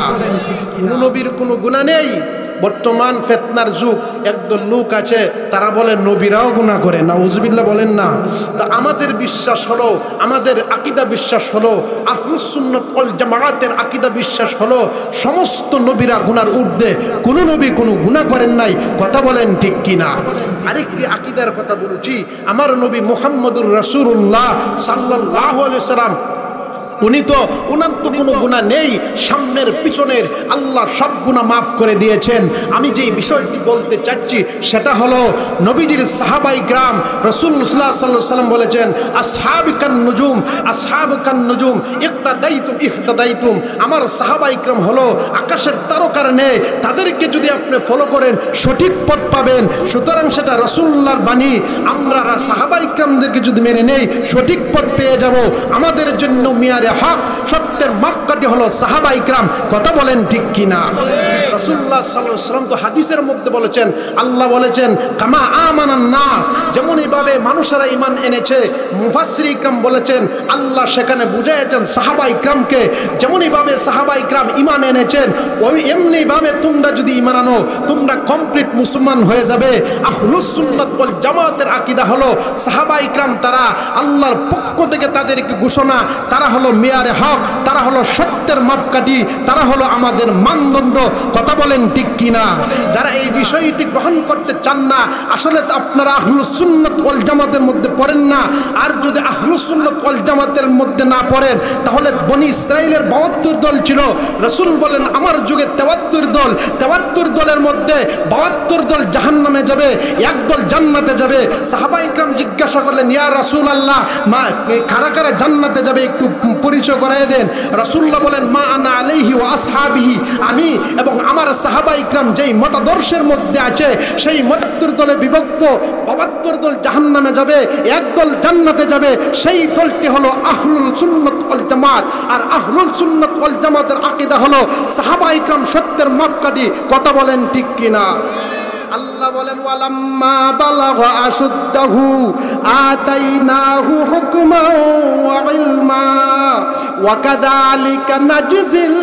কোনো নবীর কোনো গুনাহ নেই। বর্তমান ফিতনার যুগ, একদল লোক আছে তারা বলে নবীরাও গুনাহ করে, নাউজুবিল্লাহ বলেন না। তা আমাদের বিশ্বাস হলো, আমাদের আকীদা বিশ্বাস হলো, আহলুস সুন্নাত ওয়াল জামাআতের আকীদা বিশ্বাস হলো সমস্ত নবীরা গুনার ঊর্ধ্বে, কোনো নবী কোনো গুনাহ করেন নাই। কথা বলেন ঠিক কিনা? আরেকটি আকীদার কথা বলছি, আমার নবী মুহাম্মদুর রাসূলুল্লাহ সাল্লাল্লাহু আলাইহি সাল্লাম, ওনার তো কোনো গুনাহ নেই, সামনের পিছনের আল্লাহ সব গুনাহ মাফ করে দিয়েছেন। আমি যেই বিষয়টি বলতে চাচ্ছি সেটা হলো নবীজির সাহাবাই গ্রাম, রাসূলুল্লাহ সাল্লাল্লাহু আলাইহি ওয়াসাল্লাম বলেছেন আসহাবুকান নুজুম, আসহাবুকান নুজুম ইহতাদাইতুম, আমার সাহাবাই গ্রাম হলো আকাশের তারকার ন্যায়, তাদেরকে যদি আপনি ফলো করেন সঠিক পথ পাবেন। সুতরাং সেটা রাসূলুল্লাহর বাণী, আমরা সাহাবাই গ্রামদেরকে যদি মেনে নেই সঠিক পথ পেয়ে যাব। আমাদের জন্য মিয়ারে হক, সত্যের মাপকাঠি হলো সাহাবাই কিরাম। কথা বলেন ঠিক কিনা? রাসূলুল্লাহ সাল্লাল্লাহু আলাইহি ওয়াসাল্লাম তো হাদিসের মধ্যে বলেছেন, আল্লাহ বলেছেন কামা আমানান নাস, যেমন এইভাবে মানুষেরা ঈমান এনেছে। মুফাসসির ইকরাম বলেছেন আল্লাহ সেখানে বুঝাইছেন সাহাবাই কিরামকে, যেমন এইভাবে সাহাবাই কিরাম ঈমান এনেছেন, ওই এমনি ভাবে তোমরা যদি ঈমান আনো তোমরা কমপ্লিট মুসলমান হয়ে যাবে। আহলুস সুন্নাত ওয়াল জামাতের আকীদা হলো সাহাবাই কিরাম তারা আল্লাহর পক্ষ থেকে তাদেরকে ঘোষণা, তারা হলো মিয়ারে হক, তারা হলো সত্য সত্যের মাপকাঠি, তারা হলো আমাদের মানদণ্ড। কথা বলেন ঠিক কিনা? যারা এই বিষয়টি গ্রহণ করতে চান না, আসলে তো আপনারা আহলুস সুন্নাত ওয়াল জামাতের মধ্যে পড়েন না। আর যদি আহলুস সুন্নাত ওয়াল জামাতের মধ্যে না পড়েন, তাহলে বনি ইসরাইলের 72 দল ছিল। রাসূল বলেন আমার যুগে 73 দল, 73 দলের মধ্যে 72 দল জাহান্নামে যাবে, এক দল জান্নাতে যাবে। সাহাবায়ে কেরাম জিজ্ঞাসা করলেন, ইয়া রাসূলুল্লাহ, কারা কারা জান্নাতে যাবে একটু পরিচয় করায় দেন। রাসূলুল্লাহ বলেন, মা আনা আলাইহি ওয়া আসহাবিহি, আমি এবং আমার সাহাবায়ে কেরাম যেই মতাদর্শের মধ্যে আছে, সেই 72 দলে বিভক্ত 72 দল জাহান্নামে যাবে, এক দল জান্নাতে যাবে। সেই দলটি হলো আহলুল সুন্নাত ওয়াল জামাত। আর আহলুল সুন্নাত ওয়াল জামাতের আকীদা হলো সাহাবায়ে কেরাম সত্যের মাপকাঠি। কথা বলেন ঠিক কিনা? আল্লাহ বলেন, ওয়ালাম্মা বালাগা আশুদ্দাহু আতাইনাহু হুকমান ওয়া ইলমা ওয়া কাযালিকা নাজজিল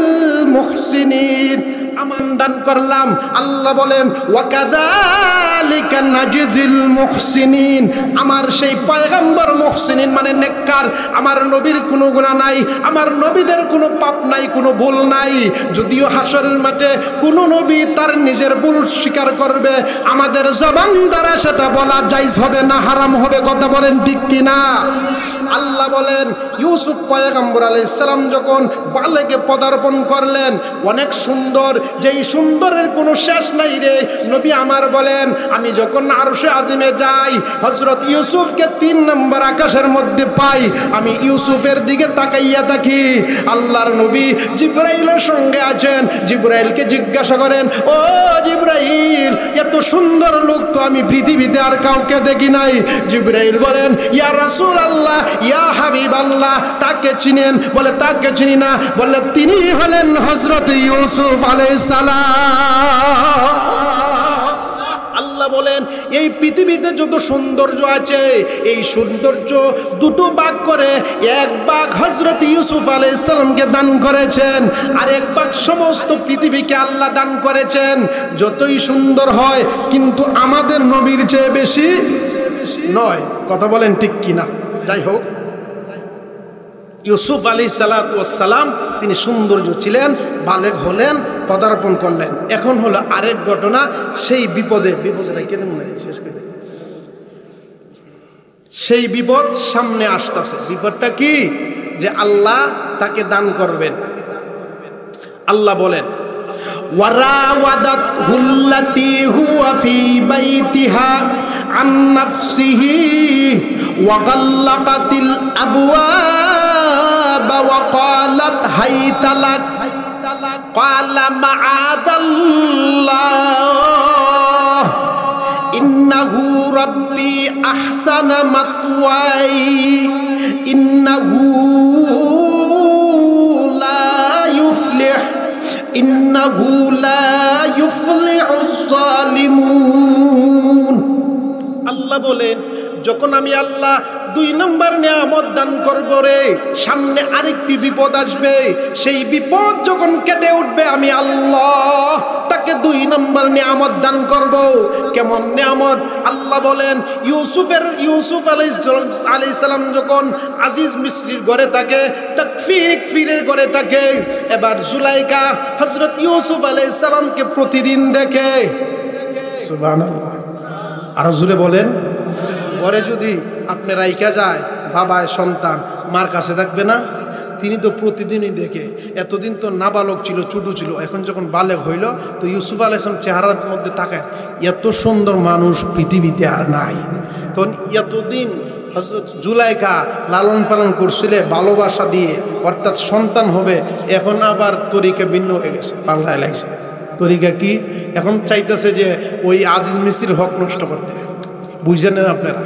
মুহসিনিন। আমান দান করলাম। আল্লাহ বলেন, ওয়া কাযালিকা নাজজিল মুহসিনিন। আমার সেই পয়গম্বর মুহসিনিন মানে নেককার, আমার নবীর কোনো গুনাহ নাই, আমার নবীদের কোনো পাপ নাই, কোনো ভুল নাই। যদিও হাসরের মাঠে কোনো নবী তার নিজের ভুল স্বীকার করবে, আমাদের জবান দ্বারা সেটা বলা জায়েজ হবে না, হারাম হবে। কথা বলেন ঠিক কিনা? আল্লাহ বলেন, ইউসুফ পয়গম্বর আলাইহিস সালাম যখন বালেগে পদার্পণ করলেন, অনেক সুন্দর, যেই সুন্দরের কোনো শেষ নাই রে। নবী আমার বলেন, আমি যখন আরশে আজিমে যাই, হযরত ইউসুফকে 3 নম্বর আকাশের মধ্যে পাই। আমি ইউসুফের দিকে তাকাইয়া থাকি, আল্লাহর নবী জিবরাইলের সঙ্গে আছেন। জিবরাইলকে জিজ্ঞাসা করেন, ও জিবরাইল, এত সুন্দর লোক তো আমি পৃথিবীতে আর কাউকে দেখি নাই। জিবরাইল বলেন, ইয়া রাসূলুল্লাহ, ইয়া হাবিবাল্লাহ, তাকে চিনেন? বলে, তাকে চিনি না। বলে, তিনি হলেন হযরত ইউসুফ আলাইহিস সালাম। আল্লাহ বলেন, এই পৃথিবীতে যত সৌন্দর্য আছে, এই সৌন্দর্য দুটো ভাগ করে এক ভাগ হযরত ইউসুফ আলাইহিস সালামকে দান করেছেন, আর এক ভাগ সমস্ত পৃথিবীকে আল্লাহ দান করেছেন। যতই সুন্দর হয়, কিন্তু আমাদের নবীর চেয়ে বেশি নয়। কথা বলেন ঠিক কিনা? যাই হোক, ইউসুফ আলাইহিস সালাতু ওয়াস সালাম তিনি সৌন্দর্য ছিলেন, বালেগ হলেন, পদার্পণ করলেন। এখন হলো আরেক ঘটনা, সেই বিপদে শেষ করে সেই বিপদ সামনে আসতেছে। বিপদটা কি? যে আল্লাহ তাকে দান করবেন। আল্লাহ বলেন, وراودته التي هو في بيتها عن نفسه وغلقت الأبواب وقالت هيت لك قال معاذ الله إنه ربي أحسن مثواي إنه لا يفلح ইন্নাহু লা ইউফলিহুজ জালিমুন। আল্লাহ বলেন, যখন আমি আল্লাহ 2 নম্বর নিয়ামত দান করব রে, সামনে আরেকটি বিপদ আসবে। সেই বিপদ যখন কেটে উঠবে, আমি আল্লাহ তাকে 2 নম্বর নিয়ামত দান করব। কেমন নিয়ামত? আল্লাহ বলেন, ইউসুফ আলাইহিস সালাম যখন আজিজ মিসরির ঘরে থাকে, তাকফিরের ঘরে থাকে, এবার জুলাইকা হযরত ইউসুফ আলাইহিস সালামকে প্রতিদিন দেখে। সুবহানাল্লাহ। আর জুরে বলেন, ঘরে যদি আপনি রাইখা যায়, বাবায় সন্তান মার কাছে থাকবে না? তিনি তো প্রতিদিনই দেখে। এতদিন তো নাবালক ছিল, ছোট ছিল, এখন যখন বালেগ হইল, তো ইউসুফ আলাইহিস সালাম চেহারার মধ্যে তাকায়, এত সুন্দর মানুষ পৃথিবীতে আর নাই। তখন এতদিন হযরত জুলাইখা লালন পালন করছিলে ভালোবাসা দিয়ে, অর্থাৎ সন্তান হবে। এখন আবার তরিকা ভিন্ন হয়ে গেছে, পাল্লায় লাগছে। তরিকা কি? এখন চাইতেছে যে ওই আজিজ মিসরির হক নষ্ট করতে। বুঝছেন না আপনারা?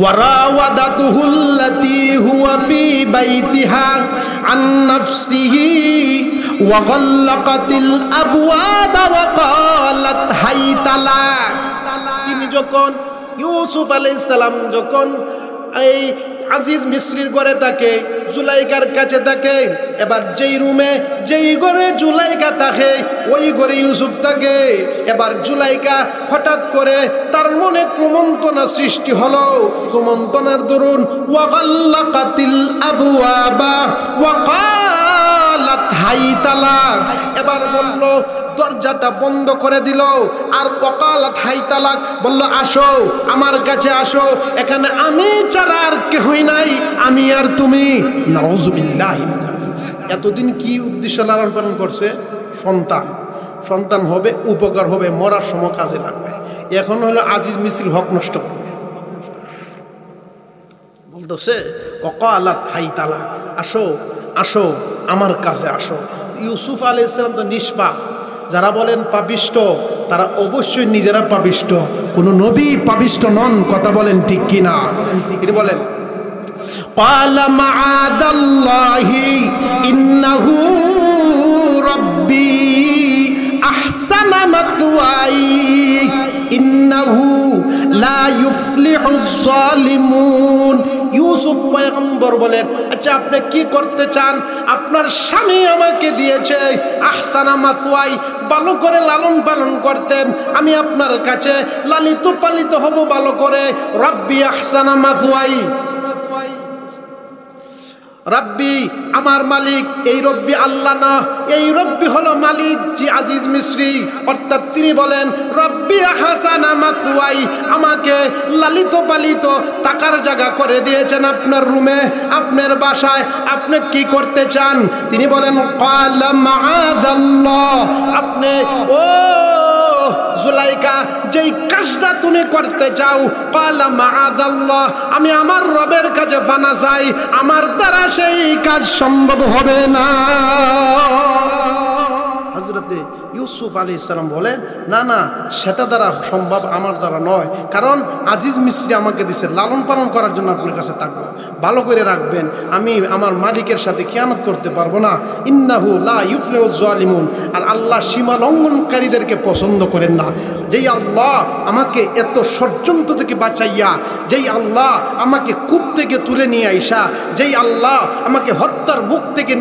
ওয়ারাওয়াদাতুহু আল্লাতী হুয়া ফী বাইতিহা আন নাফসিহি ওয়া গাল্লাকাতিল আবওয়াবা ওয়া ক্বালাত হাইতা লাক। তিনি যখন ইউসুফ আলাইহিস সালাম যখন এই আজিজ মিসরির ঘরে থাকে, জুলাইকার কাছে থাকে, এবার যেই ঘরে জুলাইকা থাকে, ওই ঘরে ইউসুফ থাকে। এবার জুলাইকা হঠাৎ করে তার মনে কুমন্ত্রণা সৃষ্টি হলো। কুমন্ত্রণার দরুন ওয়া গাল্লাকাতিল আবওয়াবা ওয়া ওয়াকালাত হাইতালাক, এবার বলল দরজাটা বন্ধ করে দিল। আর ওয়াকালাত হাইতালাক বলল আসো আমার কাছে আসো, এখানে আমি ছাড়া আর কেউই নাই, আমি আর তুমি। নাউযুবিল্লাহ। এতদিন কি উদ্দেশ্য লালন পালন করছে? সন্তান, সন্তান হবে, উপকার হবে, মরার সময় কাজে লাগবে। এখন হলো আজিজ মিস্ত্রির হক নষ্ট করবে। বলতেছে ওয়াকালাত হাইতালাক, আসো আসো আমার কাছে আসো। ইউসুফ আলাইহিস সালাম তো নিষ্পাপ। যারা বলেন পাপিষ্ট তারা অবশ্যই নিজেরা পাপিষ্ট, কোনো নবী পাপিষ্ট নন। কথা বলেন ঠিক কিনা? তিনি বলেন ক্বালা মাআদাল্লাহি ইন্নাহু রাব্বী আহসানা মাতওয়াই ইন্নাহু লা ইউফলিহুজ জালিমুন। ইউসুফ পয়গম্বর বলেন আচ্ছা আপনি কি করতে চান? আপনার স্বামী আমাকে দিয়েছে আহসানা মাতওয়াই, ভালো করে লালন পালন করতেন, আমি আপনার কাছে লালিত পালিত হব ভালো করে। রাব্বি আহসানা মাতওয়াই, রব্বি আমার মালিক, এই রব্বি আল্লাহ না, এই রব্বি হলো মালিক জি আজিজ মিস্রি। অর্থাৎ তিনি বলেন রব্বি আহসানা মাতওয়াই, আমাকে লালিত পালিত টাকার জায়গা করে দিয়েছেন আপনার রুমে, আপনার বাসায়, আপনি কি করতে চান? তিনি বলেন ক্বালা মাআদাল্লাহ, আপনি ও জুলাইকা যেই কাজটা তুমি করতে চাও, ক্বালা মাআদাল্লাহ, আমি আমার রবের কাছে ফানা চাই, আমার দ্বারা সেই কাজ সম্ভব হবে না। হযরতে ইউসুফ আলাইহিস সালাম বলে না না, সেটা দ্বারা সম্ভব, আমার দ্বারা নয়। কারণ আজিজ মিস্রি আমাকে দিছে লালন পালন করার জন্য, আপনার কাছে থাকবো, ভালো করে রাখবেন, আমি আমার মালিকের সাথে খিয়ানত করতে পারবো না। ইন্নাহু লা ইউফলিহুজ জালিমুন, আর আল্লাহ সীমা লঙ্ঘনকারীদেরকে পছন্দ করেন না। যেই আল্লাহ আমাকে এত ষড়যন্ত্র থেকে বাঁচাইয়া, যেই আল্লাহ আমাকে কূপ থেকে তুলে নিয়ে আইসা, যেই আল্লাহ আমাকে হত্যার মুখ থেকে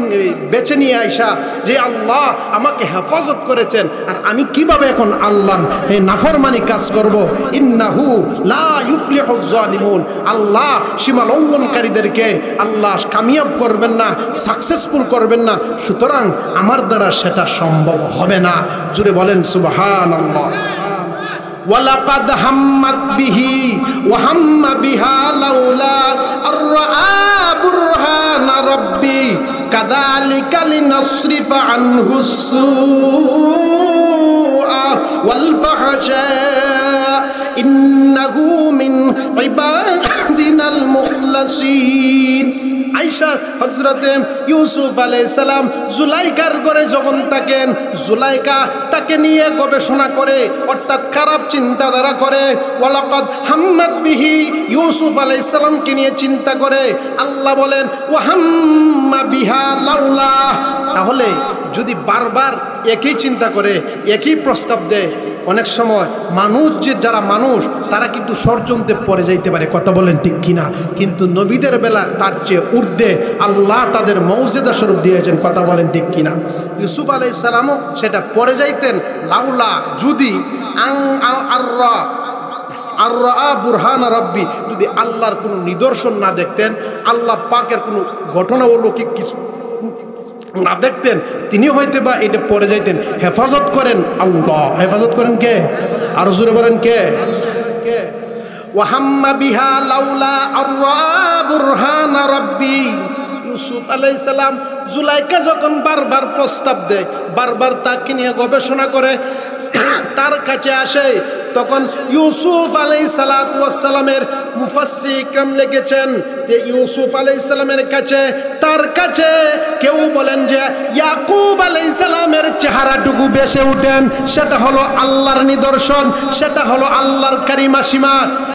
বেঁচে নিয়ে আইসা, যে আল্লাহ আমাকে হেফাজত করেছেন, আর আমি কিভাবে এখন আল্লাহর এই নাফরমানি কাজ করব? ইন্নাহু লা ইউফলিহুজ জালিমুন, আল্লাহ সীমা লঙ্ঘনকারীদেরকে আল্লাহ কামিয়াব করবেন না, সাকসেসফুল করবেন না, সুতরাং আমার দ্বারা সেটা সম্ভব হবে না। জুড়ে বলেন সুবহানাল্লাহ। ওয়ালাকাদ হাম্মাত বিহি ওয়া হাম্মা বিহা লাউলা আরআ বুরহানা রাব্বি কাযালিকা লিনাসরিফা আনহুস সুআ ওয়াল ফাহশা ইন্নাহু মিন ইবাদিনাল মুখলাসিন। আয়েশা হযরতে ইউসুফ আলাইহিস সালাম জুলাইকার ঘরে যখন থাকেন, জুলাইকা তাকে নিয়ে গবেষণা করে, অর্থাৎ খারাপ চিন্তাধারা করে। ওয়ালাকাদ হাম্মাত বিহি, ইউসুফ আলাইহিস সালামকে নিয়ে চিন্তা করে। আল্লাহ বলেন ওয়া হাম্মা বিহা লাউলা, তাহলে যদি বারবার একই চিন্তা করে, একই প্রস্তাব দেয়, অনেক সময় মানুষ যারা মানুষ তারা কিন্তু ষড়যন্ত্রে পড়ে যাইতে পারে। কথা বলেন ঠিক কিনা? কিন্তু নবীদের বেলা তার চেয়ে ঊর্ধ্বে আল্লাহ তাদের মর্যাদা স্বরূপ দিয়েছেন। কথা বলেন ঠিক কিনা? ইউসুফ আলাইহিস সালামও সেটা পড়ে যাইতেন, লাউলা যদি আরআ বুরহানা রাব্বি, যদি আল্লাহর কোনো নিদর্শন না দেখতেন, আল্লাহ পাকের কোনো ঘটনা অলৌকিক কিছু না দেখতেন, তিনি হয়তো বা এটা পড়ে যাইতেন। হেফাজত করেন আল্লাহ। হেফাজত করেন কে? আরো জোরে বলেন কে? ওয়া হাম্মা বিহা লাউলা আরআ বুরহানা রাব্বি। ইউসুফ আলাইহিস সালাম জুলাইকা যখন বারবার প্রস্তাব দেয়, বারবার তাকে নিয়ে গবেষণা করে, তার কাছে আসে, তখন ইউসুফ আলাইহিস সালাতু ওয়াস সালামের মুফাসসির ইকরাম লিখেছেন যে ইউসুফ আলাইহিস সালামের কাছে, তার কাছে কেউ বলেন যে ইয়াকুব আলাইহিস সালামের চেহারাটুকু বেশে উঠেন, সেটা হলো আল্লাহর নিদর্শন, সেটা হলো আল্লাহর কারিমা সীমা।